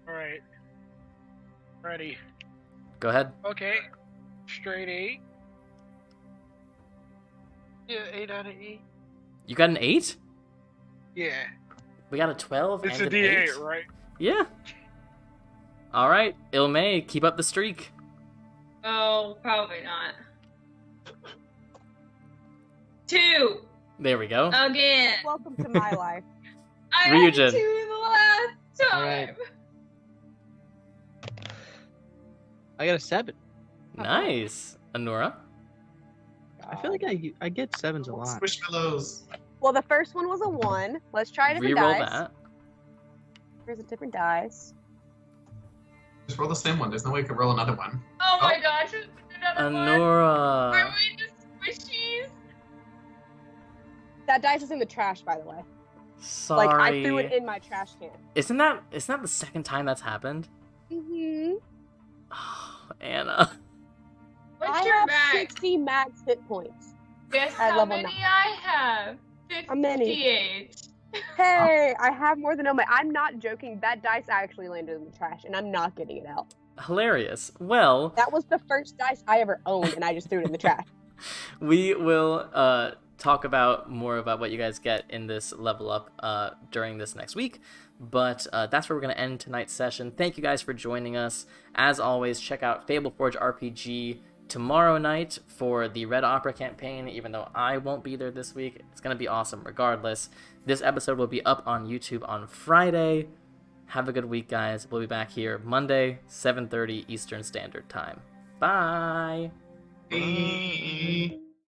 F: All right. Ready.
A: Go ahead.
F: Okay. Straight 8. Yeah, 8 out of 8.
A: You got an 8?
F: Yeah.
A: We got a 12
F: It's
A: and
F: a
A: an
F: D8,
A: 8?
F: right?
A: Yeah. All right, Ilmay, keep up the streak.
C: Oh, probably not. 2
A: There we go.
C: again.
E: Welcome to my life.
C: I
A: Ryujin.
C: had 2 the last time.
B: Alright. I got a 7.
A: Nice. Anura?
B: I feel like I get 7s a lot.
D: Squishmallows.
E: Well, the first one was a 1. Let's try a different
A: Reroll
E: dice.
A: that.
E: Here's a different dice.
D: Just roll the same one. There's no way you could roll another one.
C: Oh my gosh, there's another one.
A: Anura.
C: Are we just squishies?
E: That dice is in the trash, by the way.
A: Sorry.
E: Like, I threw it in my trash can.
A: Isn't that the second time that's happened?
E: Mm-hmm.
A: Oh, Anna.
C: What's
E: I
C: your
E: have
C: max?
E: 60 max hit points.
C: Guess
E: at
C: how
E: level
C: many
E: 9.
C: I have?
E: How many?
C: 58.
E: Hey, I have more than Omega. I'm not joking. That dice actually landed in the trash, and I'm not getting it out.
A: Hilarious. Well,
E: That was the first dice I ever owned, and I just threw it in the trash.
A: we will talk about more about what you guys get in this level up during this next week. But that's where we're going to end tonight's session. Thank you guys for joining us. As always, check out Fableforge RPG tomorrow night for the Red Opera campaign, even though I won't be there this week. It's going to be awesome regardless. This episode will be up on YouTube on Friday. Have a good week, guys. We'll be back here Monday, 7:30 Eastern Standard Time. Bye!
D: Hey.